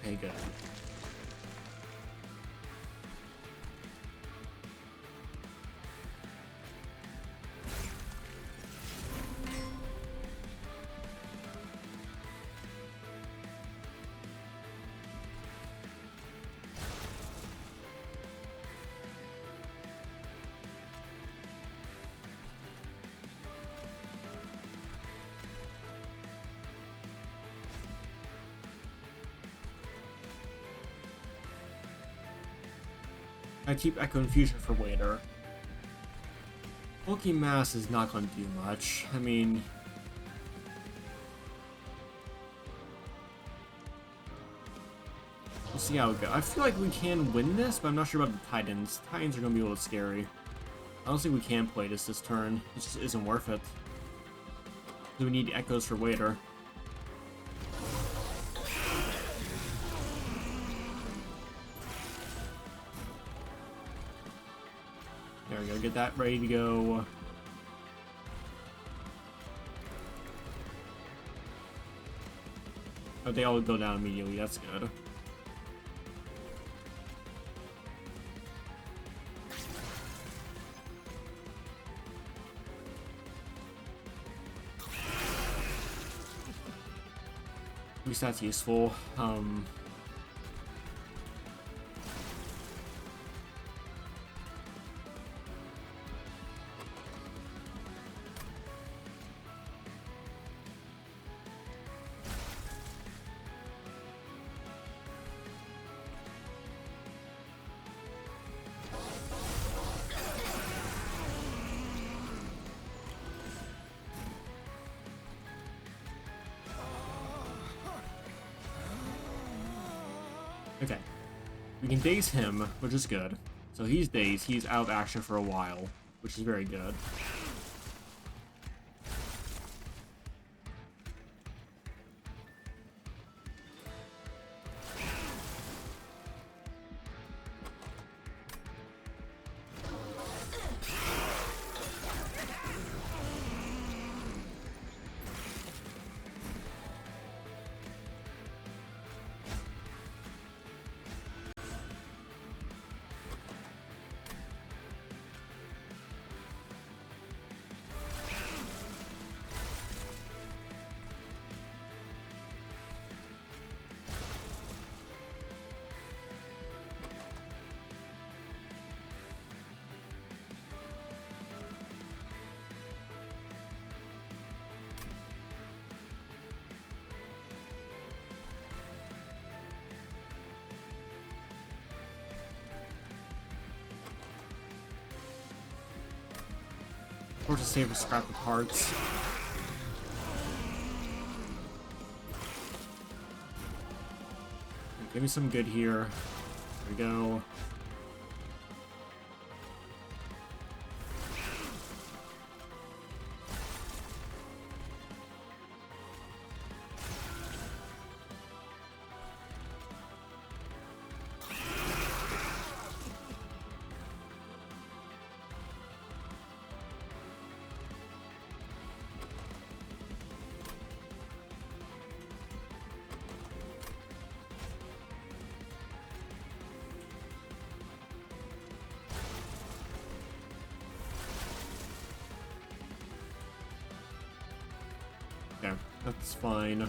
Okay, good. I keep Echo Infusion for later. Bulky Mass is not going to do much. I mean... we'll see how it goes. I feel like we can win this, but I'm not sure about the Titans. Titans are going to be a little scary. I don't think we can play this turn. It just isn't worth it. So we need Echoes for later. There we go, get that ready to go. Oh, they all go down immediately, that's good. At least that's useful. Okay. We can daze him, which is good. So he's dazed, he's out of action for a while, which is very good. Or to save a scrap of parts. Give me some good here. There we go. Okay, that's fine.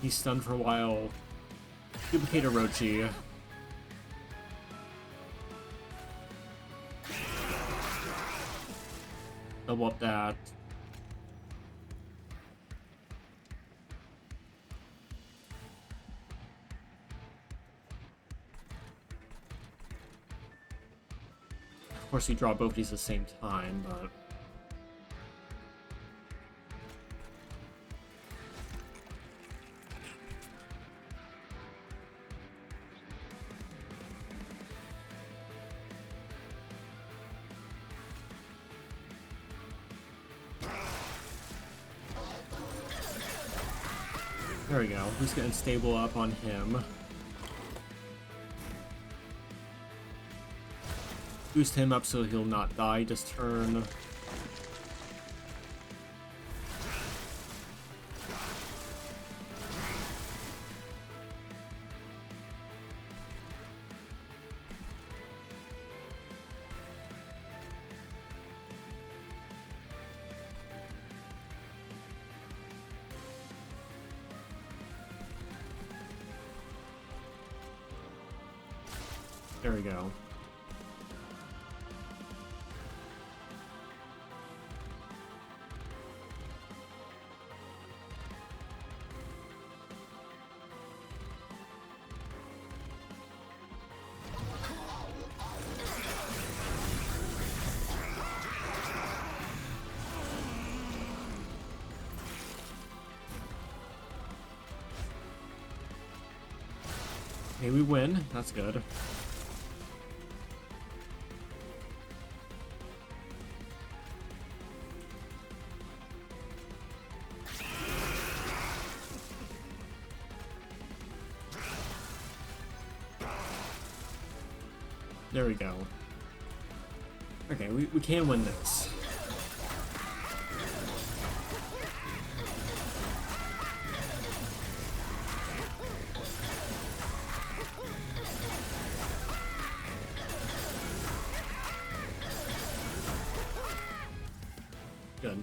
He's stunned for a while. Duplicate Orochi. Double up that. Of course, you draw both these at the same time, but... There we go. Who's getting stable up on him? Boost him up so he'll not die this turn. There we go. Okay, we win. That's good. There we go. Okay, we can win this. Good.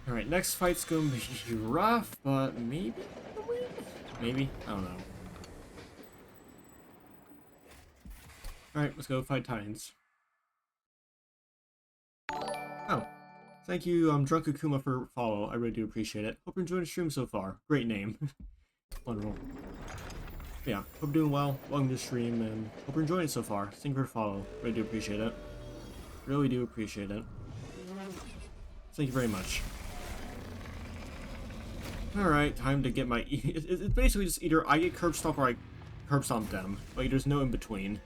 Alright, next fight's gonna be rough, but maybe we'll win? Maybe? I don't know. Alright, let's go fight Titans. Oh. Thank you, Drunk Akuma, for follow. I really do appreciate it. Hope you're enjoying the stream so far. Great name. Wonderful. Yeah, hope you're doing well. Welcome to the stream, and hope you're enjoying it so far. Thank you for follow. Really do appreciate it. Really do appreciate it. Thank you very much. Alright, time to get my... It's basically just either I get curb stomp or I curb stomp them. Like, there's no in between.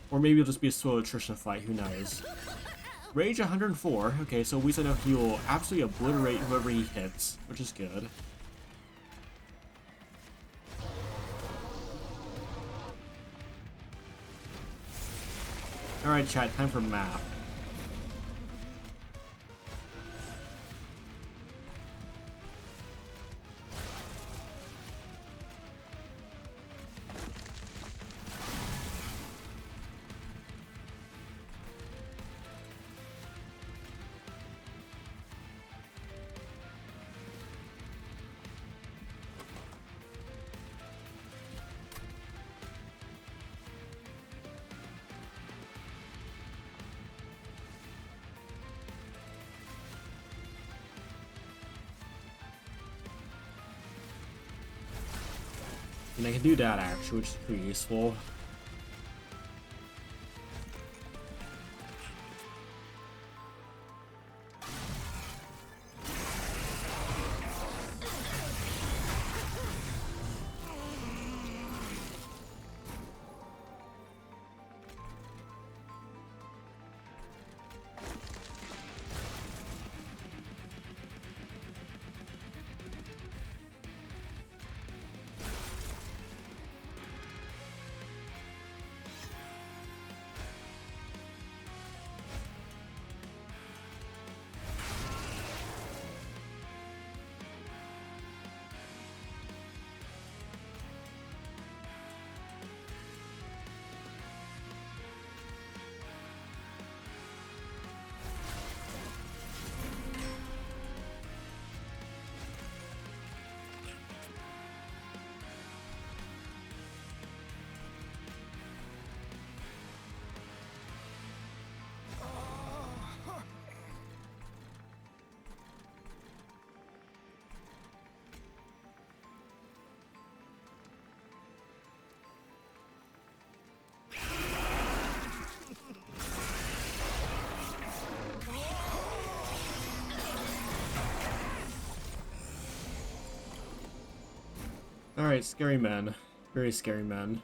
Or maybe it'll just be a slow attrition fight, who knows. Rage 104. Okay, so we said he will absolutely obliterate whoever he hits, which is good. Alright, chat, time for map. And I can do that actually, which is pretty useful. Alright, scary men. Very scary men.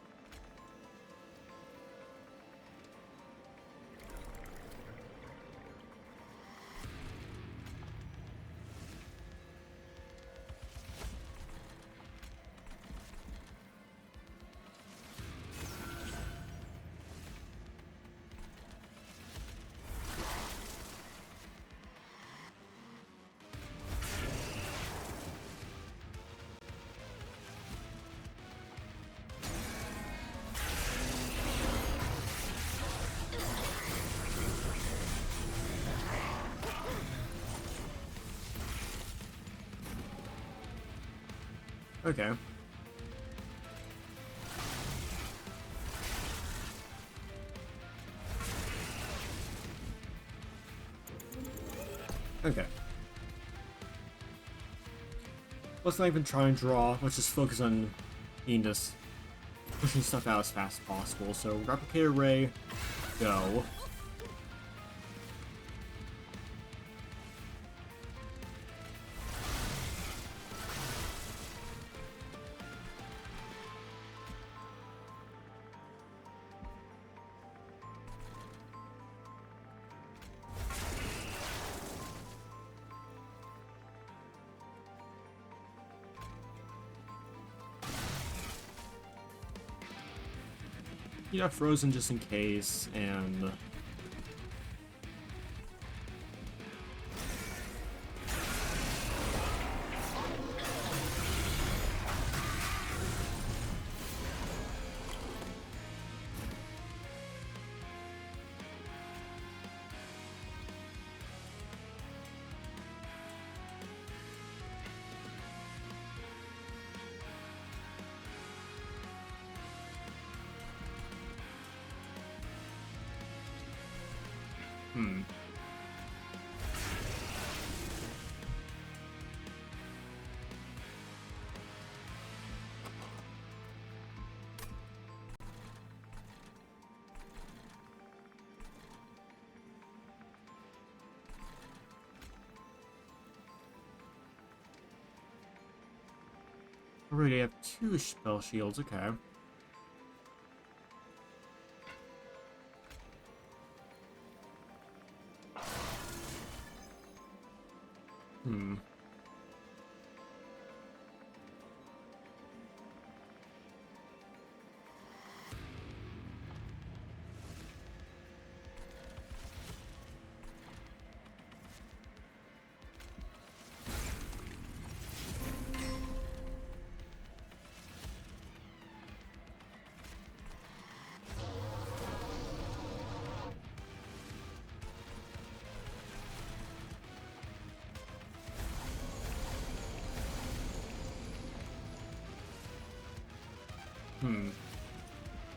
Okay. Okay. Let's not even try and draw. Let's just focus on being just pushing stuff out as fast as possible. So, Replicator Ray, go. You know, Frozen just in case, and already have 2 spell shields, okay.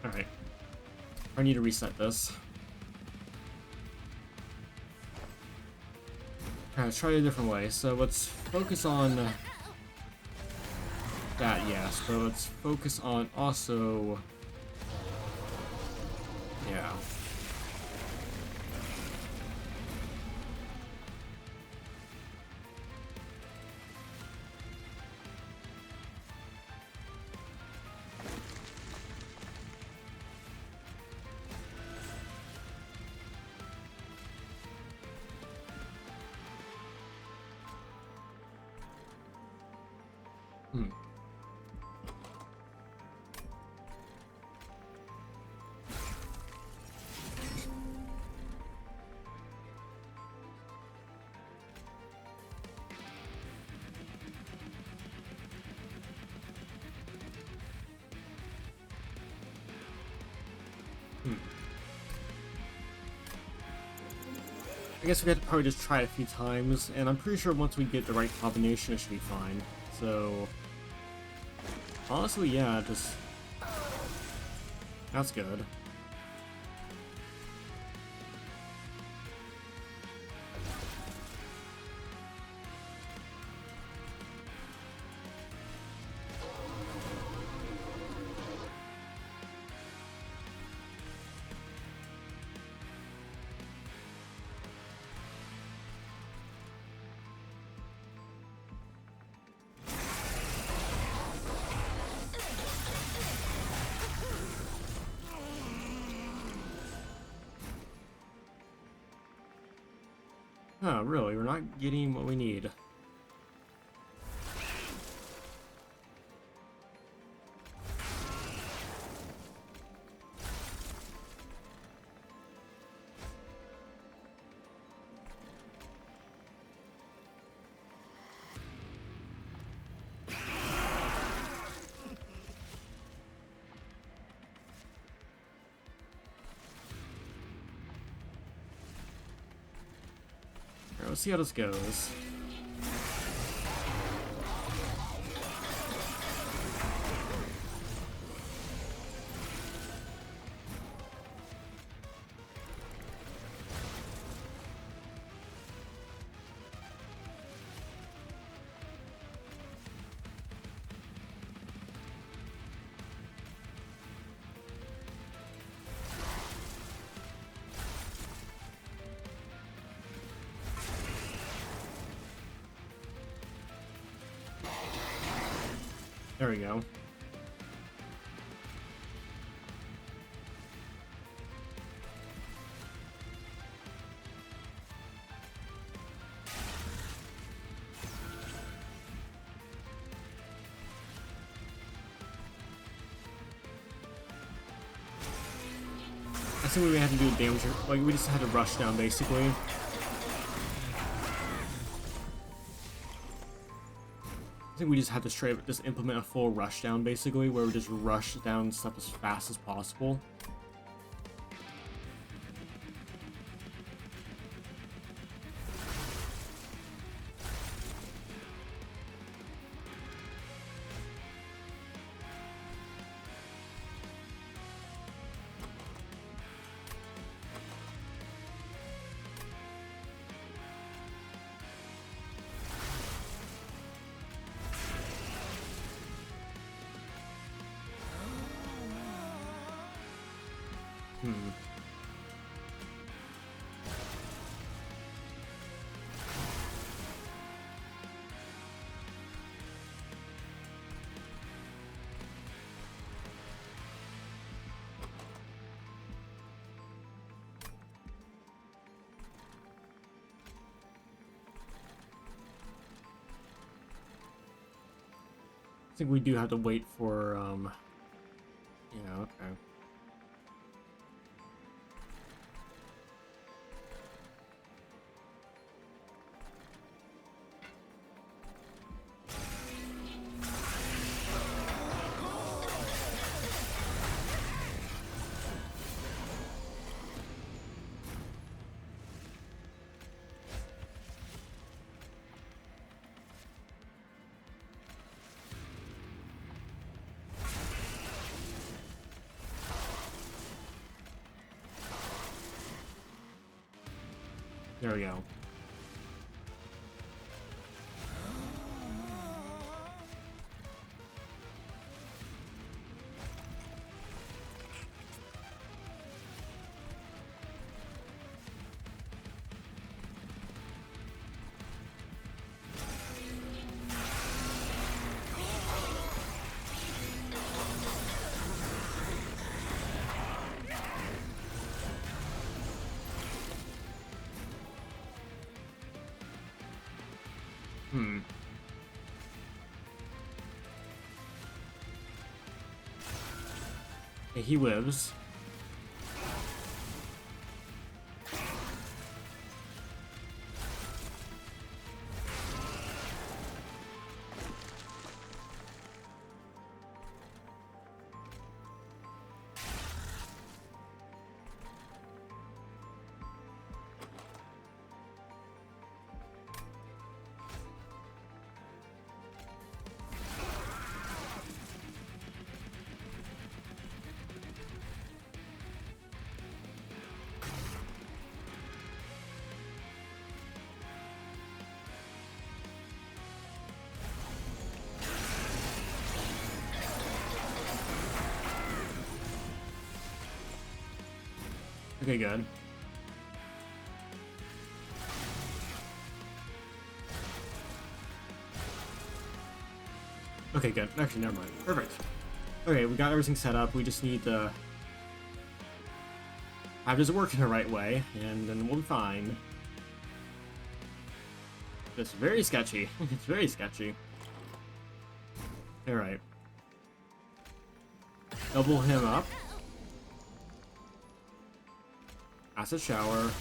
Alright. I need to reset this. Alright, let's try it a different way. So let's focus on that, yes, but let's focus on also... Yeah. I guess we have to probably just try it a few times, and I'm pretty sure once we get the right combination, it should be fine. So, honestly, yeah, just... That's good. Huh, really? We're not getting what we need. Alright, let's see how this goes. There we go. I think we had to do damage, like we just had to rush down basically. I think we just had to straight up just implement a full rush down basically, where we just rush down stuff as fast as possible. I think we do have to wait for, yeah, okay. There we go. Okay, he lives. Okay, good. Okay, good. Actually, never mind. Perfect. Okay, we got everything set up. We just need to have this work in the right way, and then we'll be fine. It's very sketchy. It's very sketchy. Alright. Double him up. Acid shower.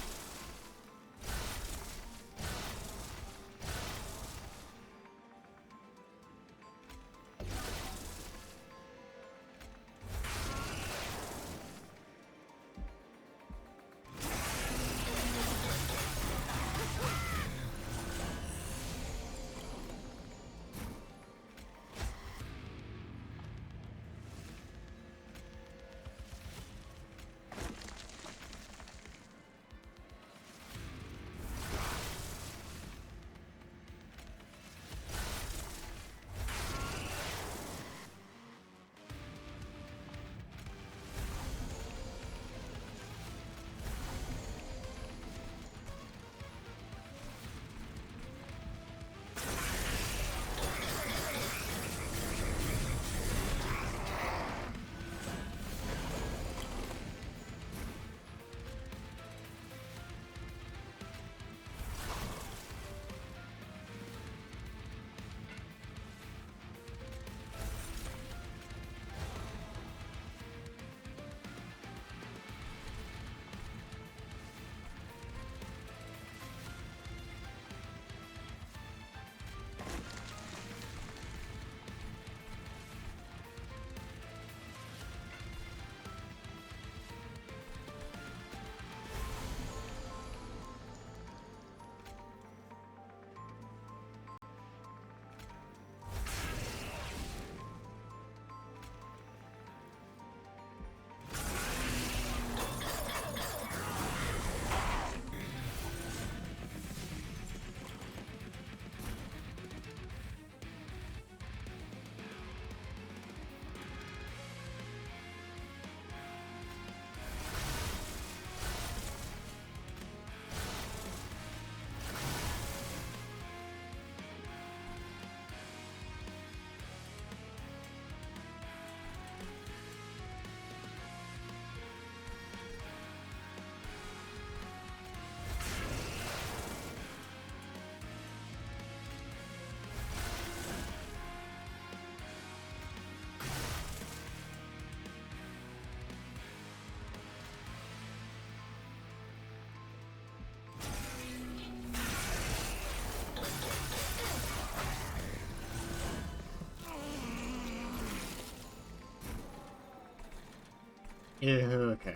Yeah, okay.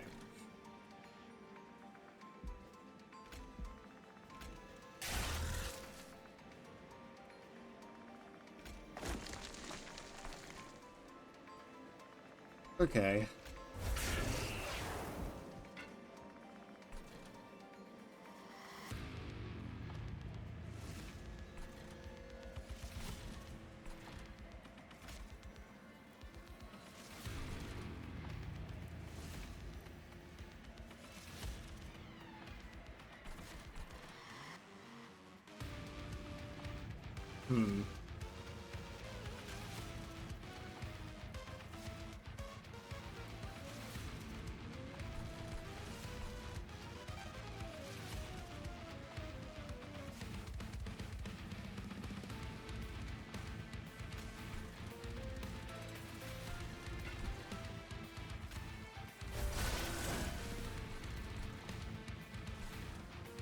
Okay. Hmm.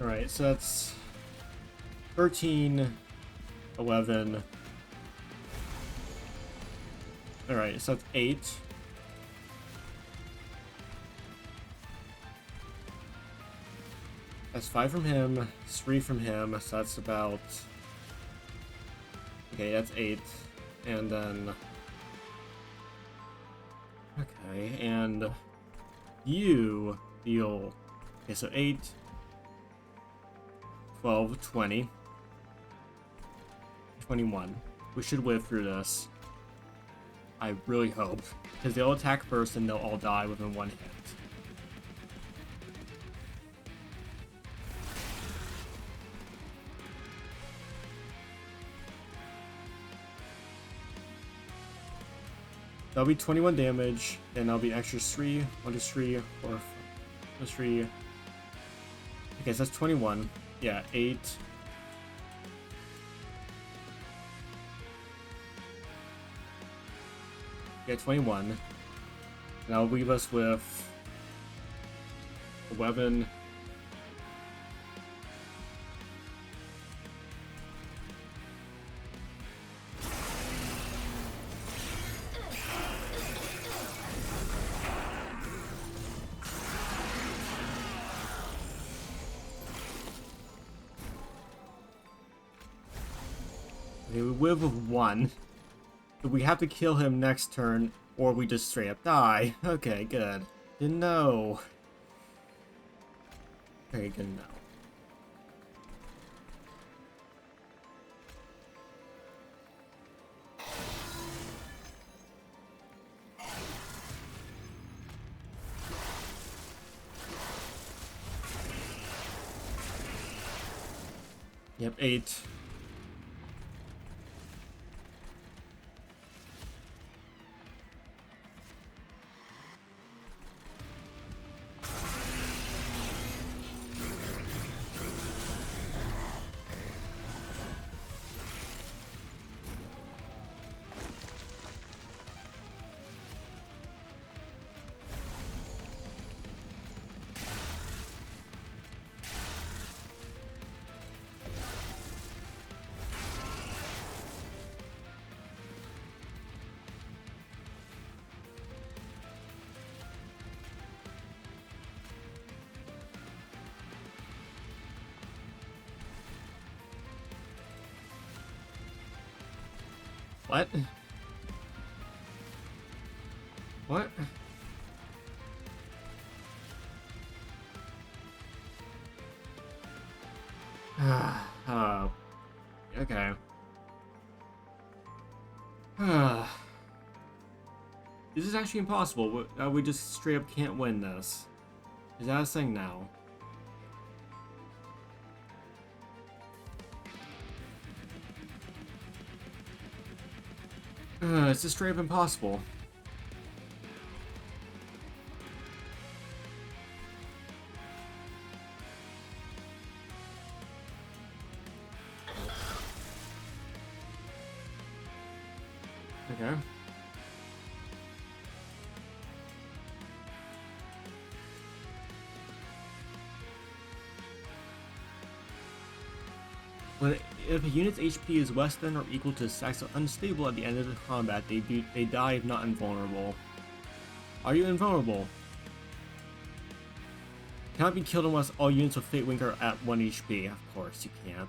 Alright, so that's 13, 11. Alright, so that's 8. That's 5 from him, 3 from him, so that's about... Okay, that's 8. And then... Okay, and... You deal... Okay, so 8... 12, 20... 21. We should live through this. I really hope. Because they'll attack first and they'll all die within one hit. That'll be 21 damage, and that'll be extra 3, 1 to 3, 4, 3. Okay, so that's 21. Yeah, 8, Get 21. And that'll leave us with 11. Okay, we live with 1. So we have to kill him next turn, or we just straight up die. Okay, good. Didn't know. Okay, good to know. Yep, 8. What? What? Oh. Okay. This is actually impossible. We just straight up can't win this. Is that a thing now? It's just straight up impossible. Okay. If a unit's HP is less than or equal to stacks of unstable at the end of the combat, they die if not invulnerable. Are you invulnerable? Cannot be killed unless all units of Fate Wing are at 1 HP. Of course, you can't.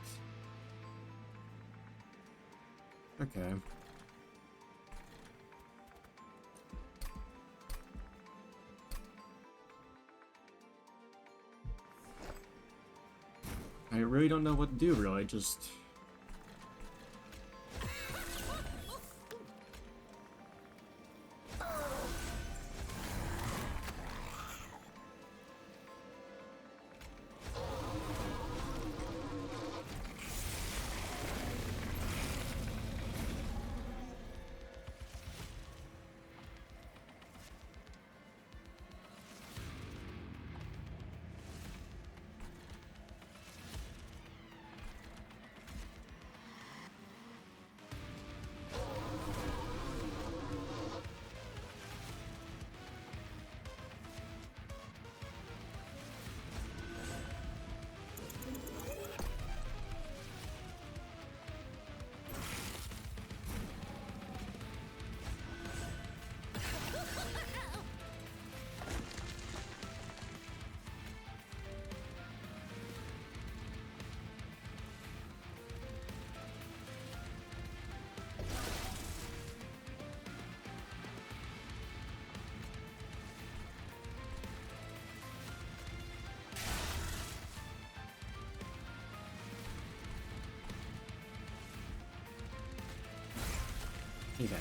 Okay. I really don't know what to do, really. Just... Okay.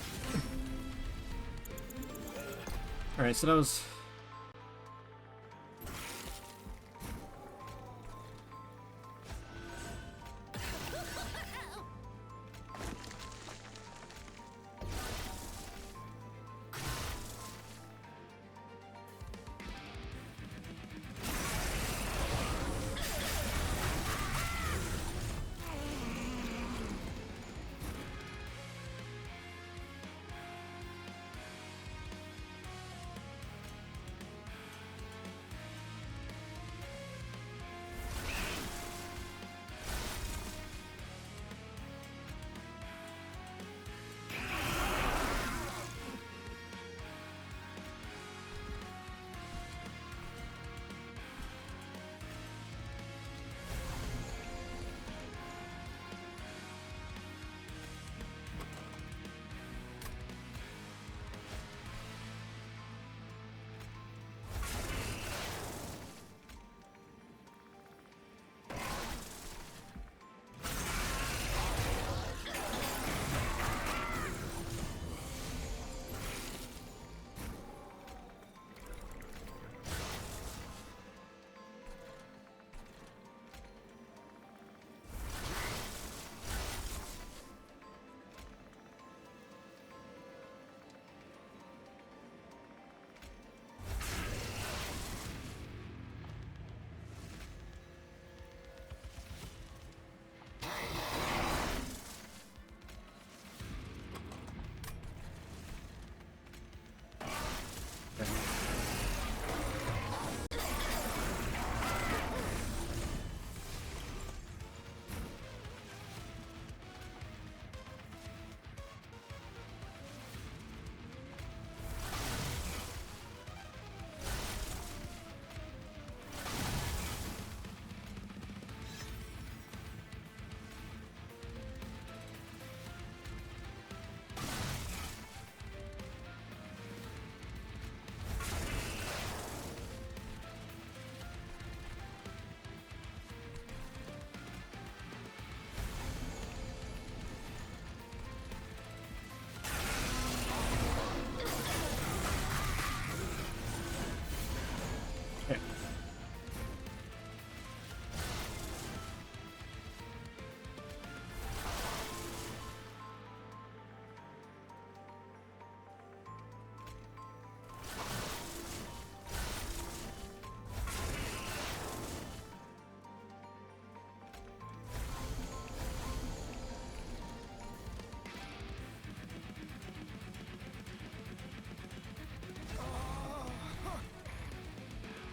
Alright, so that was...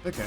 Okay.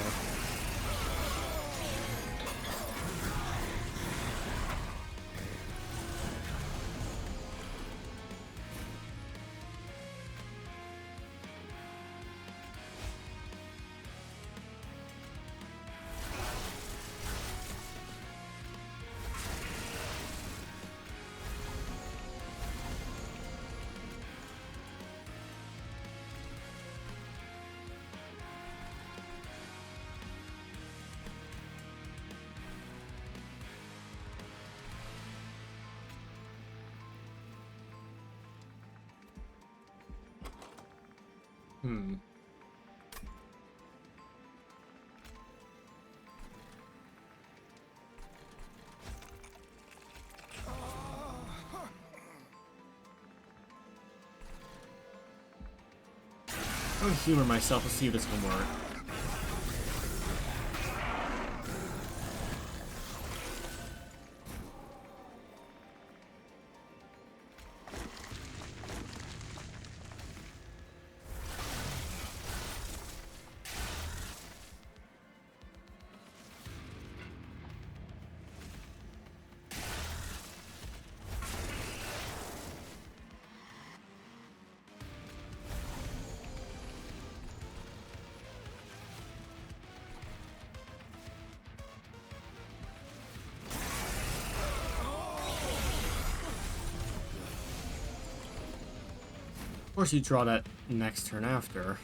Hmm. I'll humor myself and see if this can work. Of course, you draw that next turn after.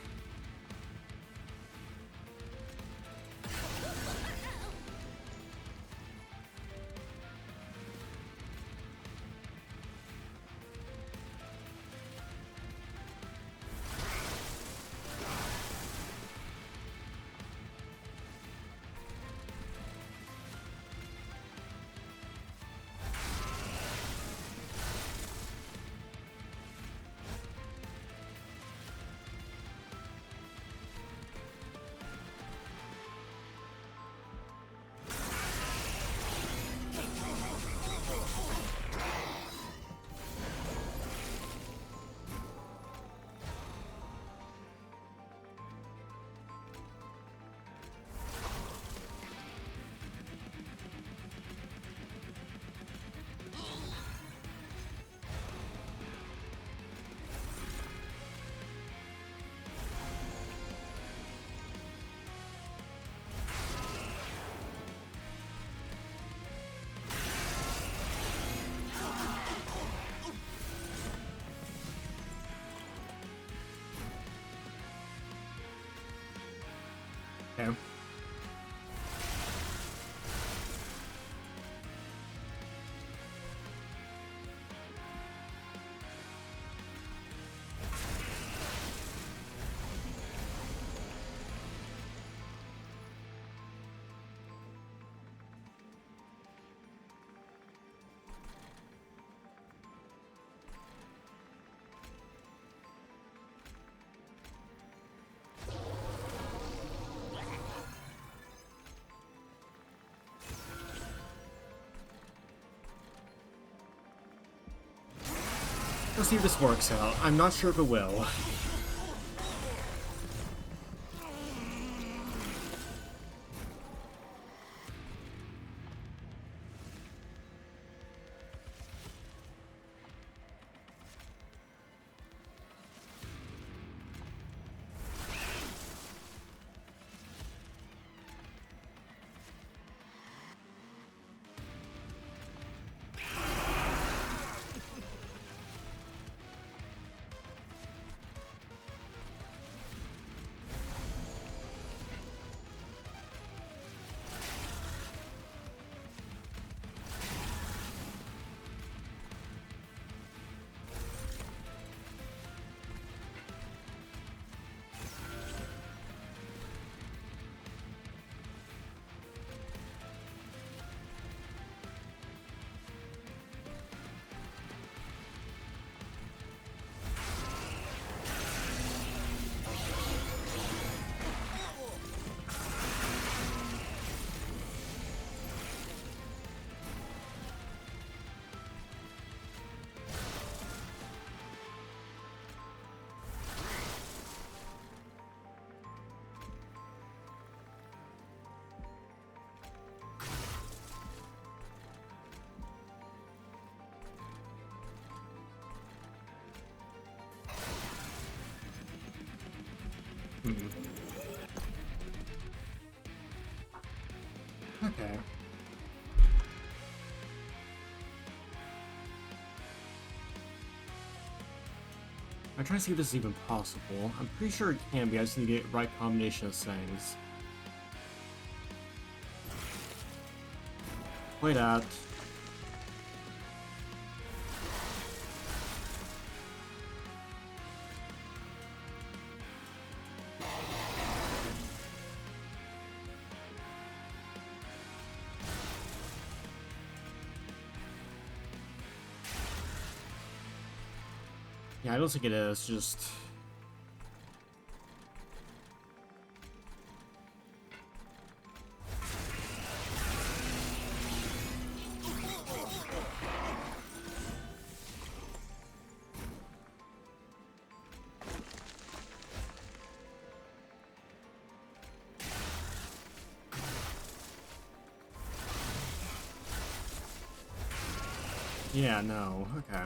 Okay. Let's see if this works out. I'm not sure if it will. Hmm. Okay. I'm trying to see if this is even possible. I'm pretty sure it can be. I just need to get the right combination of things. Play that. Yeah, I don't think it is. Just... Yeah, no. Okay.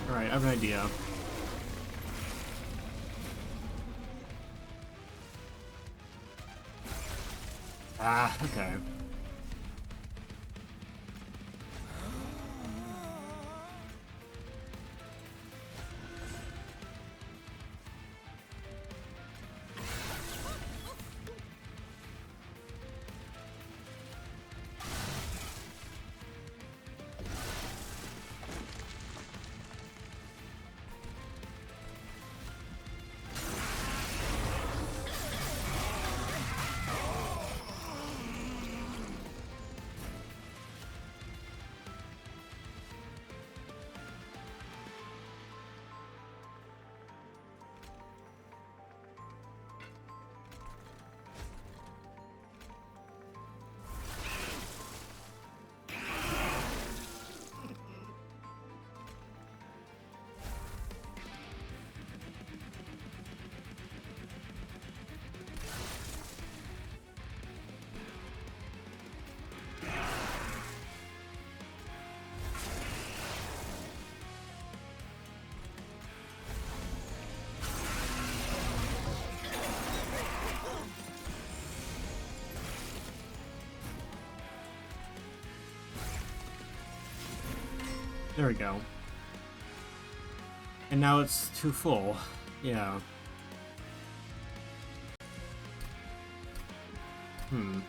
Alright, I have an idea. Ah, okay. There we go. And now it's too full. Yeah. Hmm.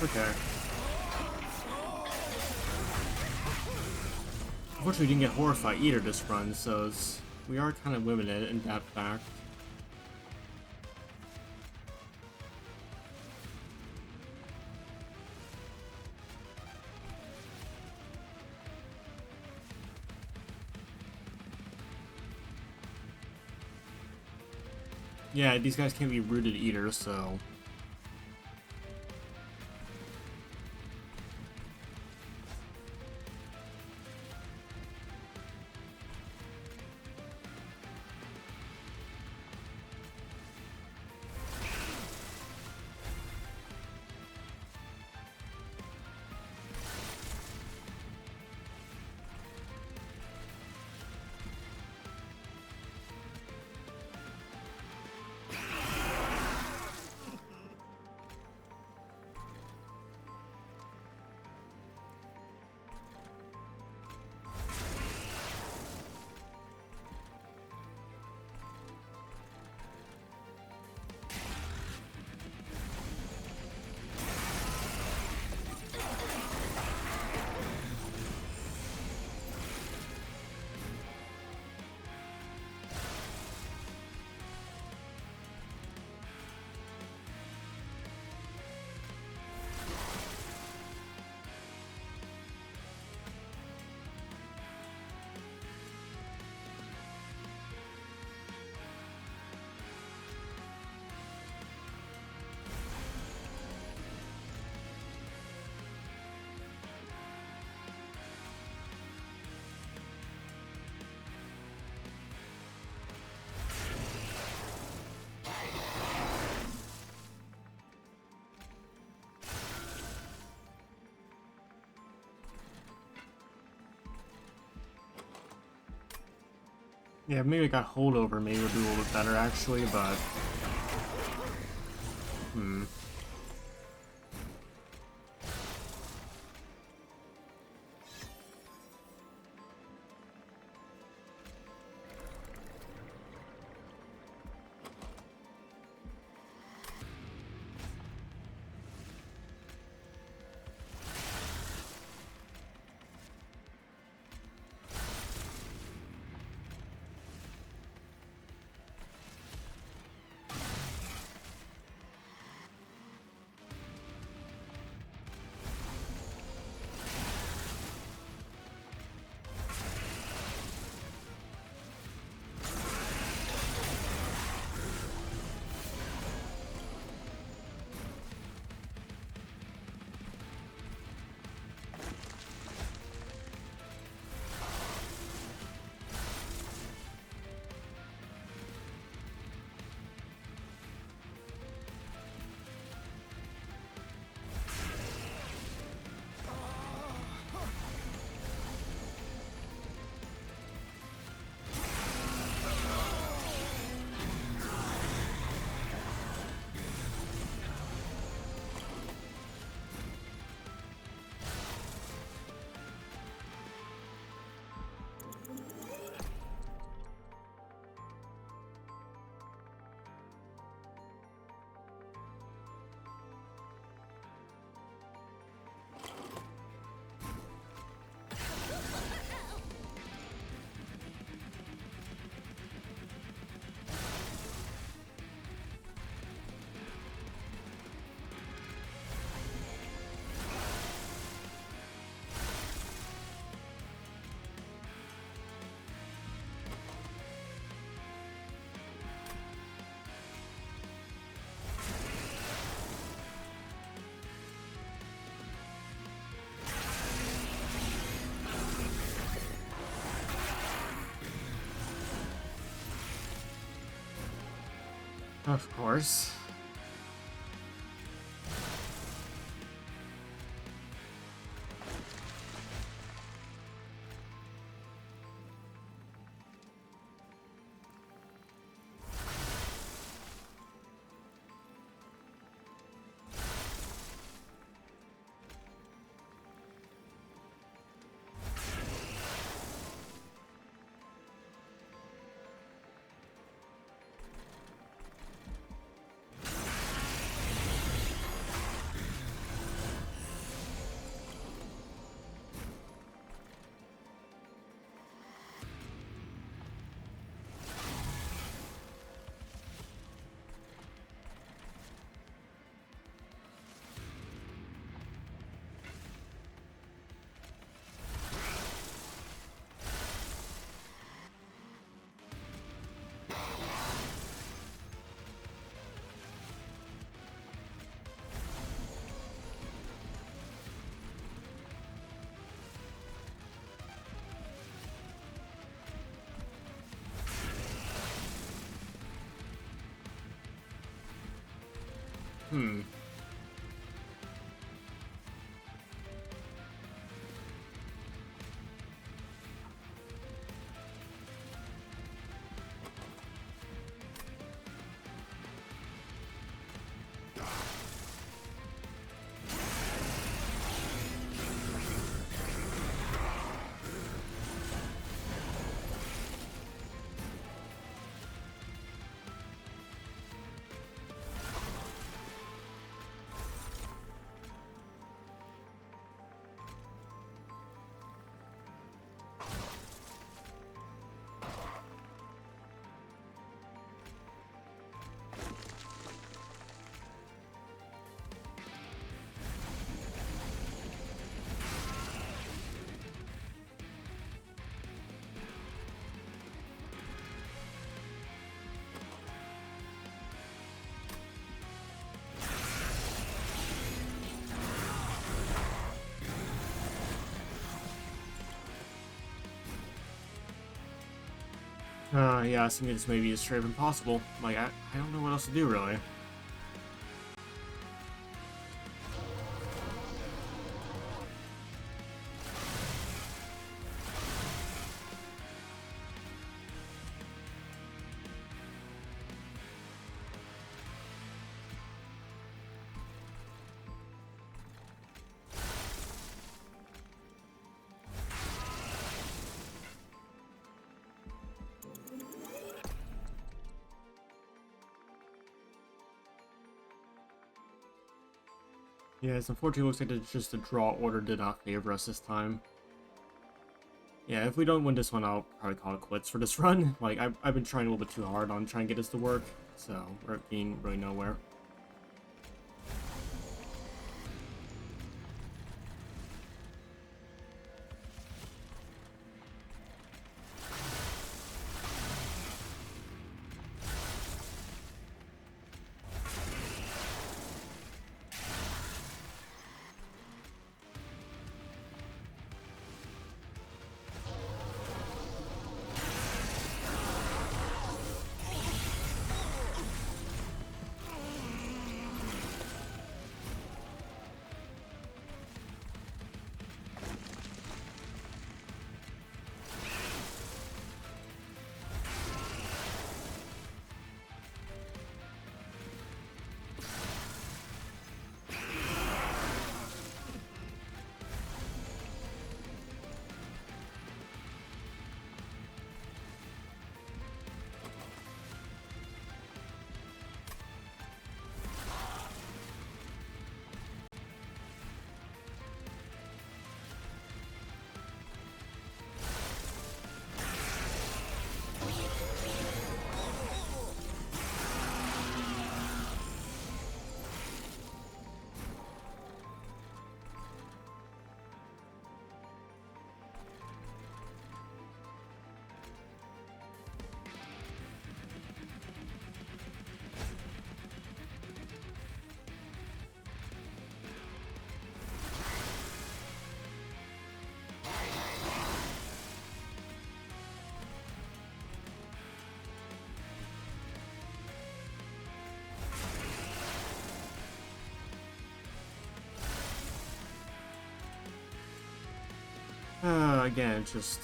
Okay. Unfortunately, we didn't get Horrified either this run, so we are kind of limited in that fact. Yeah, these guys can't be rooted either, so... Yeah, maybe I got holdover. Maybe it'll do a little bit better actually, but hmm. Of course. Hmm. Yeah, I think it's maybe just straight up impossible. Like, I don't know what else to do, really. Yes, unfortunately, it looks like it's just the draw order did not favor us this time. Yeah, if we don't win this one, I'll probably call it quits for this run. Like, I've been trying a little bit too hard on trying to get this to work, so we're getting really nowhere. Again, just...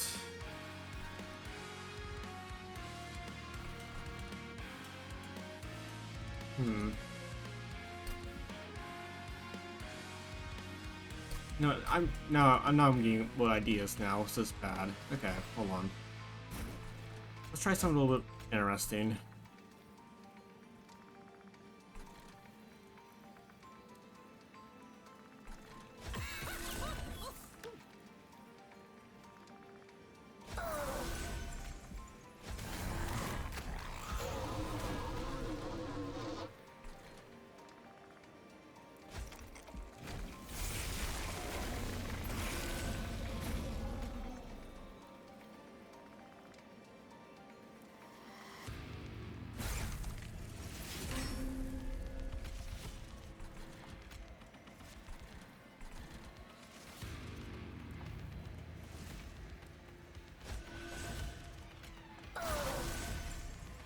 No, I'm getting what ideas now. This is bad. Okay, hold on. Let's try something a little bit interesting.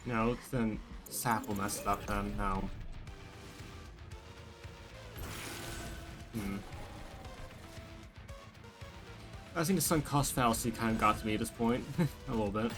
No, then Sap will mess it up then. No. I think the sunk cost fallacy kind of got to me at this point. A little bit.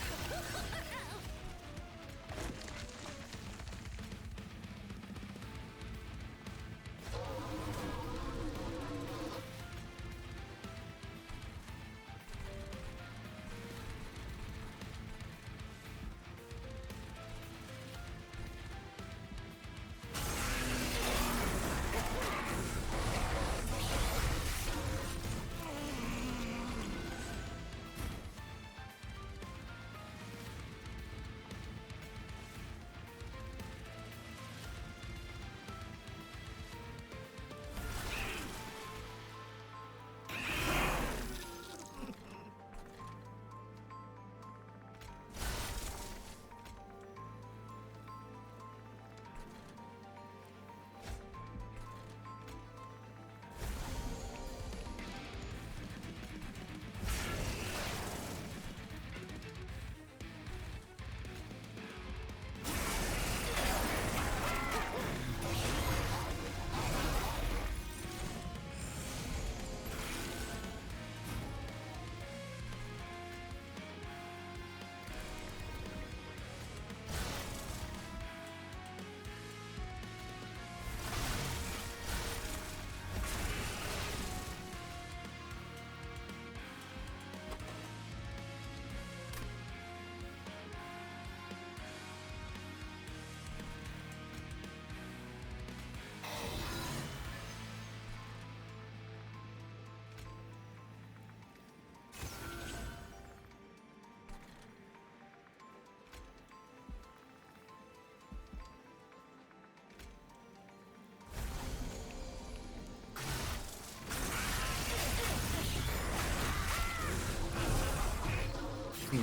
I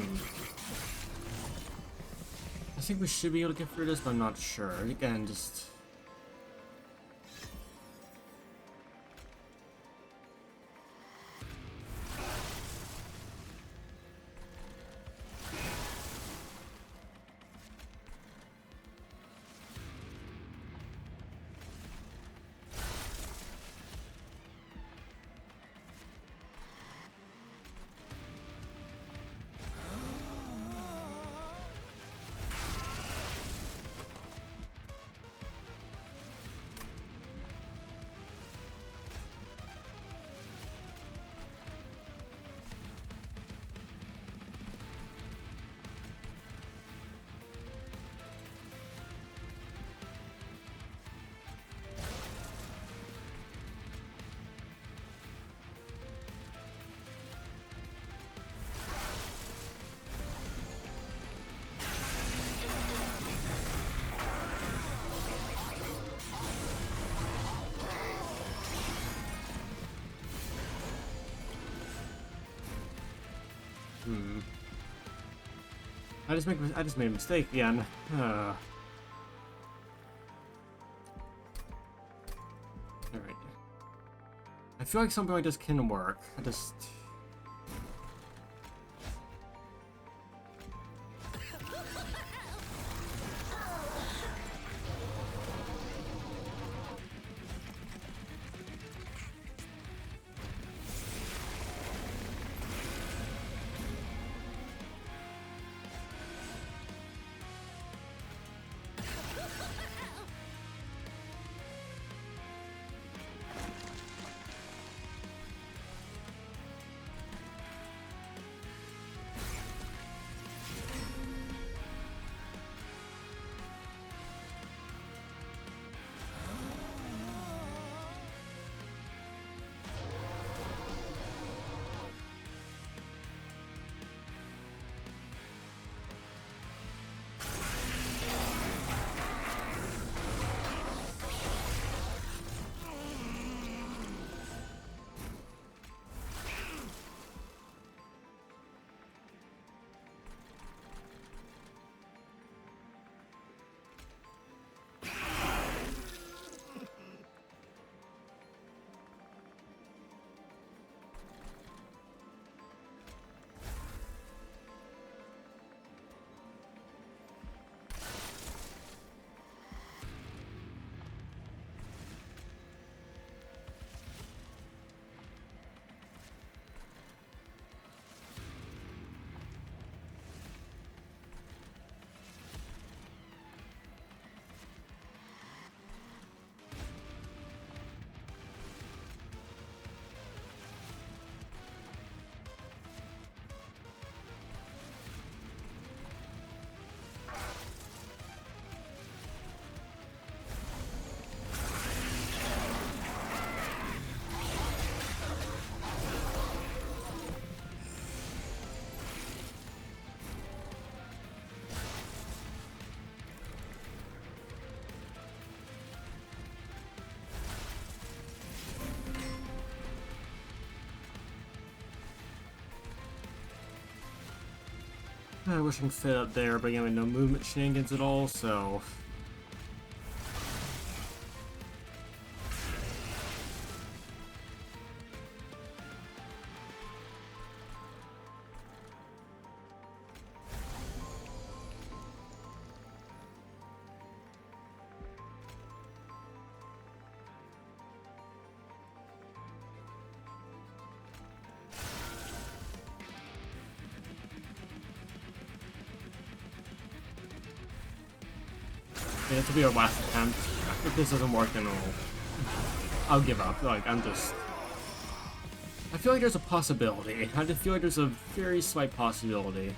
think we should be able to get through this, but I'm not sure. Again, just... I just made a mistake again. Alright. I feel like something like this can work. I just... I wish I could fit up there, but again, no movement shenanigans at all, so... Yeah, this will be our last attempt. If this doesn't work, then I'll give up. Like, I'm just... I feel like there's a possibility. I just feel like there's a very slight possibility.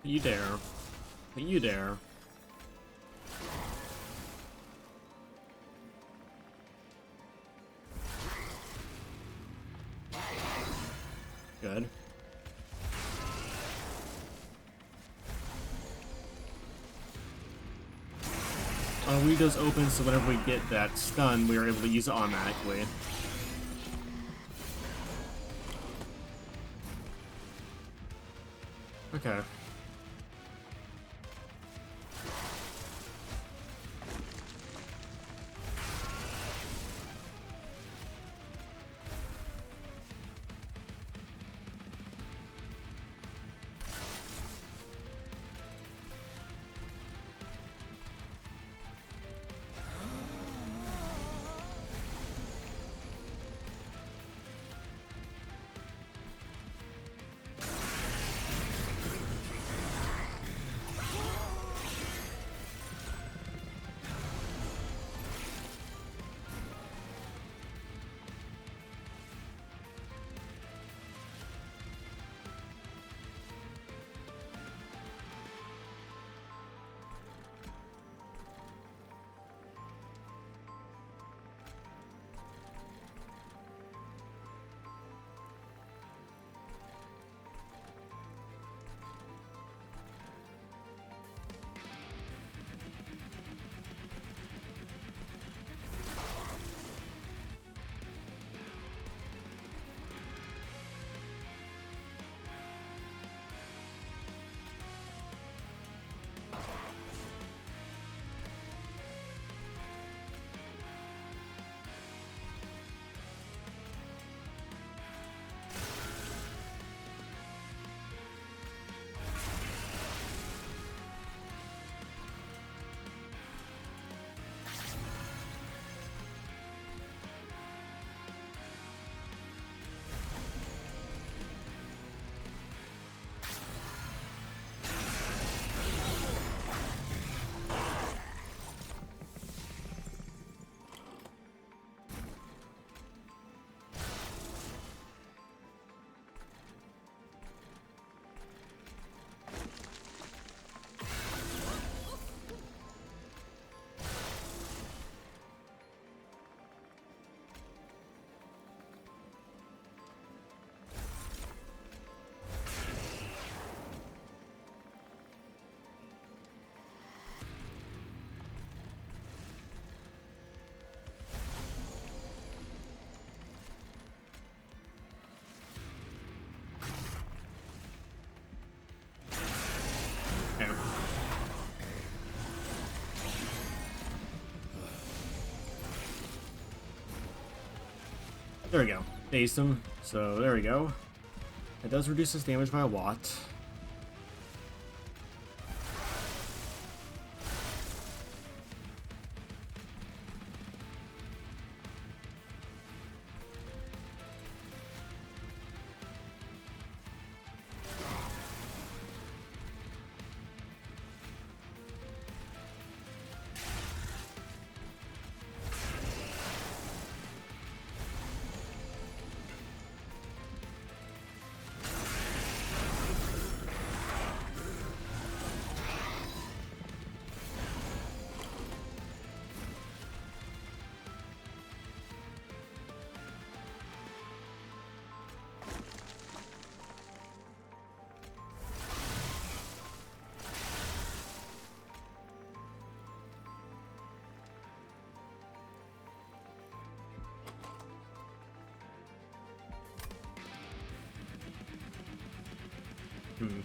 You dare. You dare. Good. Our windows open, so whenever we get that stun, we are able to use it automatically. Okay. Okay. There we go. Dazed him. So there we go. It does reduce his damage by a lot. Hmm.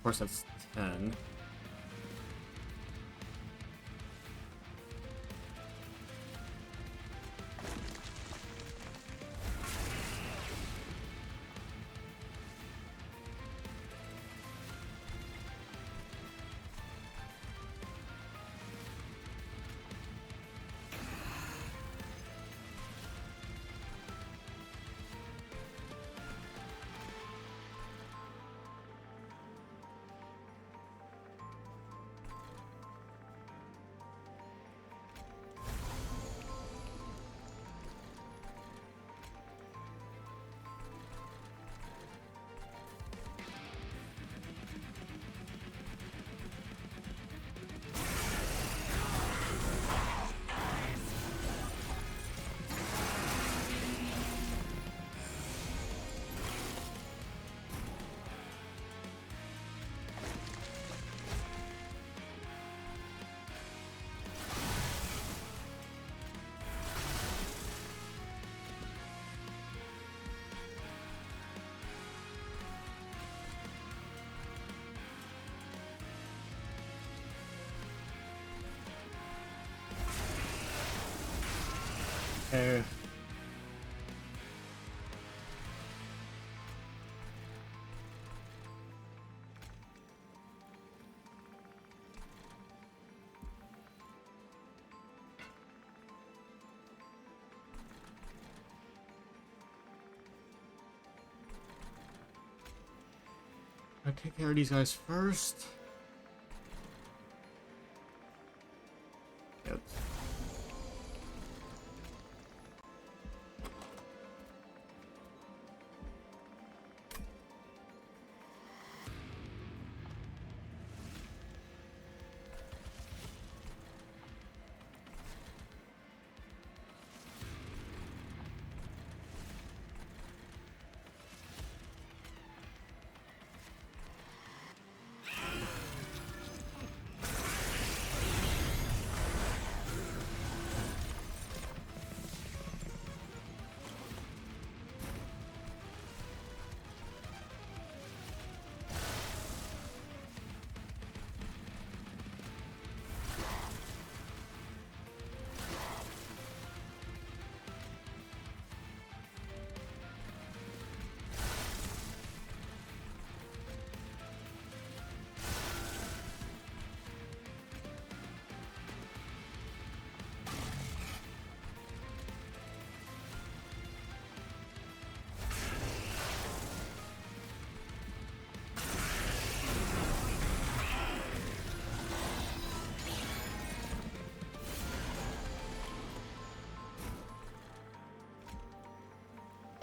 course, that's 10. Okay. I'll take care of these guys first. Yep.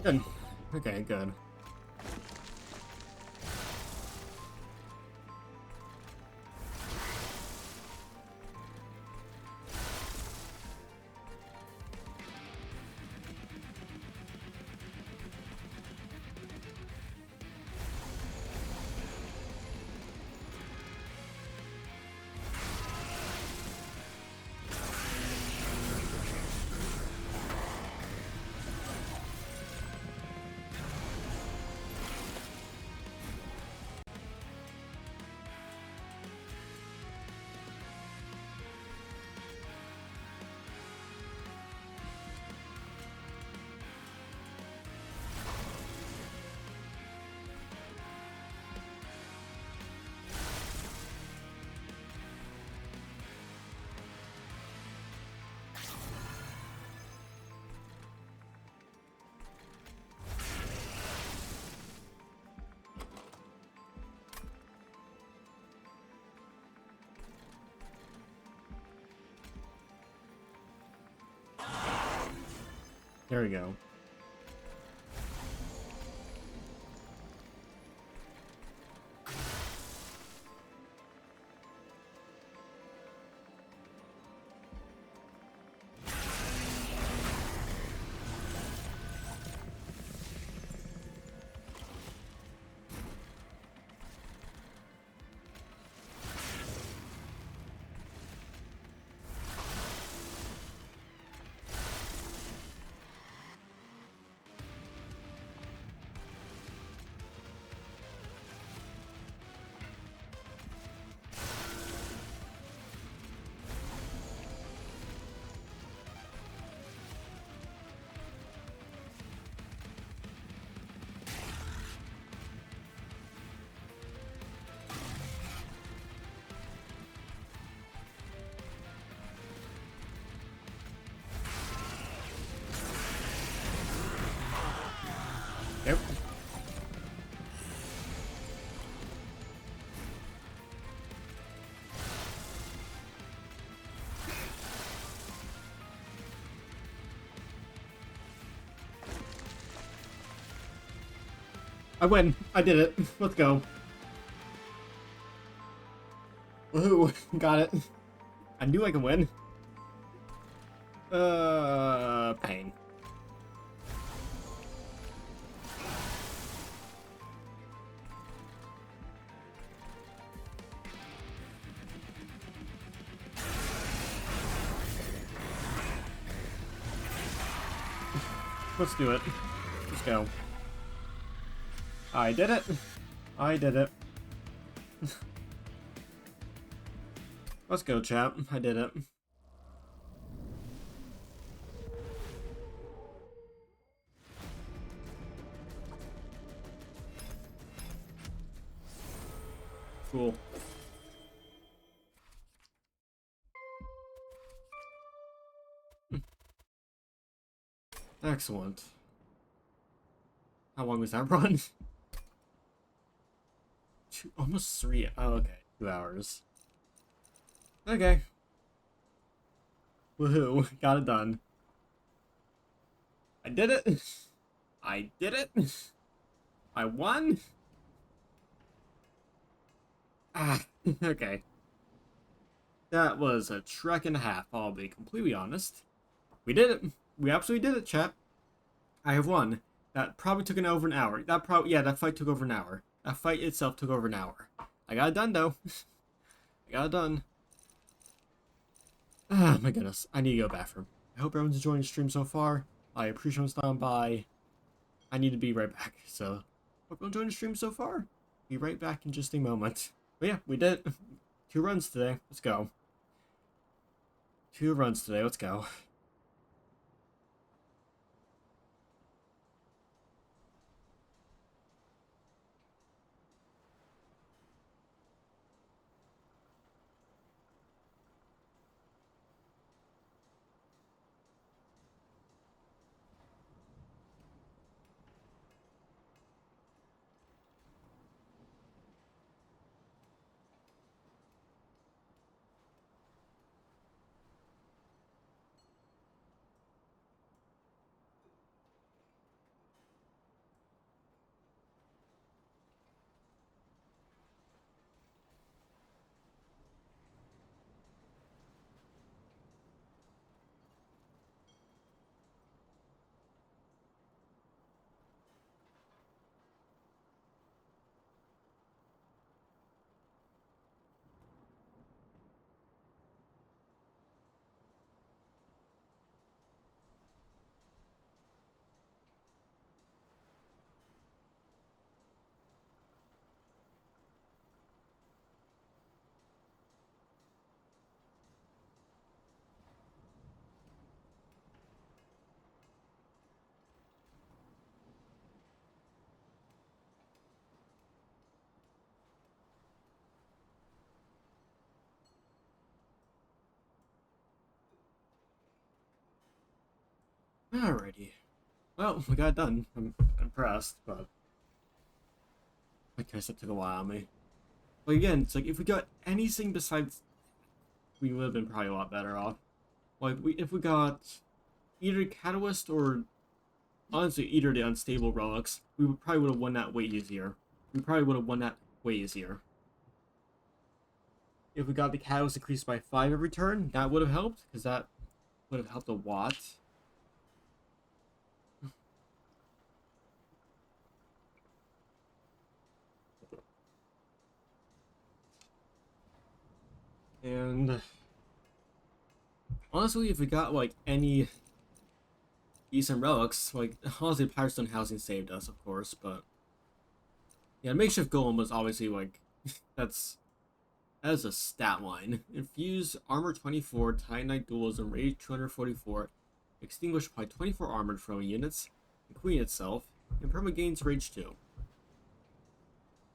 Good. Okay, good. There we go. Yep. I win. I did it. Let's go. Woohoo. Got it. I knew I could win. Pain. Let's do it. Let's go. I did it. I did it. Let's go, chap. I did it. Cool. Excellent. How long was that run? Almost 3. Oh, okay. 2 hours. Okay. Woohoo. Got it done. I did it. I did it. I won. Ah, okay. That was a trek and a half, I'll be completely honest. We did it. We absolutely did it, chat. I have won. That probably took over an hour. Yeah, that fight took over an hour. That fight itself took over an hour. I got it done, though. I got it done. Ah, my goodness. I need to go bathroom. I hope everyone's enjoying the stream so far. I appreciate everyone stopping by. I need to be right back. So, hope you're enjoying the stream so far. Be right back in just a moment. But yeah, we did it. 2 runs today. Let's go. 2 runs today. Let's go. Alrighty. Well, we got it done. I'm impressed, but I guess it took a while on me. But again, it's like if we got anything besides, we would have been probably a lot better off. Like if we got either Catalyst or honestly either the unstable relics, we probably would have won that way easier. We probably would have won that way easier. If we got the Catalyst increased by 5 every turn, that would have helped, because that would have helped a lot. And honestly, if we got like any decent relics, like honestly, Pyrestone Housing saved us, of course, but yeah, Makeshift Golem was obviously like that is a stat line. Infuse armor 24, Titanite dualism, rage 244, extinguish by 24 armored throwing units, including itself, and perma gains rage 2.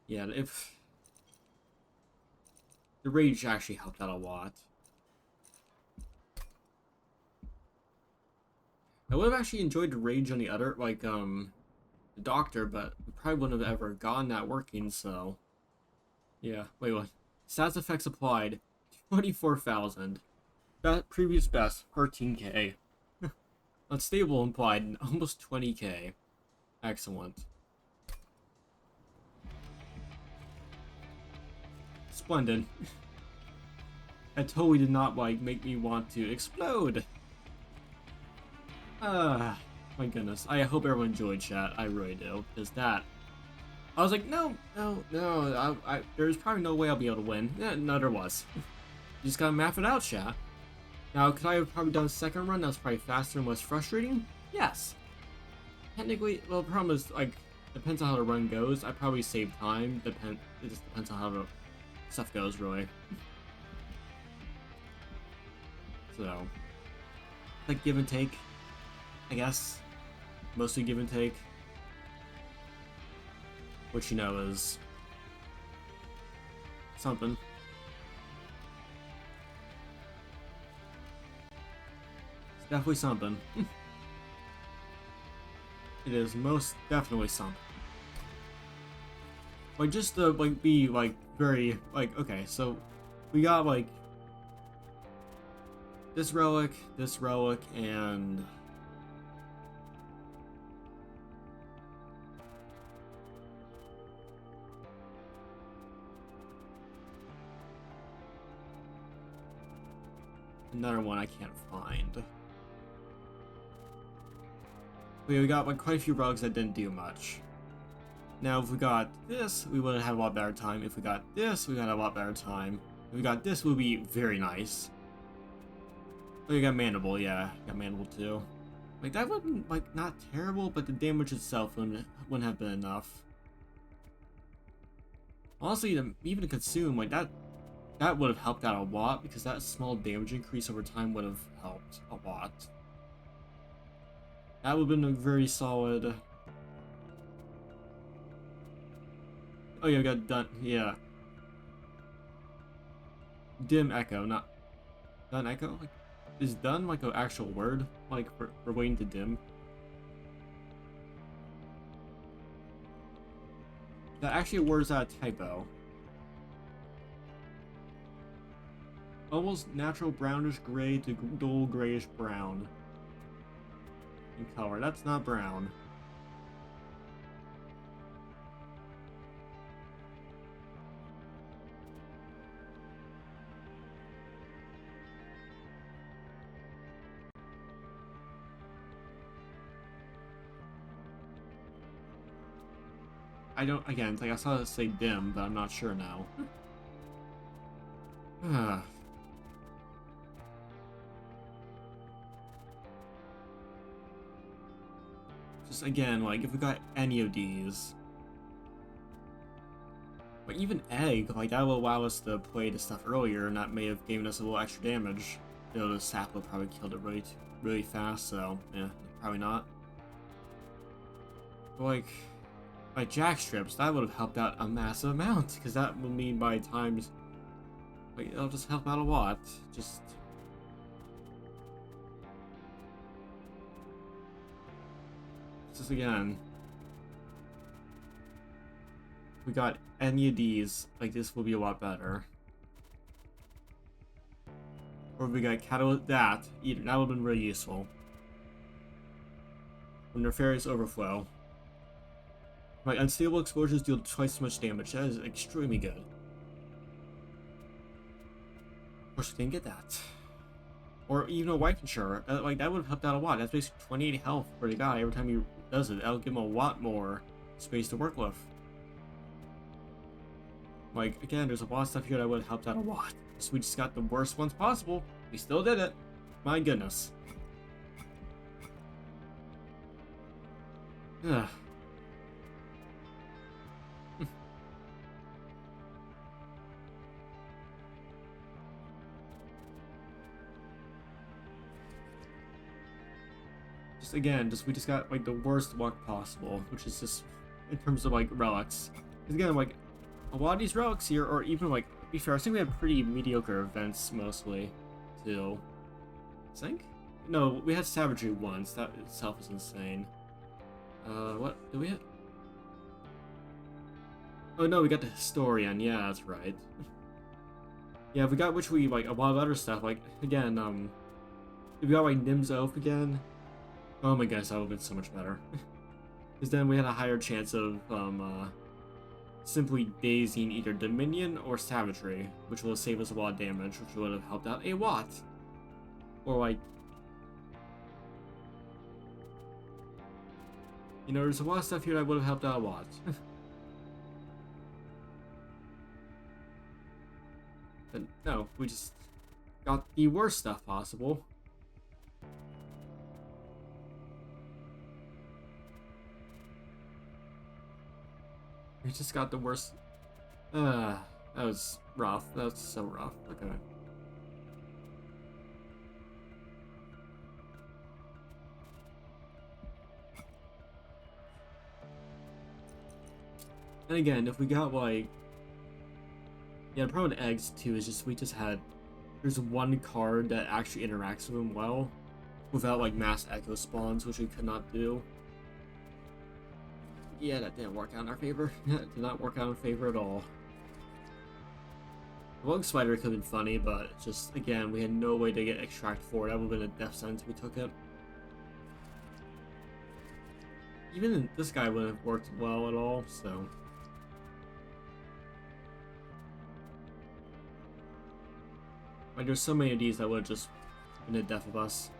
Yeah, if the rage actually helped out a lot. I would have actually enjoyed the rage on the other, like, the doctor, but we probably wouldn't have ever gotten that working, so... Yeah, wait, what? Stats effects applied, 24,000. That previous best, 13k. Unstable implied, almost 20k. Excellent. Splendid. That totally did not, like, make me want to explode. My goodness. I hope everyone enjoyed chat. I really do. Because that... I was like, no. There's probably no way I'll be able to win. Yeah, no, there was. You just gotta map it out, chat. Now, could I have probably done a second run that was probably faster and less frustrating? Yes. Technically, well, the problem is, like, depends on how the run goes. I probably save time. It just depends on how the stuff goes, really. So, like, give and take, I guess. Mostly give and take. Which, you know, is something. It's definitely something. It is most definitely something. Like, just to, like, be, like, very, like, okay, so we got, like, this relic, and... another one I can't find. We got, like, quite a few relics that didn't do much. Now, if we got this, we would have had a lot better time. If we got this, we got a lot better time. If we got this, would be very nice. Oh, you got Mandible, yeah. Got Mandible too. Like, that wouldn't, like, not terrible, but the damage itself wouldn't have been enough. Honestly, even to consume, like, that would have helped out a lot, because that small damage increase over time would have helped a lot. That would have been a very solid... Oh yeah, we got done, yeah. Dim Echo, not... Done Echo? Like, is done like an actual word? Like, we're waiting to dim? That actually a word is that a typo. Almost natural brownish gray to dull grayish brown. In color, that's not brown. I don't, again, it's like I saw it say dim, but I'm not sure now. Just again, like, if we got any of these, like, even egg, like, that will allow us to play the stuff earlier, and that may have given us a little extra damage. Though the sap will probably killed it really fast, so, yeah, probably not. But, like jack strips, that would have helped out a massive amount, because that would mean by times, like, it'll just help out a lot. Just again, if we got any of these, like, this will be a lot better. Or if we got catalyst, that would have been really useful. Or Nefarious Overflow. Like, unstable explosions deal twice as much damage. That is extremely good. Of course, we didn't get that. Or even a Wife Insurer. Like, that would have helped out a lot. That's basically 28 health for the guy every time he does it. That'll give him a lot more space to work with. Like, again, there's a lot of stuff here that would have helped out a lot. So we just got the worst ones possible. We still did it. My goodness. Ugh. Again, we just got, like, the worst luck possible, which is just in terms of, like, relics. Because again, like, a lot of these relics here, or even, like, to be fair, I think we had pretty mediocre events mostly too. I think? No, we had savagery once. That itself is insane. What? Do we hit? Oh no, we got the Historian. Yeah, that's right. Yeah, we got which we like a lot of other stuff. Like again, if we got like Nim's Oath again. Oh my goodness, that would have been so much better. Because then we had a higher chance of simply dazing either Dominion or Savagery, which will save us a lot of damage, which would have helped out a lot. Or like, you know, there's a lot of stuff here that would have helped out a lot. But no, we just got the worst stuff possible. We just got the worst. That was rough. That was so rough. Okay. And again, if we got like, yeah, the problem with eggs too is just we just had there's one card that actually interacts with them well, without like mass echo spawns, which we could not do. Yeah, that didn't work out in our favor. That did not work out in favor at all. The Bug Spider could have been funny, but just again, we had no way to get extract 4. That would have been a death sentence if we took it. Even this guy wouldn't have worked well at all, so. Like, there's so many of these that would have just been the death of us.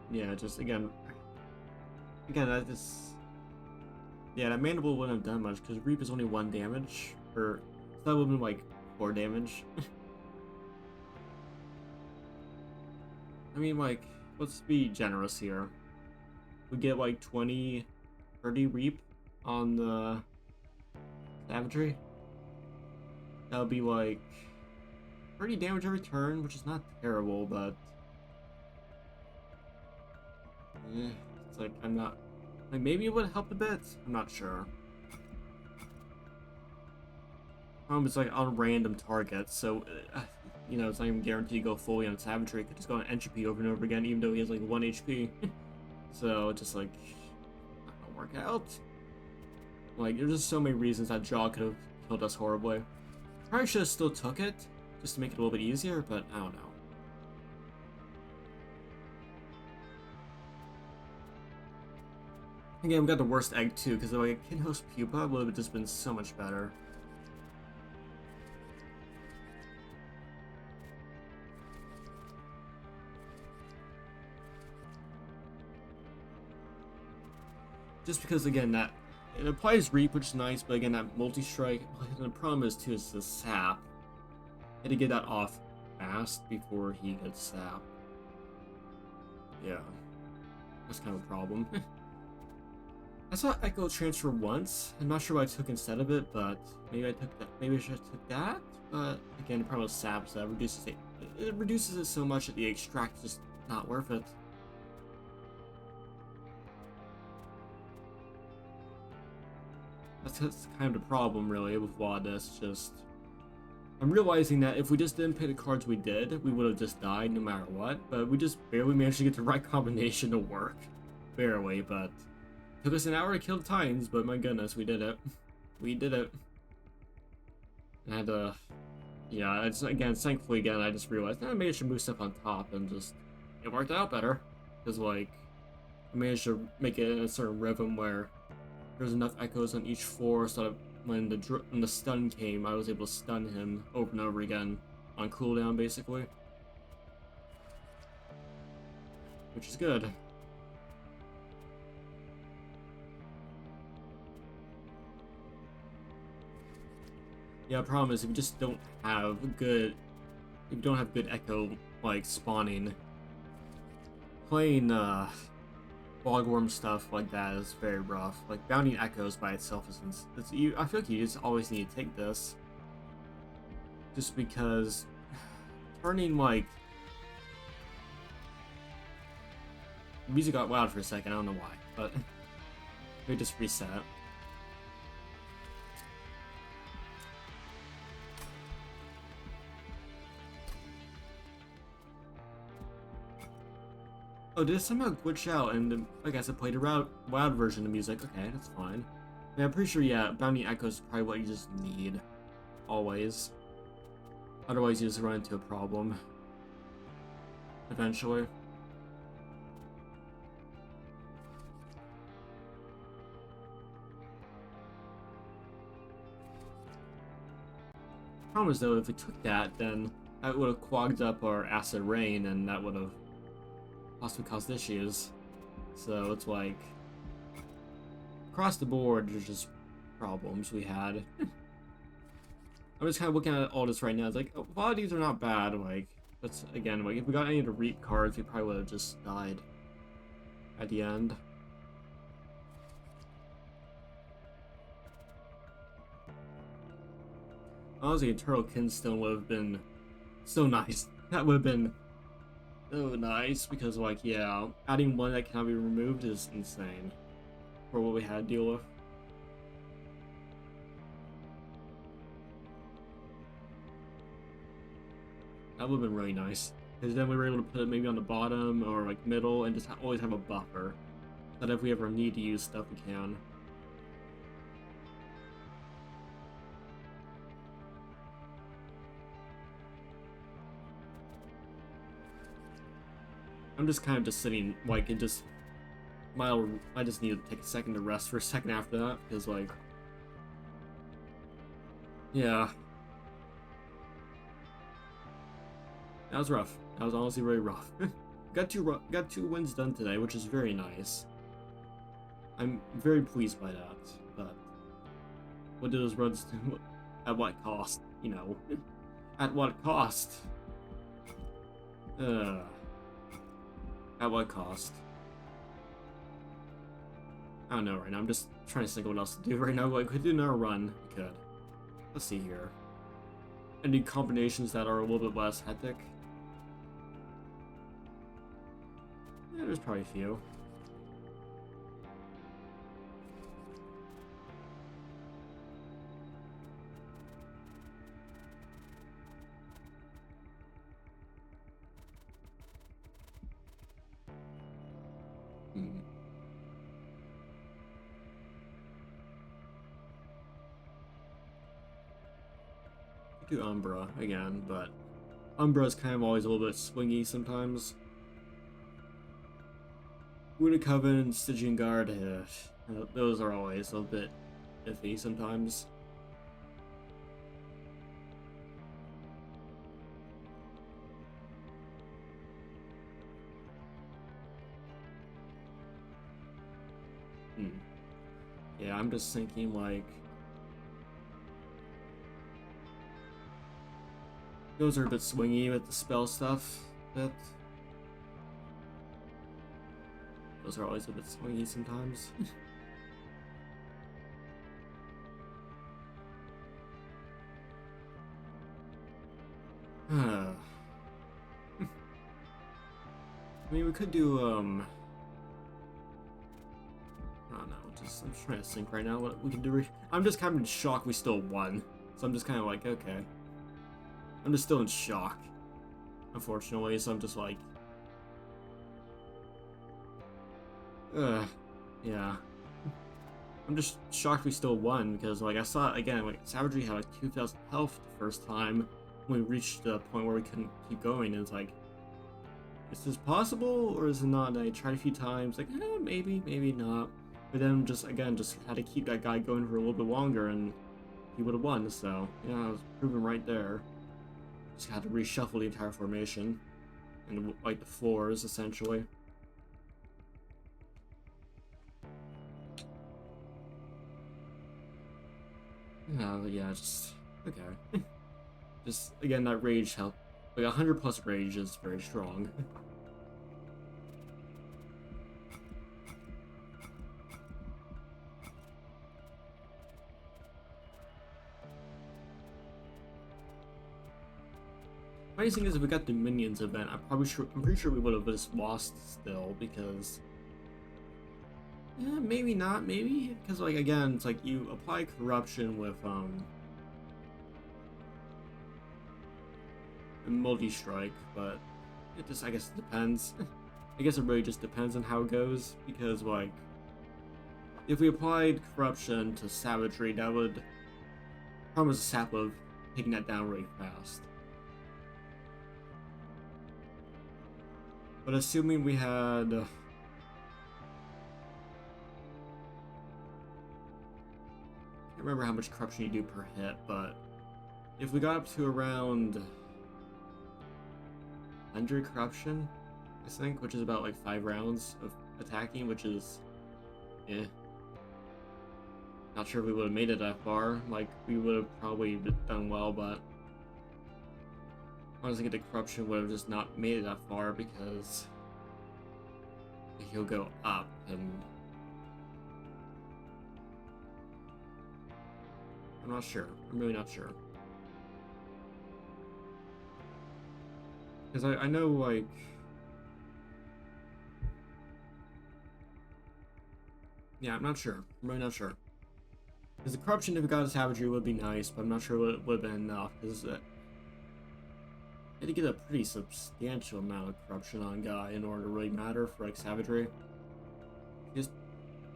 Yeah, just again, that just, yeah, that Mandible wouldn't have done much because Reap is only 1 damage, or so that would have been like 4 damage. I mean, like, let's be generous here. We get like 20, 30 Reap on the Savagery. That would be like 30 damage every turn, which is not terrible, but it's like, I'm not, like, maybe it would help a bit? I'm not sure. It's like on random targets, so, you know, it's not even guaranteed to go fully on Savagery. It could just go on Entropy over and over again, even though he has like 1 HP. So, it's just like, not gonna work out. Like, there's just so many reasons that Jaw could have killed us horribly. Probably should have still took it, just to make it a little bit easier, but I don't know. Again, we got the worst egg too, because like Kinhost Pupa would have just been so much better. Just because again that it applies Reap, which is nice, but again that multi-strike. The problem is too is the sap. Had to get that off fast before he gets sap. Yeah, that's kind of a problem. I saw Echo Transfer once. I'm not sure what I took instead of it, but maybe I took that. Maybe I should have took that. But again, the problem with sap is that it reduces it so much that the extract is just not worth it. That's kind of the problem, really, with a lot of this. Just, I'm realizing that if we just didn't pick the cards we did, we would have just died no matter what. But we just barely managed to get the right combination to work. Barely, but took us an hour to kill the Titans, but my goodness, we did it. We did it. And, yeah, it's, again, thankfully, again, I just realized, maybe I should move stuff on top, and just, it worked out better. Because, like, I managed to make it in a certain rhythm where there's enough echoes on each floor so that when the stun came, I was able to stun him over and over again on cooldown, basically. Which is good. Yeah, problem is if you just don't have good, if you don't have good echo like spawning, playing Bogworm stuff like that is very rough. Like Bounding Echoes by itself is I feel like you just always need to take this. Just because turning like music got loud for a second, I don't know why, but let me just reset. Oh, did it somehow glitch out and I guess I played a loud version of music? Okay, that's fine. I mean, I'm pretty sure, yeah, Bounding Echoes is probably what you just need. Always. Otherwise, you just run into a problem. Eventually. Problem is, though, if we took that, then that would have clogged up our Acid Rain, and that would have possibly caused issues. So it's like, across the board, there's just problems we had. I'm just kind of looking at all this right now. It's like, a lot of these are not bad. Like, that's again, like, if we got any of the Reap cards, we probably would have just died at the end. Honestly, Eternal Kinstone would have been so nice. That would have been so nice because, like, yeah, adding one that cannot be removed is insane for what we had to deal with. That would have been really nice. Because then we were able to put it maybe on the bottom or like middle and just always have a buffer. That if we ever need to use stuff, we can. I'm just kind of just sitting, like, and just... I just need to take a second to rest for a second after that, because, like... Yeah. That was rough. That was honestly very rough. got two wins done today, which is very nice. I'm very pleased by that, but... What did those runs do? At what cost? You know. At what cost? At what cost? I don't know right now. I'm just trying to think of what else to do right now. Like, we could do another run. We could. Let's see here. Any combinations that are a little bit less hectic? Yeah, there's probably a few. Do Umbra again, but Umbra is kind of always a little bit swingy sometimes. Wounded Coven, Stygian Guard, those are always a little bit iffy sometimes. Yeah, I'm just thinking like... Those are a bit swingy with the spell stuff, but... Those are always a bit swingy sometimes. I mean, we could do, I don't know, I'm trying to think right now what we can do. I'm just kind of in shock we still won. So I'm just kind of like, okay. I'm just still in shock, unfortunately, so I'm just like... yeah. I'm just shocked we still won, because, like, I saw, again, like, Savagery had, like, 2,000 health the first time when we reached the point where we couldn't keep going, and it's like... Is this possible, or is it not? And I tried a few times, like, maybe, maybe not. But then just, again, just had to keep that guy going for a little bit longer, and he would have won, so, yeah, I was proven right there. Just had to reshuffle the entire formation, and, like, the floors, essentially. Yeah, just, okay. Just, again, that rage helped. Like, 100 plus rage is very strong. Funny thing is, if we got the minions event, I'm pretty sure we would have just lost still, because yeah, maybe not, maybe because like again, it's like you apply corruption with multi-strike, but it just, I guess it depends. I guess it really just depends on how it goes, because like if we applied corruption to savagery, that would promise a sap of taking that down really fast. But assuming we had can't remember how much corruption you do per hit, but if we got up to around 100 corruption, I think, which is about like 5 rounds of attacking, which is not sure if we would have made it that far. Like, we would have probably done well, but honestly, the corruption would have just not made it that far, because he'll go up, and I'm not sure. I'm really not sure. Because I know, like, yeah, I'm not sure. I'm really not sure. Because the corruption, if it got a savagery, would be nice, but I'm not sure it would have been enough, because you had to get a pretty substantial amount of corruption on Guy in order to really matter for, like, savagery. Just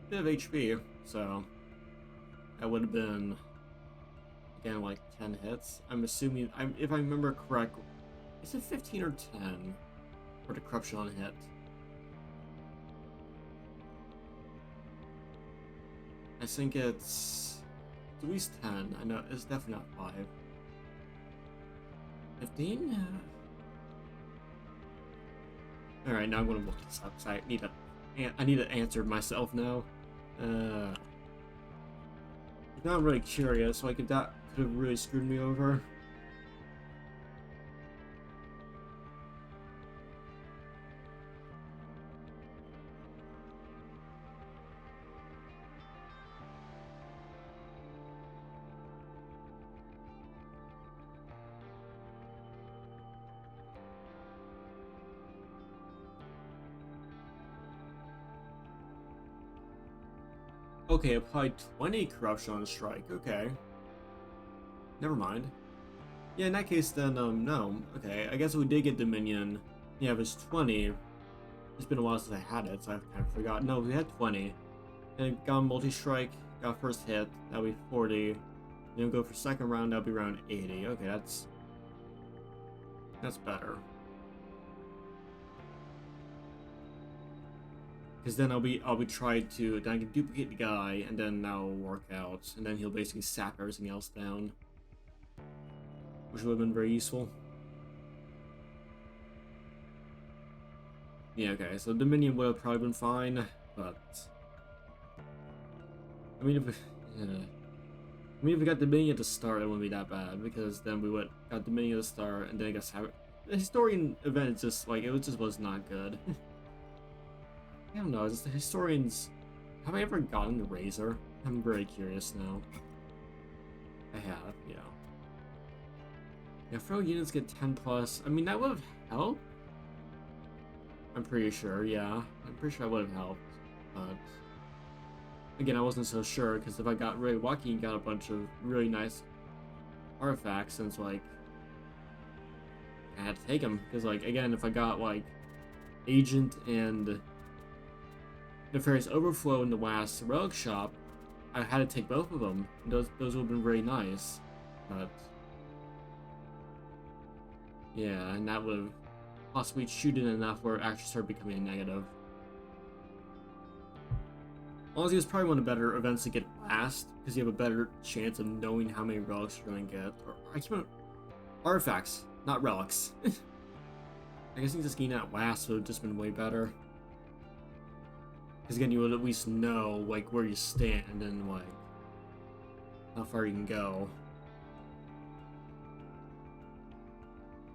a bit of HP, so that would have been, again, like 10 hits. I'm assuming, if I remember correct, is it 15 or 10 for the corruption on hit? I think it's at least 10. I know it's definitely not 5. 15? Alright, now I'm gonna look this up, because I need to answer myself now. Now I'm really curious, like if that could have really screwed me over. Okay, applied 20 corruption on strike. Okay. Never mind. Yeah, in that case, then, no. Okay, I guess we did get Dominion. Yeah, it was 20. It's been a while since I had it, so I've kind of forgotten. No, we had 20. And got multi-strike, got first hit, that'll be 40. Then we'll go for second round, that'll be around 80. Okay, that's better. Because then I'll be trying to, then I can duplicate the guy, and then that'll work out, and then he'll basically sap everything else down, which would have been very useful. Yeah, okay, so Dominion would have probably been fine, but I mean, if we got Dominion at the start, it wouldn't be that bad, because then we would got Dominion at the start, and then I guess the Historian event is just like, it just was not good. I don't know, it's the Historians. Have I ever gotten the Razor? I'm very curious now. I have, yeah. Yeah, throw units get 10 plus. I mean, that would have helped. I'm pretty sure, yeah. I'm pretty sure that would have helped. But again, I wasn't so sure, because if I got really lucky and got a bunch of really nice artifacts, since like I had to take them. Because like, again, if I got like Agent and Nefarious Overflow in the last relic shop, I had to take both of them. Those would have been very nice, but yeah, and that would have possibly chewed in enough where it actually started becoming a negative. Honestly, it's probably one of the better events to get last, because you have a better chance of knowing how many relics you're going to get. Or I keep on artifacts, not relics. I guess just getting that last would have just been way better. Because again, you would at least know like where you stand and like how far you can go.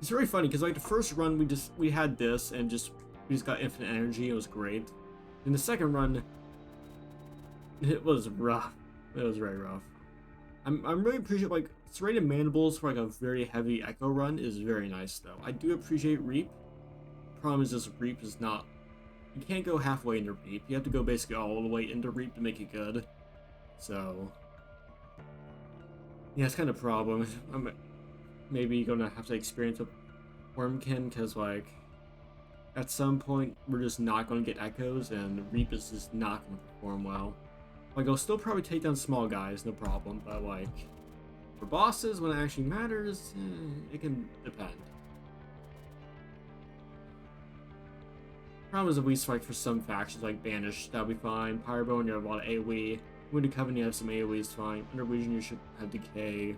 It's very funny because like the first run we had this and we just got infinite energy. It was great. In the second run, it was rough. It was very rough. I'm really appreciative, like serrated mandibles for like a very heavy echo run is very nice though. I do appreciate Reap. Problem is just Reap is not. You can't go halfway into Reap. You have to go basically all the way into Reap to make it good. So yeah, it's kind of a problem. I'm maybe gonna have to experience a Wormkin because like at some point we're just not gonna get echoes and Reap is just not gonna perform well. Like I'll still probably take down small guys, no problem, but like for bosses when it actually matters, it can depend. Problem is a weak strike for some factions like Banish, that'll be fine. Pyrebone, you have a lot of AoE. Wounded Coven, you have some AoE, is fine. Under Vision, you should have Decay.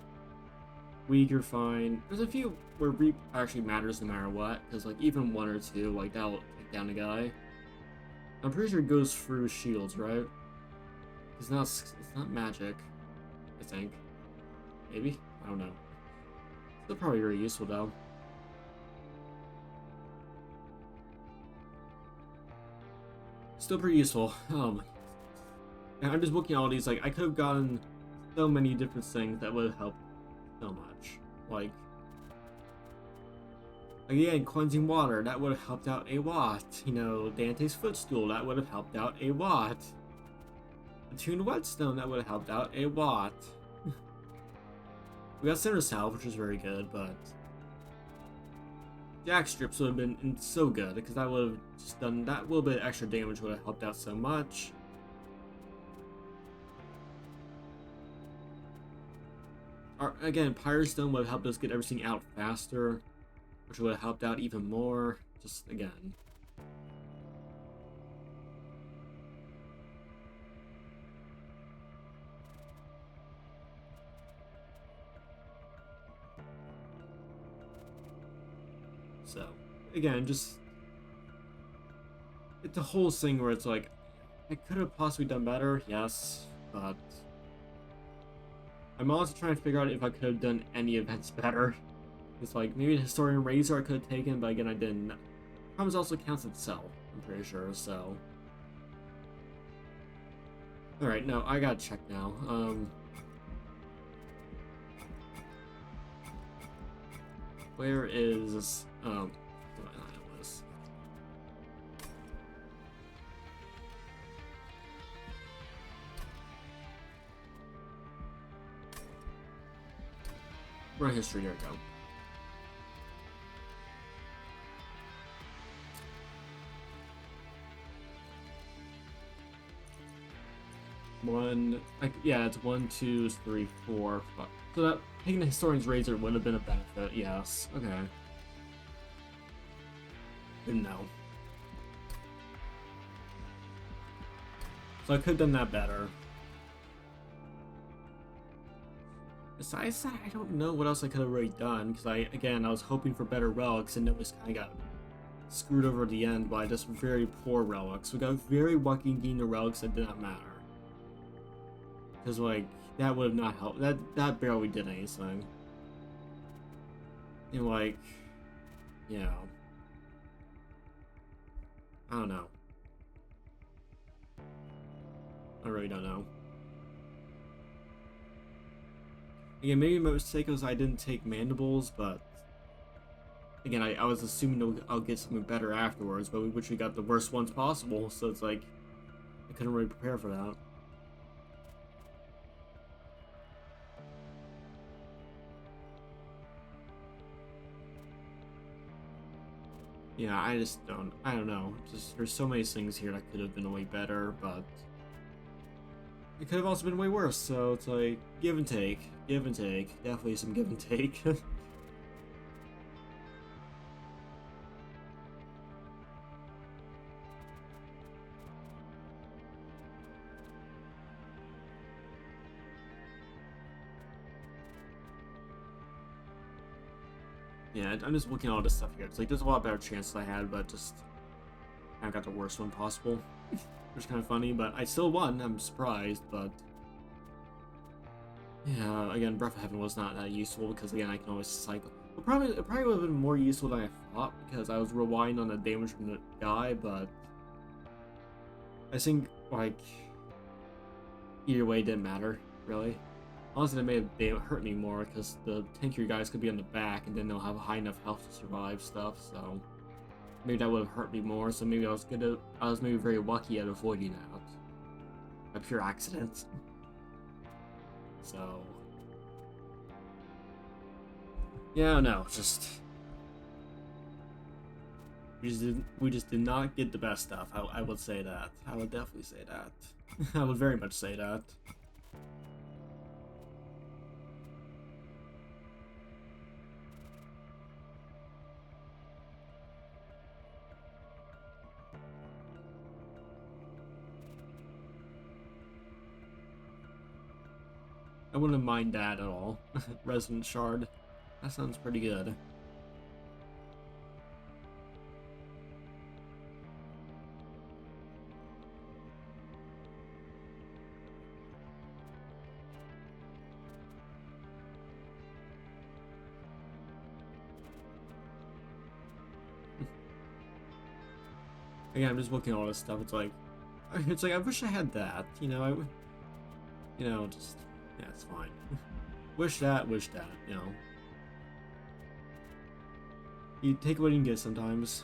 Weak, you're fine. There's a few where Reap actually matters no matter what, because like even one or two, like that'll take down a guy. I'm pretty sure it goes through shields, right? It's not magic, I think. Maybe? I don't know. Still probably very useful though. Still pretty useful. And I'm just looking at all these, like, I could have gotten so many different things that would have helped so much. Like, again, cleansing water, that would have helped out a lot. You know, Dante's footstool, that would have helped out a lot. Attuned whetstone, that would have helped out a lot. We got Center Salve, which was very good, but Jack Strips would have been so good because that would have just done that little bit of extra damage would have helped out so much. Again, Pyre Stone would have helped us get everything out faster, which would have helped out even more. Just again. So, again, just it's a whole thing where it's like, I could have possibly done better, yes, but I'm also trying to figure out if I could have done any events better. It's like, maybe the Historian Razor I could have taken, but again, I didn't. Promise also counts itself, I'm pretty sure, so. Alright, no, I gotta check now. Where is, Run history, there we go. Yeah, it's 1, 2, 3, 4, 5. So that taking the Historian's Razor would have been a benefit, yes. Okay. Didn't know. So I could have done that better. Besides that, I don't know what else I could have really done, because I was hoping for better relics, and it was kind of got screwed over at the end by just very poor relics. We got very lucky getting the relics that did not matter. Because, like, that would have not helped. That barely did anything. And, like, you know. I don't know. I really don't know. Again, maybe my mistake was I didn't take mandibles, but again, I was assuming I'll get something better afterwards, but we got the worst ones possible, so it's like I couldn't really prepare for that. Yeah, I don't know. Just there's so many things here that could have been way better, but it could have also been way worse, so it's like give and take. Give and take. Definitely some give and take. Yeah, I'm just looking at all this stuff here. It's like there's a lot better chances I had, but just I got the worst one possible. Which is kind of funny, but I still won. I'm surprised, but yeah, again, Breath of Heaven was not that useful because again, I can always cycle. It probably would have been more useful than I thought because I was relying on the damage from the guy, but I think like either way it didn't matter really. Honestly, they hurt me more because the tankier guys could be on the back, and then they'll have high enough health to survive stuff. So maybe that would have hurt me more. So maybe I was maybe very lucky at avoiding that, a pure accident. So yeah, no, just we just did not get the best stuff. I would say that. I would definitely say that. I would very much say that. I wouldn't mind that at all. Resonant Shard. That sounds pretty good. Again, I'm just looking at all this stuff. It's like I wish I had that. You know, just yeah, it's fine. Wish that. You know, you take what you can get sometimes.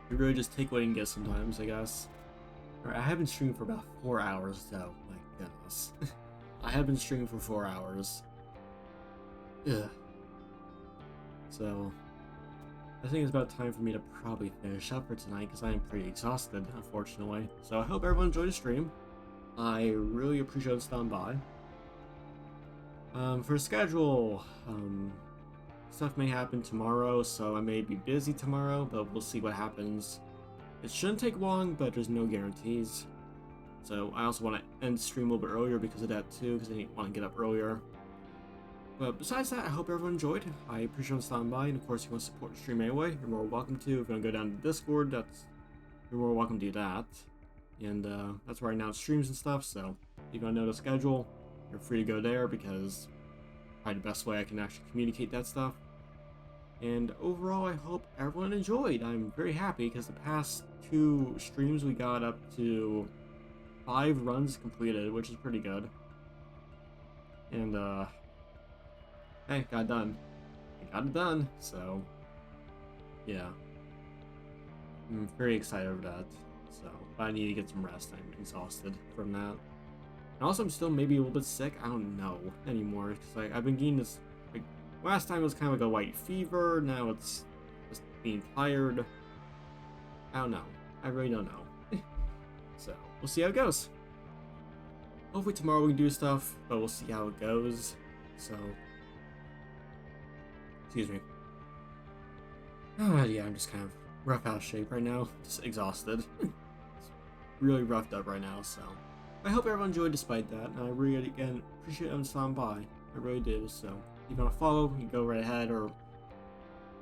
You really just take what you can get sometimes, I guess. Alright, I haven't streamed for about 4 hours, though. My goodness. I have been streaming for 4 hours. Ugh. So, I think it's about time for me to probably finish up for tonight, because I am pretty exhausted, unfortunately. So I hope everyone enjoyed the stream. I really appreciate stopping by. For schedule, stuff may happen tomorrow, so I may be busy tomorrow, but we'll see what happens. It shouldn't take long, but there's no guarantees. So I also want to end the stream a little bit earlier because of that too, because I want to get up earlier. But besides that, I hope everyone enjoyed. I appreciate you stopping by, and of course, if you want to support the stream anyway, you're more welcome to. If you want to go down to Discord, you're more welcome to do that. And that's where I announce streams and stuff, so if you want to know the schedule, you're free to go there because probably the best way I can actually communicate that stuff. And overall, I hope everyone enjoyed. I'm very happy because the past 2 streams we got up to 5 runs completed, which is pretty good. And hey, got it done. I got it done, so yeah. I'm very excited over that. So, but I need to get some rest. I'm exhausted from that. And also, I'm still maybe a little bit sick. I don't know anymore. Cause like I've been getting this. Like last time it was kind of like a white fever. Now it's just being tired. I don't know. I really don't know. So we'll see how it goes. Hopefully tomorrow we can do stuff, but we'll see how it goes. So, excuse me. Yeah, I'm just kind of rough out of shape right now. Just exhausted. It's really roughed up right now, so. I hope everyone enjoyed despite that, and I really, again, appreciate them stopping by. I really do, so. If you want to follow, you can go right ahead, or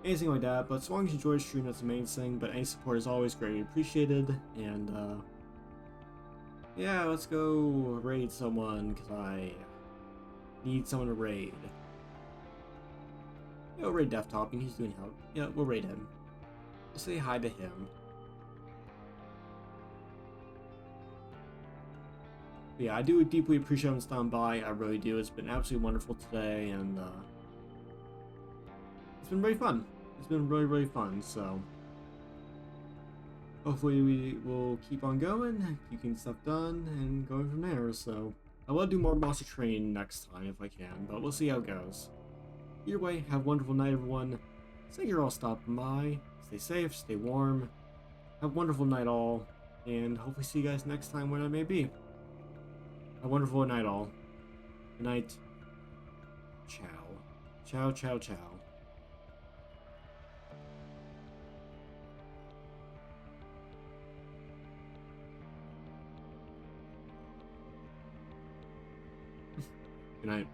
anything like that, but as long as you enjoy the stream, that's the main thing, but any support is always greatly appreciated, and, yeah, let's go raid someone, because I need someone to raid. Yeah, we'll raid Death Topping, he's doing help. Yeah, we'll raid him. We'll say hi to him. But yeah, I do deeply appreciate him stopping by, I really do. It's been absolutely wonderful today, and it's been really fun. It's been really, really fun, so hopefully we will keep on going, keeping stuff done, and going from there, so I will do more Monster Train next time if I can, but we'll see how it goes. Either way, have a wonderful night, everyone. Thank you all stopping by. Stay safe, stay warm. Have a wonderful night, all. And hopefully see you guys next time, where that may be. Have a wonderful night, all. Good night. Ciao. Ciao, ciao, ciao. Good night.